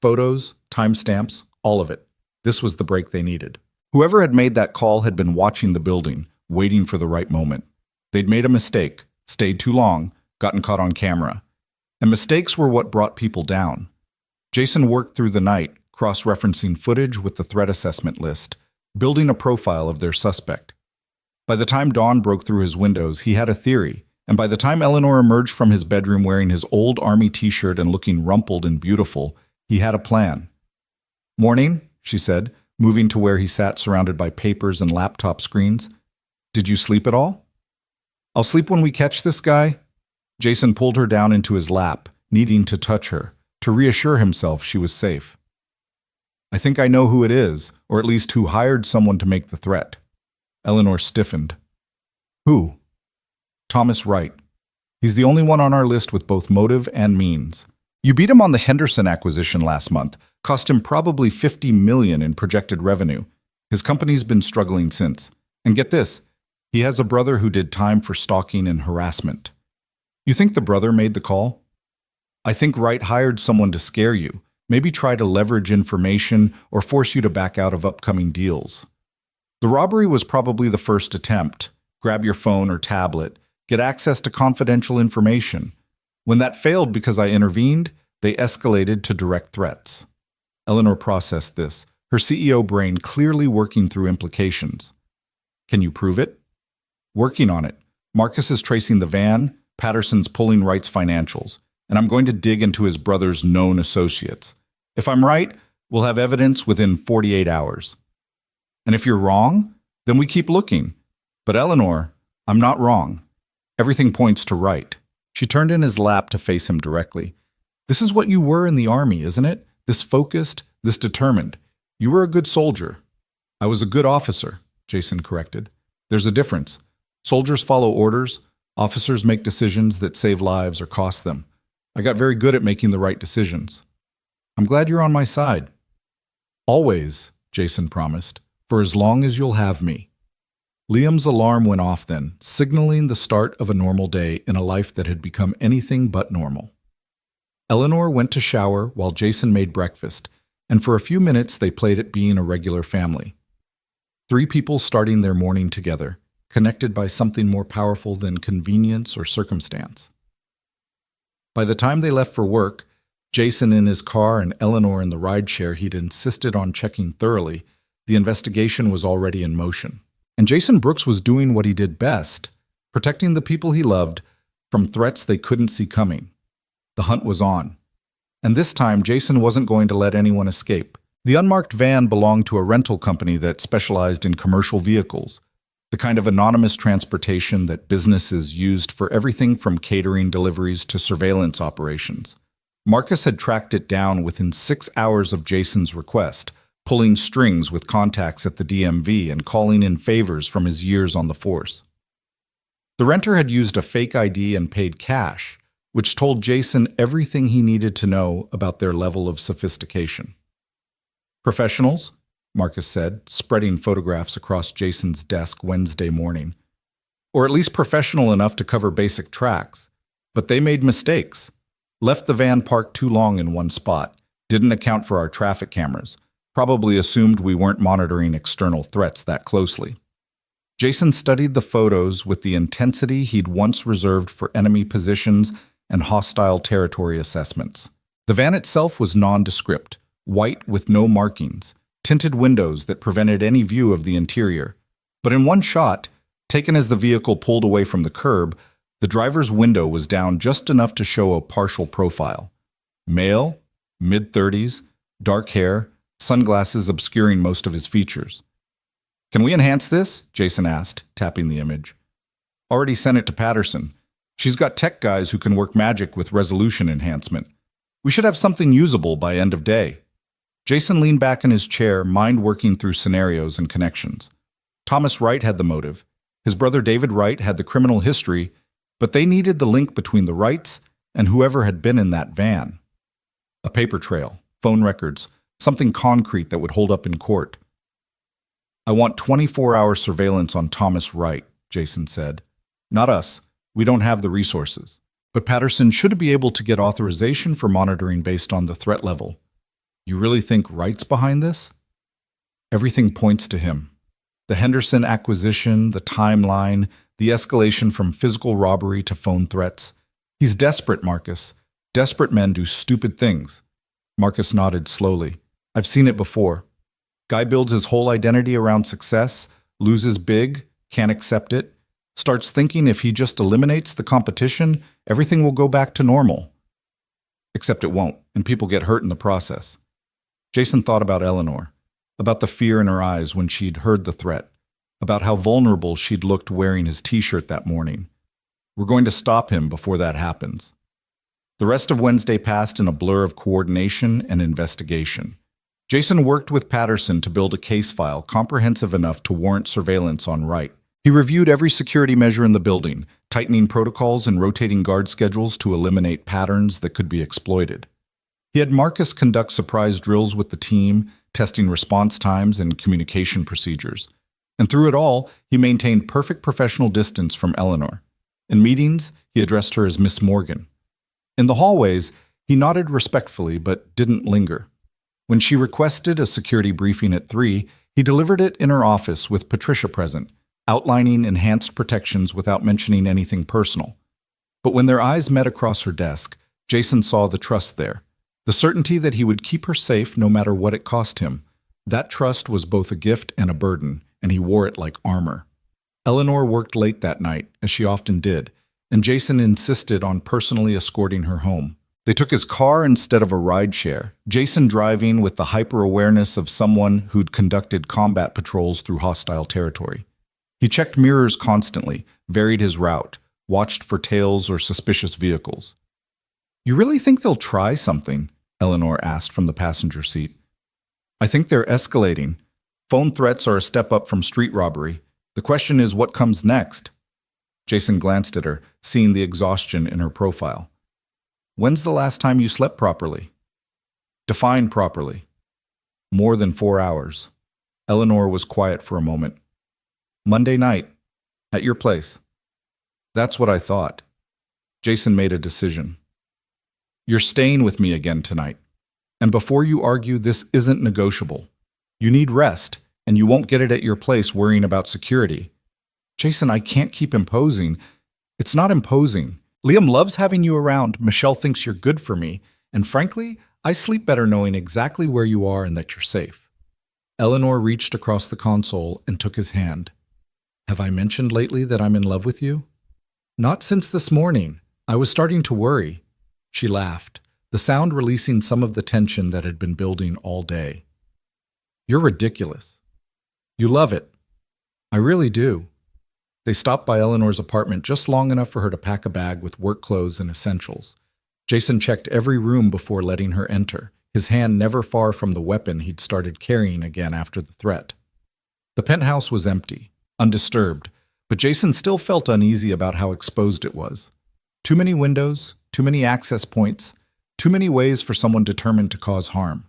Photos, timestamps, all of it." This was the break they needed. Whoever had made that call had been watching the building, waiting for the right moment. They'd made a mistake, stayed too long, gotten caught on camera. And mistakes were what brought people down. Jason worked through the night, cross-referencing footage with the threat assessment list, building a profile of their suspect. By the time dawn broke through his windows, he had a theory, and by the time Eleanor emerged from his bedroom wearing his old army t-shirt and looking rumpled and beautiful, he had a plan. "Morning," she said, moving to where he sat surrounded by papers and laptop screens. "Did you sleep at all?" "I'll sleep when we catch this guy." Jason pulled her down into his lap, needing to touch her, to reassure himself she was safe. "I think I know who it is, or at least who hired someone to make the threat." Eleanor stiffened. "Who?" "Thomas Wright. He's the only one on our list with both motive and means. You beat him on the Henderson acquisition last month, cost him probably $50 million in projected revenue. His company's been struggling since. And get this, he has a brother who did time for stalking and harassment. You think the brother made the call? I think Wright hired someone to scare you, maybe try to leverage information or force you to back out of upcoming deals. The robbery was probably the first attempt. Grab your phone or tablet, get access to confidential information. When that failed because I intervened, they escalated to direct threats." Eleanor processed this, her CEO brain clearly working through implications. "Can you prove it?" "Working on it. Marcus is tracing the van, Patterson's pulling Wright's financials, and I'm going to dig into his brother's known associates. If I'm right, we'll have evidence within 48 hours. And if you're wrong, then we keep looking. But Eleanor, I'm not wrong. Everything points to Wright." She turned in his lap to face him directly. "This is what you were in the army, isn't it? This focused, this determined. You were a good soldier." "I was a good officer," Jason corrected. "There's a difference. Soldiers follow orders. Officers make decisions that save lives or cost them. I got very good at making the right decisions." "I'm glad you're on my side." "Always," Jason promised, "for as long as you'll have me." Liam's alarm went off then, signaling the start of a normal day in a life that had become anything but normal. Eleanor went to shower while Jason made breakfast, and for a few minutes they played at being a regular family. 3 people starting their morning together, connected by something more powerful than convenience or circumstance. By the time they left for work, Jason in his car and Eleanor in the rideshare he'd insisted on checking thoroughly, the investigation was already in motion. And Jason Brooks was doing what he did best, protecting the people he loved from threats they couldn't see coming. The hunt was on. And this time, Jason wasn't going to let anyone escape. The unmarked van belonged to a rental company that specialized in commercial vehicles, the kind of anonymous transportation that businesses used for everything from catering deliveries to surveillance operations. Marcus had tracked it down within 6 hours of Jason's request, pulling strings with contacts at the DMV and calling in favors from his years on the force. The renter had used a fake ID and paid cash, which told Jason everything he needed to know about their level of sophistication. "Professionals," Marcus said, spreading photographs across Jason's desk Wednesday morning. "Or at least professional enough to cover basic tracks. But they made mistakes. Left the van parked too long in one spot, didn't account for our traffic cameras, probably assumed we weren't monitoring external threats that closely." Jason studied the photos with the intensity he'd once reserved for enemy positions and hostile territory assessments. The van itself was nondescript, white with no markings, tinted windows that prevented any view of the interior. But in one shot, taken as the vehicle pulled away from the curb, the driver's window was down just enough to show a partial profile. Male, mid-30s, dark hair, sunglasses obscuring most of his features. "Can we enhance this?" Jason asked, tapping the image. "Already sent it to Patterson. She's got tech guys who can work magic with resolution enhancement. We should have something usable by end of day." Jason leaned back in his chair, mind working through scenarios and connections. Thomas Wright had the motive. His brother David Wright had the criminal history, but they needed the link between the Wrights and whoever had been in that van. A paper trail, phone records, something concrete that would hold up in court. "I want 24-hour surveillance on Thomas Wright," Jason said. "Not us. We don't have the resources. But Patterson should be able to get authorization for monitoring based on the threat level." "You really think Wright's behind this?" "Everything points to him. The Henderson acquisition, the timeline, the escalation from physical robbery to phone threats. He's desperate, Marcus. Desperate men do stupid things." Marcus nodded slowly. "I've seen it before. Guy builds his whole identity around success, loses big, can't accept it, starts thinking if he just eliminates the competition, everything will go back to normal. Except it won't, and people get hurt in the process." Jason thought about Eleanor, about the fear in her eyes when she'd heard the threat, about how vulnerable she'd looked wearing his t-shirt that morning. "We're going to stop him before that happens." The rest of Wednesday passed in a blur of coordination and investigation. Jason worked with Patterson to build a case file comprehensive enough to warrant surveillance on Wright. He reviewed every security measure in the building, tightening protocols and rotating guard schedules to eliminate patterns that could be exploited. He had Marcus conduct surprise drills with the team, testing response times and communication procedures. And through it all, he maintained perfect professional distance from Eleanor. In meetings, he addressed her as Miss Morgan. In the hallways, he nodded respectfully but didn't linger. When she requested a security briefing at 3, he delivered it in her office with Patricia present, outlining enhanced protections without mentioning anything personal. But when their eyes met across her desk, Jason saw the trust there, the certainty that he would keep her safe no matter what it cost him. That trust was both a gift and a burden, and he wore it like armor. Eleanor worked late that night, as she often did, and Jason insisted on personally escorting her home. They took his car instead of a rideshare, Jason driving with the hyper-awareness of someone who'd conducted combat patrols through hostile territory. He checked mirrors constantly, varied his route, watched for tails or suspicious vehicles. "You really think they'll try something?" Eleanor asked from the passenger seat. "I think they're escalating. Phone threats are a step up from street robbery. The question is what comes next." Jason glanced at her, seeing the exhaustion in her profile. "When's the last time you slept properly?" "Define properly." "More than 4 hours." Eleanor was quiet for a moment. "Monday night, at your place." "That's what I thought." Jason made a decision. "You're staying with me again tonight. And before you argue, this isn't negotiable. You need rest, and you won't get it at your place worrying about security." "Jason, I can't keep imposing." "It's not imposing. Liam loves having you around. Michelle thinks you're good for me. And frankly, I sleep better knowing exactly where you are and that you're safe." Eleanor reached across the console and took his hand. "Have I mentioned lately that I'm in love with you?" "Not since this morning. I was starting to worry." She laughed, the sound releasing some of the tension that had been building all day. You're ridiculous. You love it. I really do. They stopped by Eleanor's apartment just long enough for her to pack a bag with work clothes and essentials. Jason checked every room before letting her enter, his hand never far from the weapon he'd started carrying again after the threat. The penthouse was empty, undisturbed, but Jason still felt uneasy about how exposed it was. Too many windows, too many access points, too many ways for someone determined to cause harm.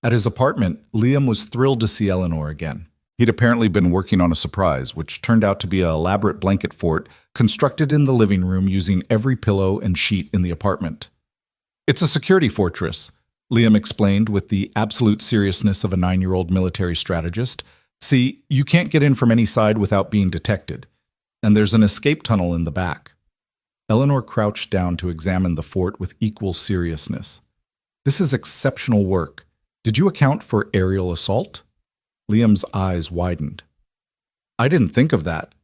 At his apartment, Liam was thrilled to see Eleanor again. He'd apparently been working on a surprise, which turned out to be an elaborate blanket fort constructed in the living room using every pillow and sheet in the apartment. "It's a security fortress," Liam explained with the absolute seriousness of a 9-year-old military strategist. "See, you can't get in from any side without being detected, and there's an escape tunnel in the back." Eleanor crouched down to examine the fort with equal seriousness. "This is exceptional work. Did you account for aerial assault?" Liam's eyes widened. "I didn't think of that.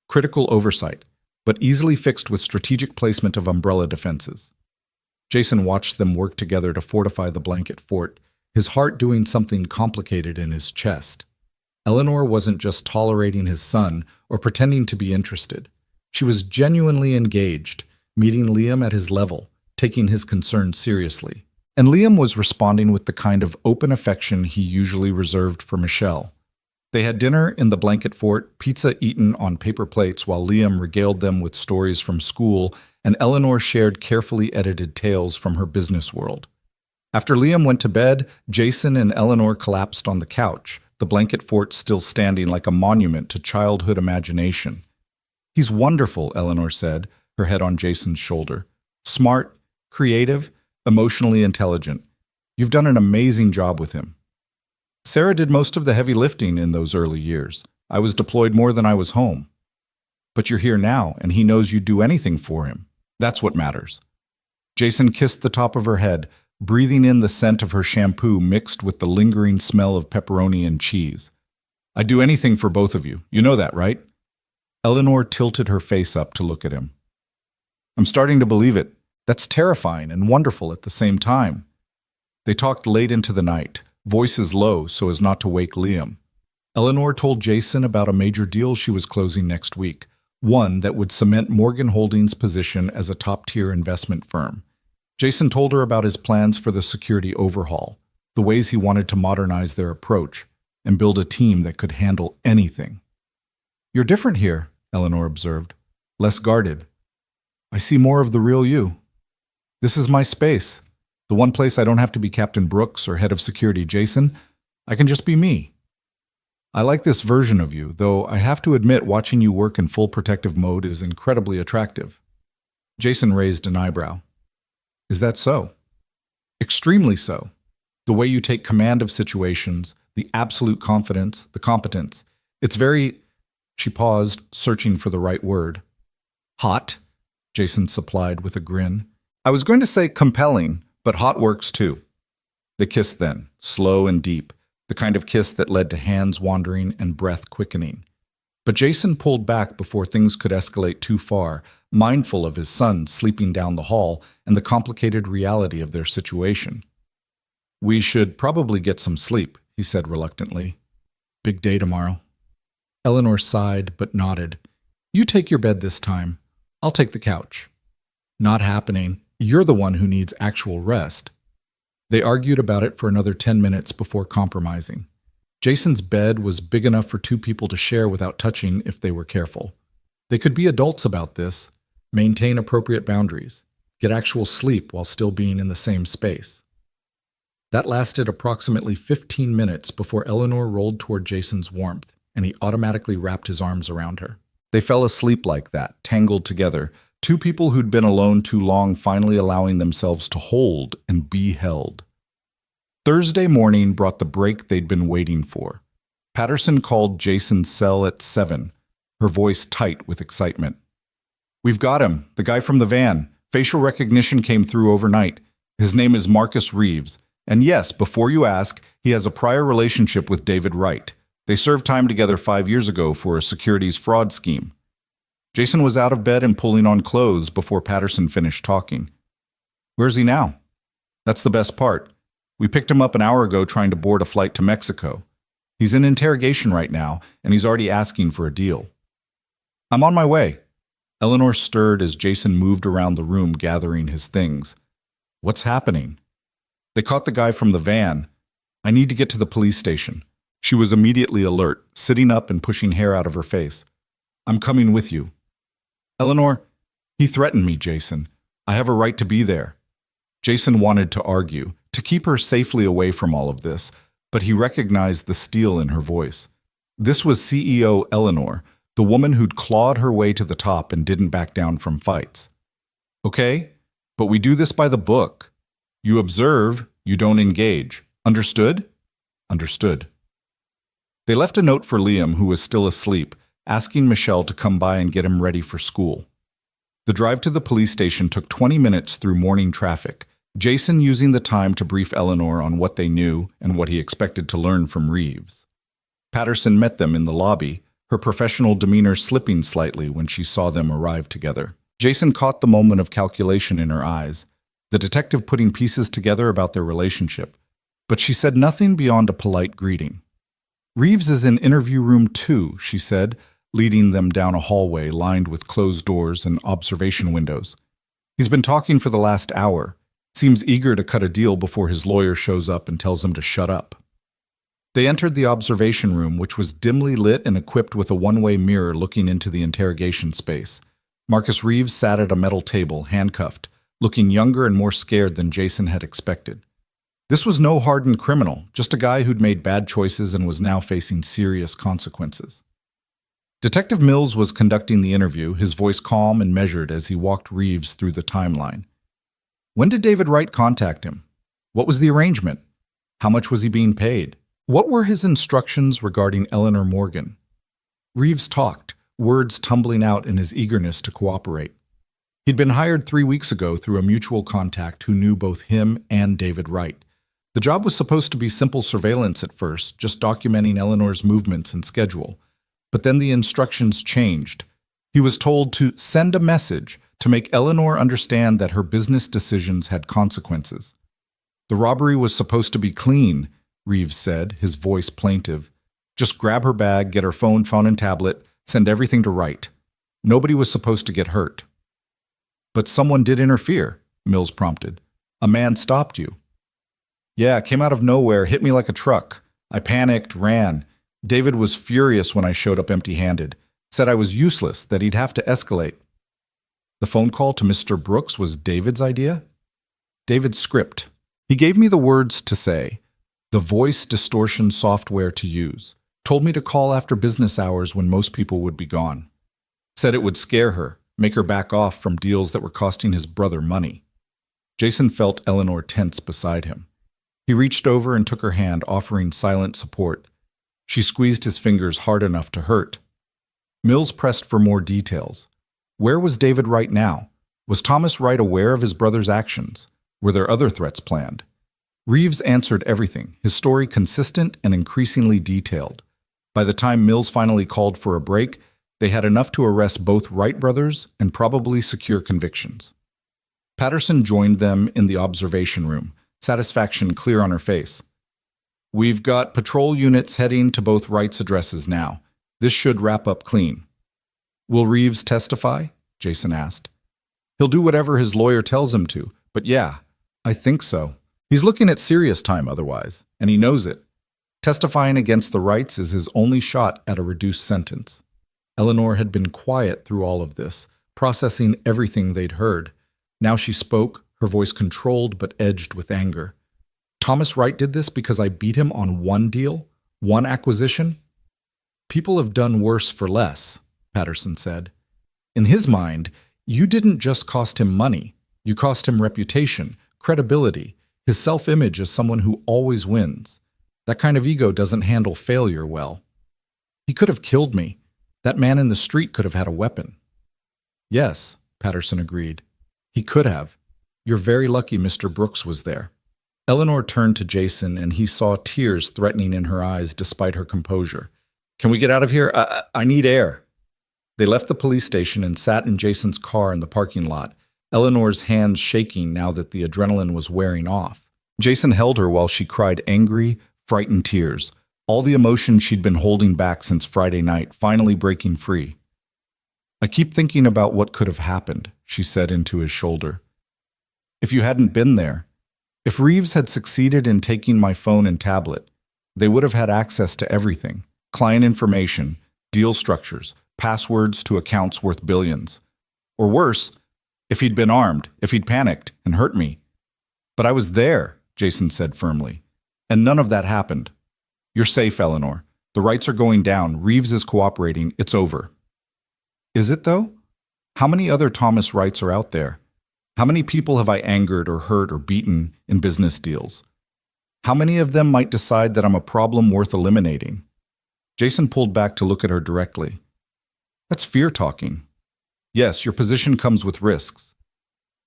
Critical oversight, but easily fixed with strategic placement of umbrella defenses." Jason watched them work together to fortify the blanket fort, his heart doing something complicated in his chest. Eleanor wasn't just tolerating his son or pretending to be interested. She was genuinely engaged, meeting Liam at his level, taking his concerns seriously. And Liam was responding with the kind of open affection he usually reserved for Michelle. They had dinner in the blanket fort, pizza eaten on paper plates while Liam regaled them with stories from school, and Eleanor shared carefully edited tales from her business world. After Liam went to bed, Jason and Eleanor collapsed on the couch, the blanket fort still standing like a monument to childhood imagination. "He's wonderful," Eleanor said, her head on Jason's shoulder. "Smart, creative, emotionally intelligent. You've done an amazing job with him." "Sarah did most of the heavy lifting in those early years. I was deployed more than I was home. But you're here now, and he knows you'd do anything for him. That's what matters." Jason kissed the top of her head, breathing in the scent of her shampoo mixed with the lingering smell of pepperoni and cheese. "I'd do anything for both of you. You know that, right?" Eleanor tilted her face up to look at him. "I'm starting to believe it. That's terrifying and wonderful at the same time." They talked late into the night, voices low so as not to wake Liam. Eleanor told Jason about a major deal she was closing next week, one that would cement Morgan Holdings' position as a top-tier investment firm. Jason told her about his plans for the security overhaul, the ways he wanted to modernize their approach, and build a team that could handle anything. "You're different here," Eleanor observed. "Less guarded. I see more of the real you. This is my space, the one place I don't have to be Captain Brooks or head of security Jason. I can just be me. I like this version of you, though I have to admit watching you work in full protective mode is incredibly attractive." Jason raised an eyebrow. "Is that so?" "Extremely so. The way you take command of situations, the absolute confidence, the competence. It's very—" She paused, searching for the right word. "Hot," Jason supplied with a grin. "I was going to say compelling, but hot works too." They kissed then, slow and deep, the kind of kiss that led to hands wandering and breath quickening. But Jason pulled back before things could escalate too far, mindful of his son sleeping down the hall and the complicated reality of their situation. "We should probably get some sleep," he said reluctantly. "Big day tomorrow." Eleanor sighed but nodded. "You take your bed this time. I'll take the couch." "Not happening. You're the one who needs actual rest." They argued about it for another 10 minutes before compromising. Jason's bed was big enough for 2 people to share without touching if they were careful. They could be adults about this, maintain appropriate boundaries, get actual sleep while still being in the same space. That lasted approximately 15 minutes before Eleanor rolled toward Jason's warmth, and he automatically wrapped his arms around her. They fell asleep like that, tangled together, 2 people who'd been alone too long finally allowing themselves to hold and be held. Thursday morning brought the break they'd been waiting for. Patterson called Jason's cell at 7, her voice tight with excitement. "We've got him, the guy from the van. Facial recognition came through overnight. His name is Marcus Reeves. And yes, before you ask, he has a prior relationship with David Wright. They served time together 5 years ago for a securities fraud scheme." Jason was out of bed and pulling on clothes before Patterson finished talking. "Where's he now?" "That's the best part. We picked him up an hour ago trying to board a flight to Mexico. He's in interrogation right now, and he's already asking for a deal. I'm on my way. Eleanor stirred as Jason moved around the room gathering his things. What's happening? They caught the guy from the van. I need to get to the police station. She was immediately alert, sitting up and pushing hair out of her face. I'm coming with you. Eleanor, he threatened me, Jason. I have a right to be there. Jason wanted to argue, to keep her safely away from all of this, but he recognized the steel in her voice. This was CEO Eleanor, the woman who'd clawed her way to the top and didn't back down from fights. Okay, but we do this by the book. You observe, you don't engage. Understood? Understood. They left a note for Liam, who was still asleep, asking Michelle to come by and get him ready for school. The drive to the police station took 20 minutes through morning traffic, Jason using the time to brief Eleanor on what they knew and what he expected to learn from Reeves. Patterson met them in the lobby, her professional demeanor slipping slightly when she saw them arrive together. Jason caught the moment of calculation in her eyes, the detective putting pieces together about their relationship, but she said nothing beyond a polite greeting. Reeves is in interview room 2, she said, leading them down a hallway lined with closed doors and observation windows. He's been talking for the last hour, seems eager to cut a deal before his lawyer shows up and tells him to shut up. They entered the observation room, which was dimly lit and equipped with a one-way mirror looking into the interrogation space. Marcus Reeves sat at a metal table, handcuffed, looking younger and more scared than Jason had expected. This was no hardened criminal, just a guy who'd made bad choices and was now facing serious consequences. Detective Mills was conducting the interview, his voice calm and measured as he walked Reeves through the timeline. When did David Wright contact him? What was the arrangement? How much was he being paid? What were his instructions regarding Eleanor Morgan? Reeves talked, words tumbling out in his eagerness to cooperate. He'd been hired 3 weeks ago through a mutual contact who knew both him and David Wright. The job was supposed to be simple surveillance at first, just documenting Eleanor's movements and schedule. But then the instructions changed. He was told to send a message to make Eleanor understand that her business decisions had consequences. The robbery was supposed to be clean, Reeves said, his voice plaintive. Just grab her bag, get her phone and tablet, send everything to Wright. Nobody was supposed to get hurt. But someone did interfere, Mills prompted. A man stopped you. Yeah, came out of nowhere, hit me like a truck. I panicked, ran. David was furious when I showed up empty-handed. Said I was useless, that he'd have to escalate. The phone call to Mr. Brooks was David's idea? David's script. He gave me the words to say, the voice distortion software to use. Told me to call after business hours when most people would be gone. Said it would scare her, make her back off from deals that were costing his brother money. Jason felt Eleanor tense beside him. He reached over and took her hand, offering silent support. She squeezed his fingers hard enough to hurt. Mills pressed for more details. Where was David Wright now? Was Thomas Wright aware of his brother's actions? Were there other threats planned? Reeves answered everything, his story consistent and increasingly detailed. By the time Mills finally called for a break, they had enough to arrest both Wright brothers and probably secure convictions. Patterson joined them in the observation room, satisfaction clear on her face. We've got patrol units heading to both Wright's addresses now. This should wrap up clean. Will Reeves testify? Jason asked. He'll do whatever his lawyer tells him to, but yeah, I think so. He's looking at serious time otherwise, and he knows it. Testifying against the Wrights is his only shot at a reduced sentence. Eleanor had been quiet through all of this, processing everything they'd heard. Now she spoke, her voice controlled but edged with anger. Thomas Wright did this because I beat him on one deal? One acquisition? People have done worse for less, Patterson said. In his mind, you didn't just cost him money. You cost him reputation, credibility, his self-image as someone who always wins. That kind of ego doesn't handle failure well. He could have killed me. That man in the street could have had a weapon. Yes, Patterson agreed. He could have. You're very lucky Mr. Brooks was there. Eleanor turned to Jason, and he saw tears threatening in her eyes despite her composure. Can we get out of here? I need air. They left the police station and sat in Jason's car in the parking lot, Eleanor's hands shaking now that the adrenaline was wearing off. Jason held her while she cried angry, frightened tears, all the emotion she'd been holding back since Friday night finally breaking free. "I keep thinking about what could have happened," she said into his shoulder. "If you hadn't been there, if Reeves had succeeded in taking my phone and tablet, they would have had access to everything: client information, deal structures, passwords to accounts worth billions. Or worse, if he'd been armed, if he'd panicked and hurt me. But I was there," Jason said firmly, "and none of that happened. You're safe, Eleanor. The rights are going down. Reeves is cooperating. It's over." "Is it, though? How many other Thomas Wrights are out there? How many people have I angered or hurt or beaten in business deals? How many of them might decide that I'm a problem worth eliminating?" Jason pulled back to look at her directly. "That's fear talking. Yes, your position comes with risks.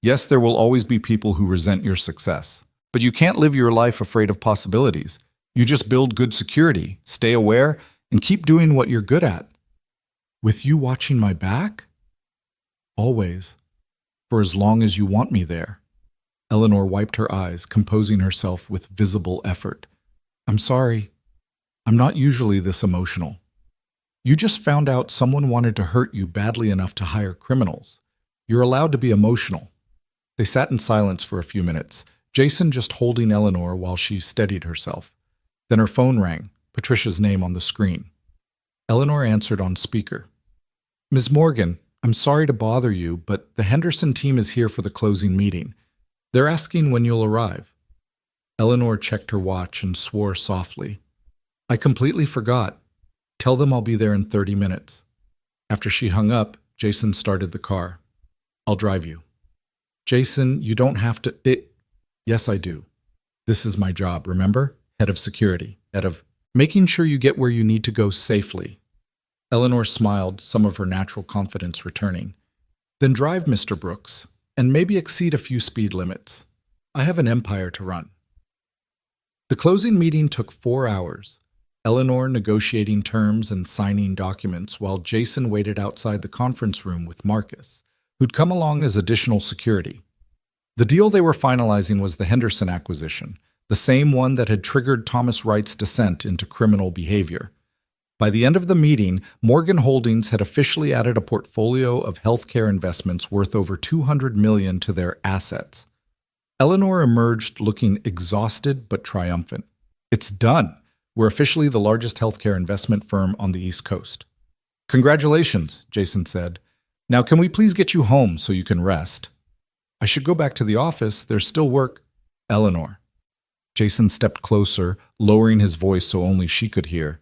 Yes, there will always be people who resent your success. But you can't live your life afraid of possibilities. You just build good security, stay aware, and keep doing what you're good at." "With you watching my back?" "Always. For as long as you want me there." Eleanor wiped her eyes, composing herself with visible effort. "I'm sorry. I'm not usually this emotional. You just found out someone wanted to hurt you badly enough to hire criminals. You're allowed to be emotional." They sat in silence for a few minutes, Jason just holding Eleanor while she steadied herself. Then her phone rang, Patricia's name on the screen. Eleanor answered on speaker. "Ms. Morgan, I'm sorry to bother you, but the Henderson team is here for the closing meeting. They're asking when you'll arrive." Eleanor checked her watch and swore softly. "I completely forgot. Tell them I'll be there in 30 minutes. After she hung up, Jason started the car. "I'll drive you." "Jason, you don't have to— Yes, I do. This is my job, remember? Head of security, head of making sure you get where you need to go safely." Eleanor smiled, some of her natural confidence returning. "Then drive, Mr. Brooks, and maybe exceed a few speed limits. I have an empire to run." The closing meeting took 4 hours. Eleanor negotiating terms and signing documents while Jason waited outside the conference room with Marcus, who'd come along as additional security. The deal they were finalizing was the Henderson acquisition, the same one that had triggered Thomas Wright's descent into criminal behavior. By the end of the meeting, Morgan Holdings had officially added a portfolio of healthcare investments worth over $200 million to their assets. Eleanor emerged looking exhausted but triumphant. "It's done. We're officially the largest healthcare investment firm on the East Coast." "Congratulations," Jason said. "Now can we please get you home so you can rest?" "I should go back to the office. There's still work." "Eleanor." Jason stepped closer, lowering his voice so only she could hear.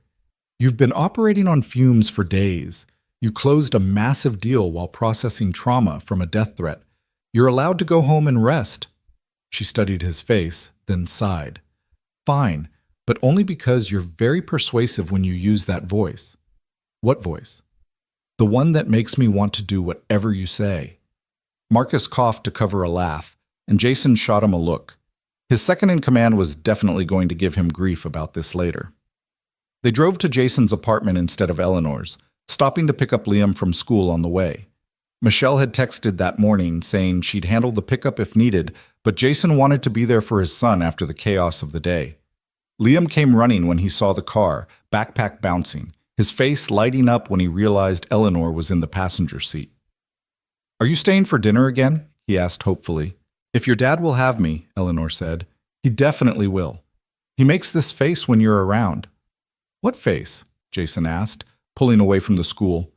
"You've been operating on fumes for days. You closed a massive deal while processing trauma from a death threat. You're allowed to go home and rest." She studied his face, then sighed. "Fine, but only because you're very persuasive when you use that voice." "What voice?" "The one that makes me want to do whatever you say." Marcus coughed to cover a laugh, and Jason shot him a look. His second-in-command was definitely going to give him grief about this later. They drove to Jason's apartment instead of Eleanor's, stopping to pick up Liam from school on the way. Michelle had texted that morning saying she'd handle the pickup if needed, but Jason wanted to be there for his son after the chaos of the day. Liam came running when he saw the car, backpack bouncing, his face lighting up when he realized Eleanor was in the passenger seat. "Are you staying for dinner again?" he asked hopefully. "If your dad will have me," Eleanor said. "He definitely will. He makes this face when you're around." "What face?" Jason asked, pulling away from the school.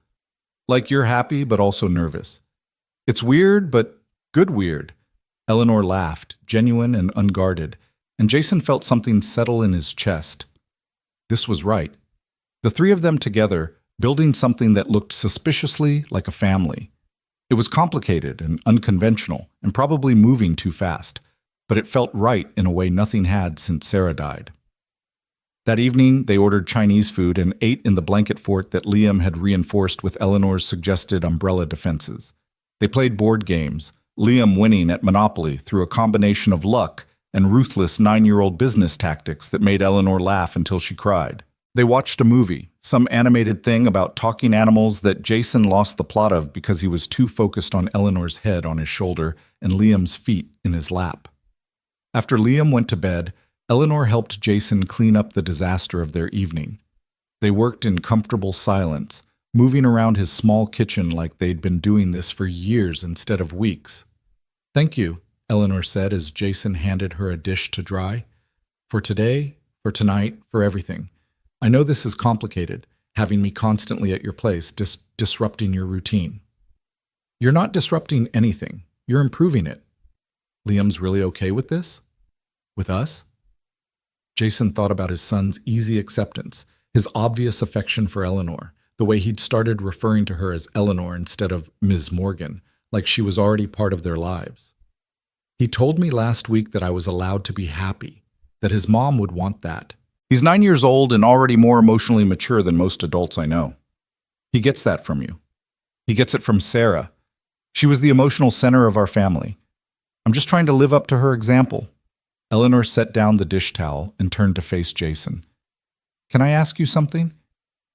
"Like you're happy but also nervous. It's weird, but good weird." Eleanor laughed, genuine and unguarded, and Jason felt something settle in his chest. This was right. The three of them together, building something that looked suspiciously like a family. It was complicated and unconventional, and probably moving too fast, but it felt right in a way nothing had since Sarah died. That evening, they ordered Chinese food and ate in the blanket fort that Liam had reinforced with Eleanor's suggested umbrella defenses. They played board games, Liam winning at Monopoly through a combination of luck and ruthless 9-year-old business tactics that made Eleanor laugh until she cried. They watched a movie, some animated thing about talking animals that Jason lost the plot of because he was too focused on Eleanor's head on his shoulder and Liam's feet in his lap. After Liam went to bed, Eleanor helped Jason clean up the disaster of their evening. They worked in comfortable silence, moving around his small kitchen like they'd been doing this for years instead of weeks. "Thank you," Eleanor said as Jason handed her a dish to dry. "For today, for tonight, for everything. I know this is complicated, having me constantly at your place, disrupting your routine." "You're not disrupting anything. You're improving it." "Liam's really okay with this? With us?" Jason thought about his son's easy acceptance, his obvious affection for Eleanor, the way he'd started referring to her as Eleanor instead of Ms. Morgan, like she was already part of their lives. "He told me last week that I was allowed to be happy, that his mom would want that. He's 9 years old and already more emotionally mature than most adults I know. He gets that from you. He gets it from Sarah. She was the emotional center of our family. I'm just trying to live up to her example." Eleanor set down the dish towel and turned to face Jason. "Can I ask you something?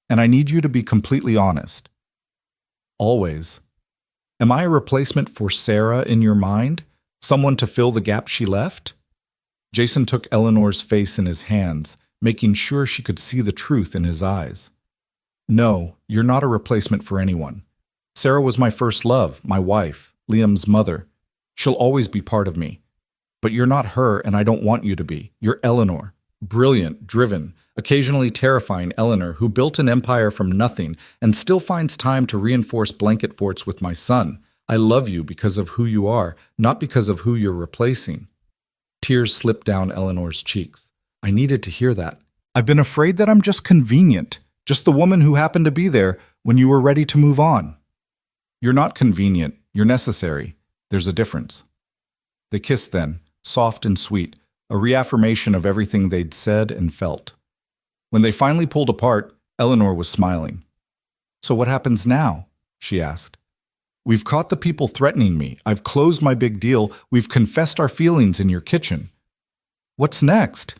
And I need you to be completely honest. Always. Am I a replacement for Sarah in your mind? Someone to fill the gap she left?" Jason took Eleanor's face in his hands, making sure she could see the truth in his eyes. "No, you're not a replacement for anyone. Sarah was my first love, my wife, Liam's mother. She'll always be part of me. But you're not her, and I don't want you to be. You're Eleanor. Brilliant, driven, occasionally terrifying Eleanor who built an empire from nothing and still finds time to reinforce blanket forts with my son. I love you because of who you are, not because of who you're replacing." Tears slipped down Eleanor's cheeks. "I needed to hear that. I've been afraid that I'm just convenient, just the woman who happened to be there when you were ready to move on." "You're not convenient. You're necessary. There's a difference." They kissed then, soft and sweet, a reaffirmation of everything they'd said and felt. When they finally pulled apart, Eleanor was smiling. "So what happens now?" she asked. "We've caught the people threatening me. I've closed my big deal. We've confessed our feelings in your kitchen. What's next?"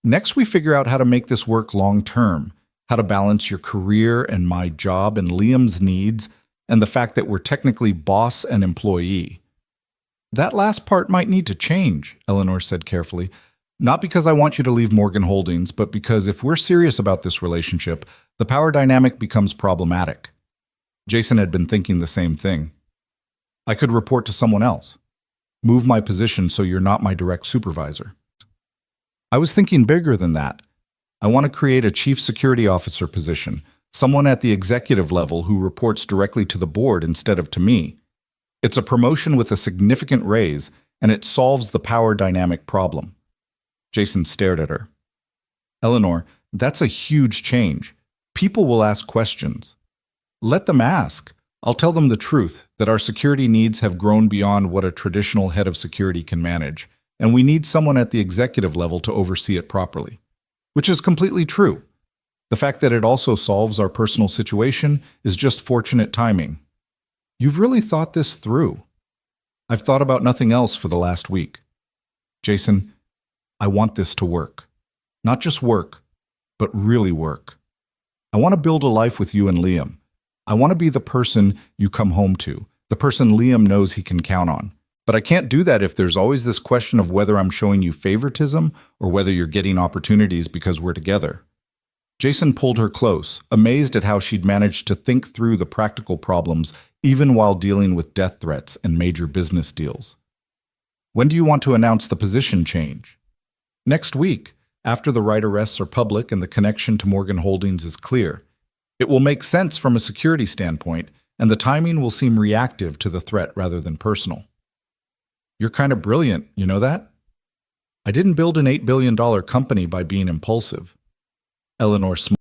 "Next, we figure out how to make this work long term, how to balance your career and my job and Liam's needs, and the fact that we're technically boss and employee." "That last part might need to change," Eleanor said carefully. "Not because I want you to leave Morgan Holdings, but because if we're serious about this relationship, the power dynamic becomes problematic." Jason had been thinking the same thing. "I could report to someone else. Move my position so you're not my direct supervisor." "I was thinking bigger than that. I want to create a chief security officer position, someone at the executive level who reports directly to the board instead of to me. It's a promotion with a significant raise, and it solves the power dynamic problem." Jason stared at her. "Eleanor, that's a huge change. People will ask questions. Let them ask. I'll tell them the truth, that our security needs have grown beyond what a traditional head of security can manage, and we need someone at the executive level to oversee it properly." Which is completely true. The fact that it also solves our personal situation is just fortunate timing. "You've really thought this through." "I've thought about nothing else for the last week." "Jason, I want this to work. Not just work, but really work. I want to build a life with you and Liam. I want to be the person you come home to, the person Liam knows he can count on. But I can't do that if there's always this question of whether I'm showing you favoritism or whether you're getting opportunities because we're together." Jason pulled her close, amazed at how she'd managed to think through the practical problems even while dealing with death threats and major business deals. "When do you want to announce the position change?" "Next week, after the right arrests are public and the connection to Morgan Holdings is clear. It will make sense from a security standpoint, and the timing will seem reactive to the threat rather than personal." "You're kind of brilliant, you know that? I didn't build an $8 billion company by being impulsive." Eleanor smiled.